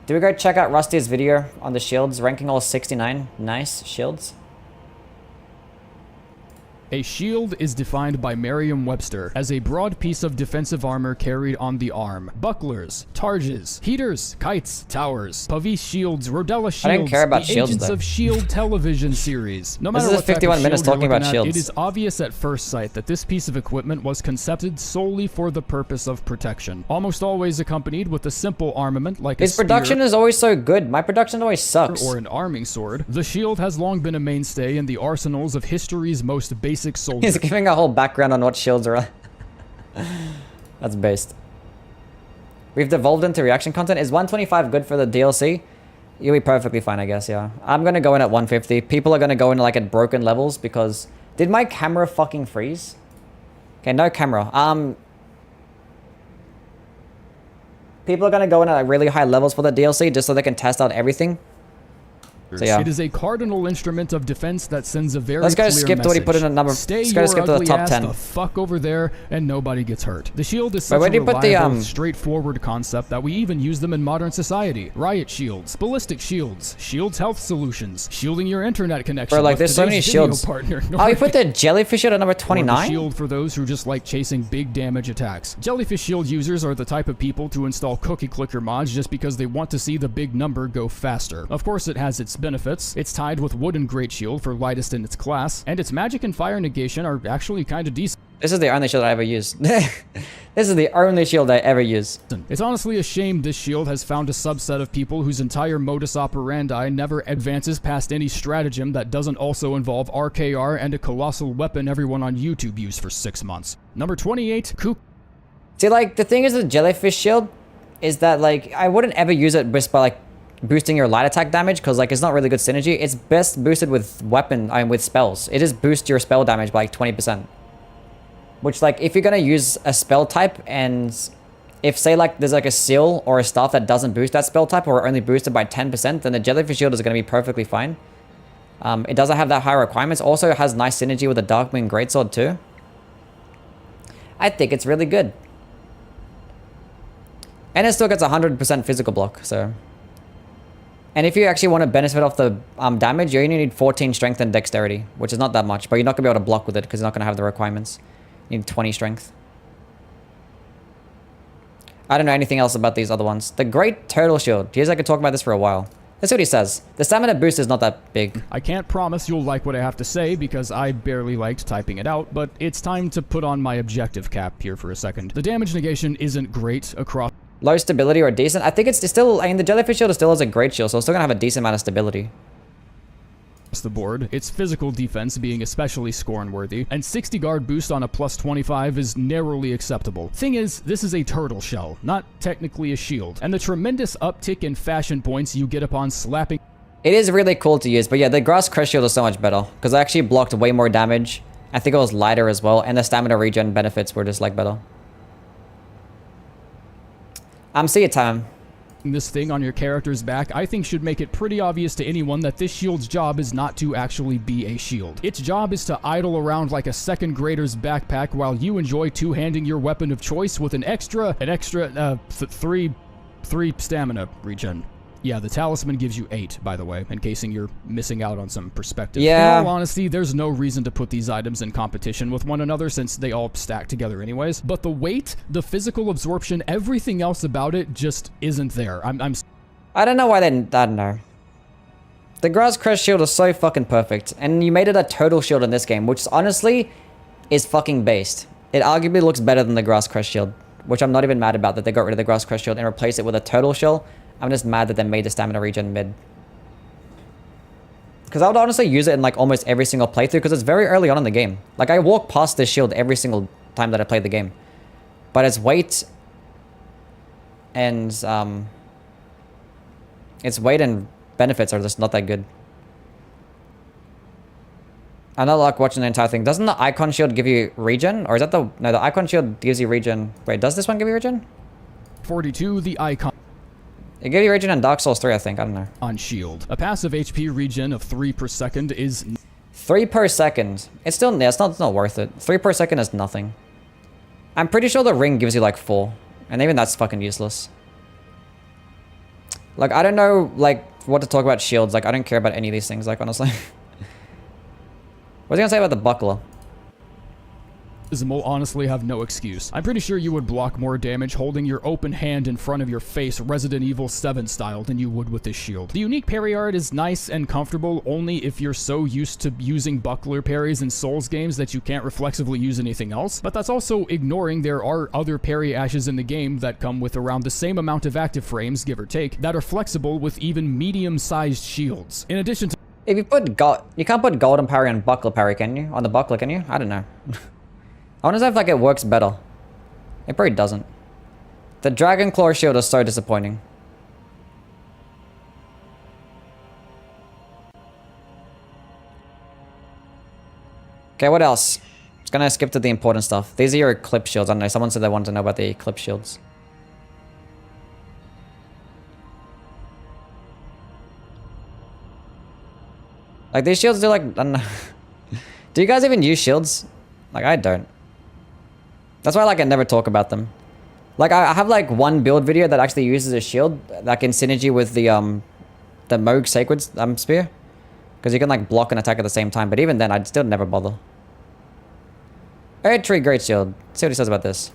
Do we go check out Rusty's video on the shields? Ranking all 69. Nice. Shields. A shield is defined by Merriam-Webster as a broad piece of defensive armor carried on the arm. Bucklers, targes, heaters, kites, towers, Pavis shields, Rodella shields, I didn't care about shields, Agents though. of S.H.I.E.L.D. television series. No matter This is what type 51 of minutes shield talking you're about looking at, shields. it is obvious at first sight that this piece of equipment was concepted solely for the purpose of protection. Almost always accompanied with a simple armament like His a spear, production is always so good. My production always sucks. or an arming sword. The shield has long been a mainstay in the arsenals of history's most basic soldiers. He's giving a whole background on what shields are. That's based. We've devolved into reaction content. Is 125 good for the DLC? You'll be perfectly fine, I guess, yeah. I'm gonna go in at 150. People are gonna go in like at broken levels because... Did my camera fucking freeze? Okay, no camera. People are gonna go in at like really high levels for the DLC just so they can test out everything. So, yeah. It is a cardinal instrument of defense that sends a very Let's go clear skip to what he put in a number. Stay Let's go your skip to the ugly top ass 10. the fuck over there, and nobody gets hurt. The shield is Wait, such where a do you put the, reliable, straightforward concept that we even use them in modern society. Riot shields, ballistic shields, shields health solutions, shielding your internet connection. Bro, like, with there's so many today's video shields. Partner, Oh, you put the jellyfish shield at number 29? Shield for those who just like chasing big damage attacks. Jellyfish shield users are the type of people to install cookie clicker mods just because they want to see the big number go faster. Of course, it has its benefits. It's tied with wooden great shield for lightest in its class, and its magic and fire negation are actually kind of decent. This is the only shield I ever used. This is the only shield I ever use. It's honestly a shame this shield has found a subset of people whose entire modus operandi never advances past any stratagem that doesn't also involve RKR and a colossal weapon everyone on YouTube used for 6 months. Number 28, Kook. See, like, the thing is with the jellyfish shield is that, like, I wouldn't ever use it just by, like, boosting your light attack damage because, like, it's not really good synergy. It's best boosted with with spells. It just boosts your spell damage by, like, 20%. Which, like, if you're gonna use a spell type and if, say, like, there's, like, a seal or a staff that doesn't boost that spell type or only boosted by 10%, then the jellyfish shield is gonna be perfectly fine. It doesn't have that high requirements. Also, it has nice synergy with the Darkmoon Greatsword, too. I think it's really good. And it still gets 100% physical block, so... And if you actually want to benefit off the damage, you only need 14 strength and dexterity, which is not that much, but you're not going to be able to block with it because you're not going to have the requirements. You need 20 strength. I don't know anything else about these other ones. The Great Turtle Shield. Here's I could talk about this for a while. That's what he says. The stamina boost is not that big. I can't promise you'll like what I have to say because I barely liked typing it out, but it's time to put on my objective cap here for a second. The damage negation isn't great across... Low stability or decent? I think it's still... I mean, the jellyfish shield still has a great shield, so it's still going to have a decent amount of stability. the board, its physical defense being especially scorn-worthy, and 60 guard boost on a plus 25 is narrowly acceptable. Thing is, this is a turtle shell, not technically a shield, and the tremendous uptick in fashion points you get upon slapping. It is really cool to use, but yeah, the grass crest shield is so much better, because I actually blocked way more damage. I think it was lighter as well, and the stamina regen benefits were just like better. See you, time. This thing on your character's back, I think should make it pretty obvious to anyone that this shield's job is not to actually be a shield. Its job is to idle around like a second grader's backpack while you enjoy two-handing your weapon of choice with an extra three stamina regen. Yeah, the talisman gives you 8, by the way, in case you're missing out on some perspective. Yeah. In all honesty, there's no reason to put these items in competition with one another since they all stack together anyways. But the weight, the physical absorption, everything else about it just isn't there. I don't know why they... I don't know. The grass crest shield is so fucking perfect, and you made it a total shield in this game, which honestly is fucking based. It arguably looks better than the grass crest shield, which I'm not even mad about that they got rid of the grass crest shield and replaced it with a total shield. I'm just mad that they made the stamina regen mid. Because I would honestly use it in like almost every single playthrough because it's very early on in the game. Like I walk past this shield every single time that I play the game. But its weight and benefits are just not that good. I don't like watching the entire thing. Doesn't the icon shield give you regen? Or is that the... No, the icon shield gives you regen. Wait, does this one give you regen? 42, the icon. It gave you regen in Dark Souls 3, I think. I don't know. On shield. A passive HP regen of 3 per second is... 3 per second. It's still... Yeah, it's not worth it. 3 per second is nothing. I'm pretty sure the ring gives you like 4. And even that's fucking useless. Like, I don't know, like, what to talk about shields. Like, I don't care about any of these things, like, honestly. What was I gonna say about the buckler? Will honestly have no excuse. I'm pretty sure you would block more damage holding your open hand in front of your face Resident Evil 7 style than you would with this shield. The unique parry art is nice and comfortable only if you're so used to using buckler parries in Souls games that you can't reflexively use anything else, but that's also ignoring there are other parry ashes in the game that come with around the same amount of active frames, give or take, that are flexible with even medium-sized shields. In addition to... If you put gold... You can't put golden parry on buckler parry, can you? On the buckler, can you? I don't know. I wonder if like it works better. It probably doesn't. The Dragon Claw shield is so disappointing. Okay, what else? Just gonna skip to the important stuff. These are your Eclipse shields. I don't know. Someone said they wanted to know about the Eclipse shields. Like these shields do like... I don't know. Do you guys even use shields? Like I don't. That's why like I never talk about them. Like I have like one build video that actually uses a shield like in synergy with the Moog Sacred Spear. Because you can like block and attack at the same time, but even then I'd still never bother. Erd Tree Great Shield. Let's see what he says about this.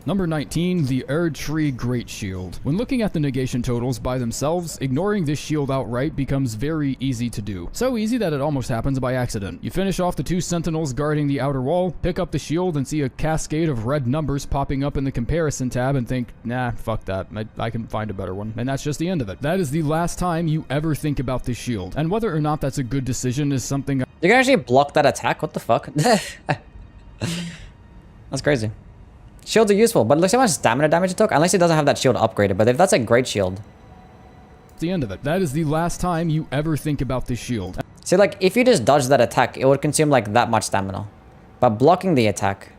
Number 19, the Erd Tree Great Shield. When looking at the negation totals by themselves, ignoring this shield outright becomes very easy to do. So easy that it almost happens by accident. You finish off the 2 sentinels guarding the outer wall, pick up the shield and see a cascade of red numbers popping up in the comparison tab and think, nah, fuck that, I can find a better one. And that's just the end of it. That is the last time you ever think about this shield. And whether or not that's a good decision is something... You can actually block that attack? What the fuck? That's crazy. Shields are useful, but look how much stamina damage it took. Unless it doesn't have that shield upgraded, but if that's a great shield. The end of it. That is the last time you ever think about this shield. See, like, if you just dodge that attack, it would consume, like, that much stamina. But blocking the attack...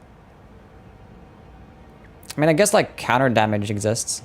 I mean, I guess, like, counter damage exists.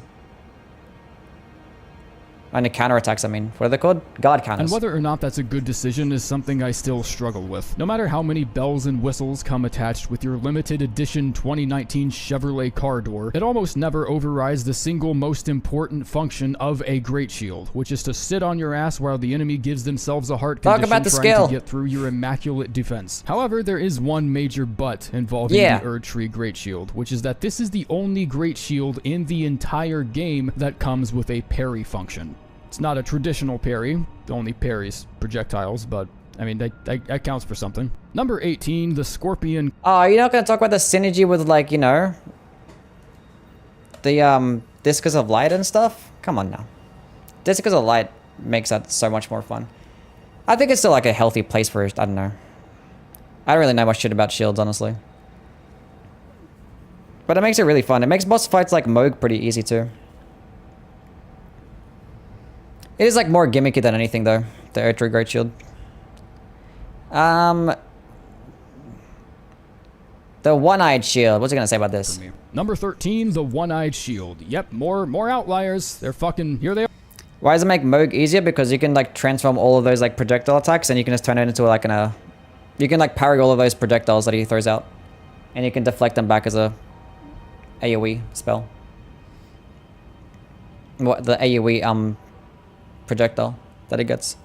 And the counter attacks, I mean. What are they called? Guard counters. And whether or not that's a good decision is something I still struggle with. No matter how many bells and whistles come attached with your limited edition 2019 Chevrolet car door, it almost never overrides the single most important function of a Great Shield, which is to sit on your ass while the enemy gives themselves a heart condition trying to get through your immaculate defense. However, there is one major but involving the Erd Tree Great Shield, which is that this is the only Great Shield in the entire game that comes with a parry function. It's not a traditional parry, it only parries projectiles, but I mean, that counts for something. Number 18, the Scorpion. Oh, you're not going to talk about the synergy with, like, you know, the Discus of Light and stuff? Come on now. Discus of Light makes that so much more fun. I think it's still like a healthy place for it. I don't know. I don't really know much shit about shields, honestly. But it makes it really fun. It makes boss fights like Moog pretty easy too. It is like more gimmicky than anything though, the Erdtree Great Shield. The One-Eyed Shield. What's he gonna say about this? Number 13, the One-Eyed Shield. Yep, more outliers. They're fucking, here they are. Why does it make Moog easier? Because you can like transform all of those like projectile attacks and you can just turn it into like you can like parry all of those projectiles that he throws out. And you can deflect them back as a AoE spell. What, the AoE projectile that it gets.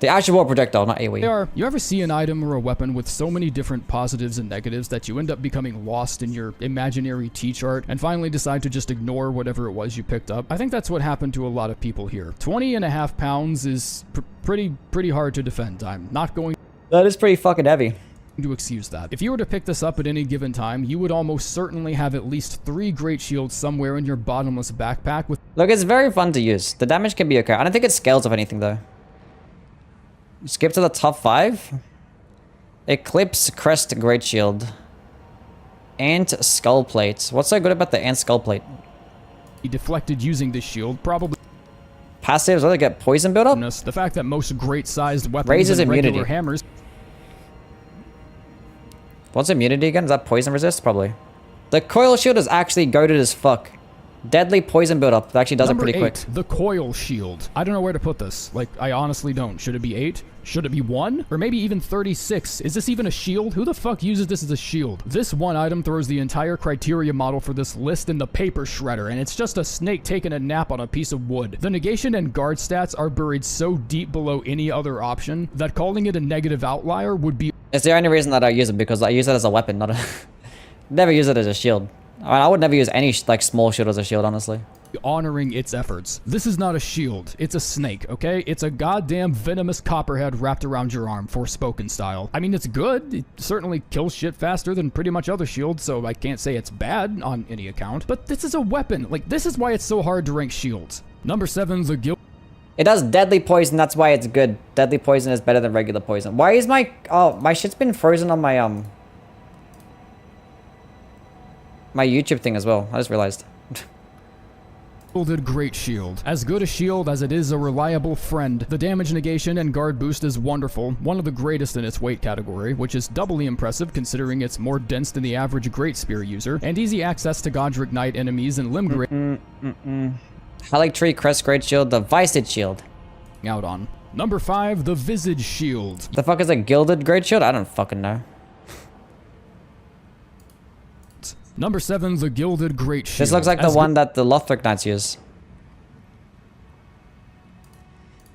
The actual projectile, not AoE. You ever see an item or a weapon with so many different positives and negatives that you end up becoming lost in your imaginary T-chart and finally decide to just ignore whatever it was you picked up? I think that's what happened to a lot of people here. 20.5 pounds is pretty hard to defend. I'm not going... That is pretty fucking heavy. To excuse that. If you were to pick this up at any given time, you would almost certainly have at least 3 great shields somewhere in your bottomless backpack with... Look, it's very fun to use. The damage can be okay. I don't think it scales of anything though. Skip to the top 5. Eclipse Crest Great Shield. Ant Skull Plate. What's so good about the Ant Skull Plate? He deflected using this shield, probably... Passives, where they get poison build up? The fact that most great-sized weapons raises and immunity. regular hammers... What's immunity again? Is that poison resist? Probably. The coil shield is actually goated as fuck. Deadly poison buildup. That actually does Number it pretty 8, quick. the coil shield. I don't know where to put this. Like, I honestly don't. Should it be 8? Should it be 1? Or maybe even 36? Is this even a shield? Who the fuck uses this as a shield? This one item throws the entire criteria model for this list in the paper shredder, and it's just a snake taking a nap on a piece of wood. The negation and guard stats are buried so deep below any other option that calling it a negative outlier would be... It's the only reason that I use it, because I use it as a weapon, not a... Never use it as a shield. I mean, I would never use any like small shield as a shield, honestly. Honoring its efforts. This is not a shield. It's a snake, okay? It's a goddamn venomous copperhead wrapped around your arm, Forspoken style. I mean, it's good. It certainly kills shit faster than pretty much other shields, so I can't say it's bad on any account. But this is a weapon. Like, this is why it's so hard to rank shields. Number 7, the Guild. It does deadly poison, that's why it's good. Deadly poison is better than regular poison. Why is my... Oh, my shit's been frozen on my, my YouTube thing as well. I just realized. Gilded Great Shield. As good a shield as it is a reliable friend, the damage negation and guard boost is wonderful, one of the greatest in its weight category, which is doubly impressive considering it's more dense than the average Great Spear user, and easy access to Godric Knight enemies and Limgrave. Haligtree Crest Great Shield, the Visage Shield. Out on. Number 5, the Visage Shield. The fuck is a Gilded Great Shield? I don't fucking know. Number 7, the Gilded Great Shield. This looks like the one that the Lothric Knights use.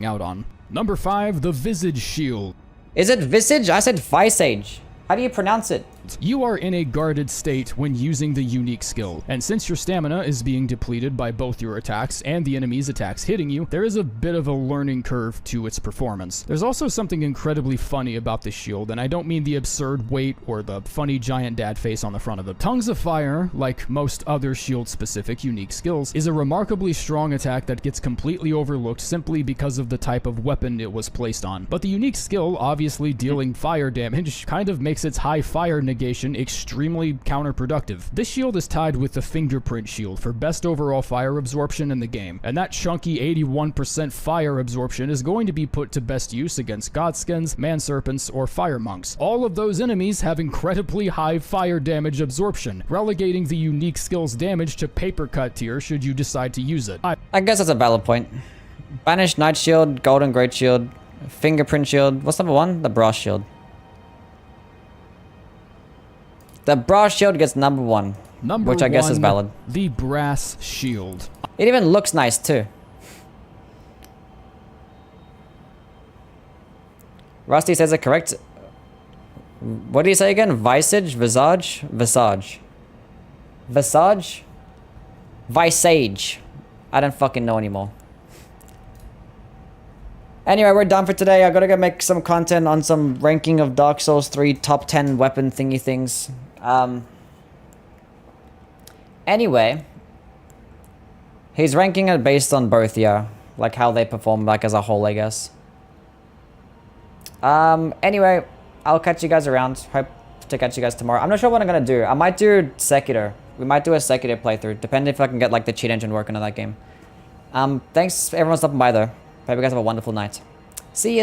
Out on. Number 5, the Visage Shield. Is it Visage? I said Visage. How do you pronounce it? You are in a guarded state when using the unique skill, and since your stamina is being depleted by both your attacks and the enemy's attacks hitting you, there is a bit of a learning curve to its performance. There's also something incredibly funny about this shield, and I don't mean the absurd weight or the funny giant dad face on the front of it. Tongues of Fire, like most other shield-specific unique skills, is a remarkably strong attack that gets completely overlooked simply because of the type of weapon it was placed on. But the unique skill, obviously dealing fire damage, kind of makes its high fire negation extremely counterproductive. This shield is tied with the Fingerprint Shield for best overall fire absorption in the game, and that chunky 81% fire absorption is going to be put to best use against Godskins, Man-Serpents, or Fire Monks. All of those enemies have incredibly high fire damage absorption, relegating the unique skill's damage to paper cut tier should you decide to use it. I guess that's a valid point. Banished Knight Shield, Golden Great Shield, Fingerprint Shield. What's number 1? The Brass Shield. The Brass Shield gets number 1, which I guess is valid. The Brass Shield. It even looks nice too. Rusty says it correct. What do you say again? Visage? Visage? Visage? Visage? Visage. I don't fucking know anymore. Anyway, we're done for today. I gotta go make some content on some ranking of Dark Souls 3 top 10 weapon thingy things. Anyway, he's ranking it based on both, yeah, like how they perform, like as a whole, I guess. Anyway, I'll catch you guys around. Hope to catch you guys tomorrow. I'm not sure what I'm gonna do. I might do Sekiro. We might do a Sekiro playthrough, depending if I can get like the cheat engine working on that game. Thanks everyone stopping by though. Hope you guys have a wonderful night. See you.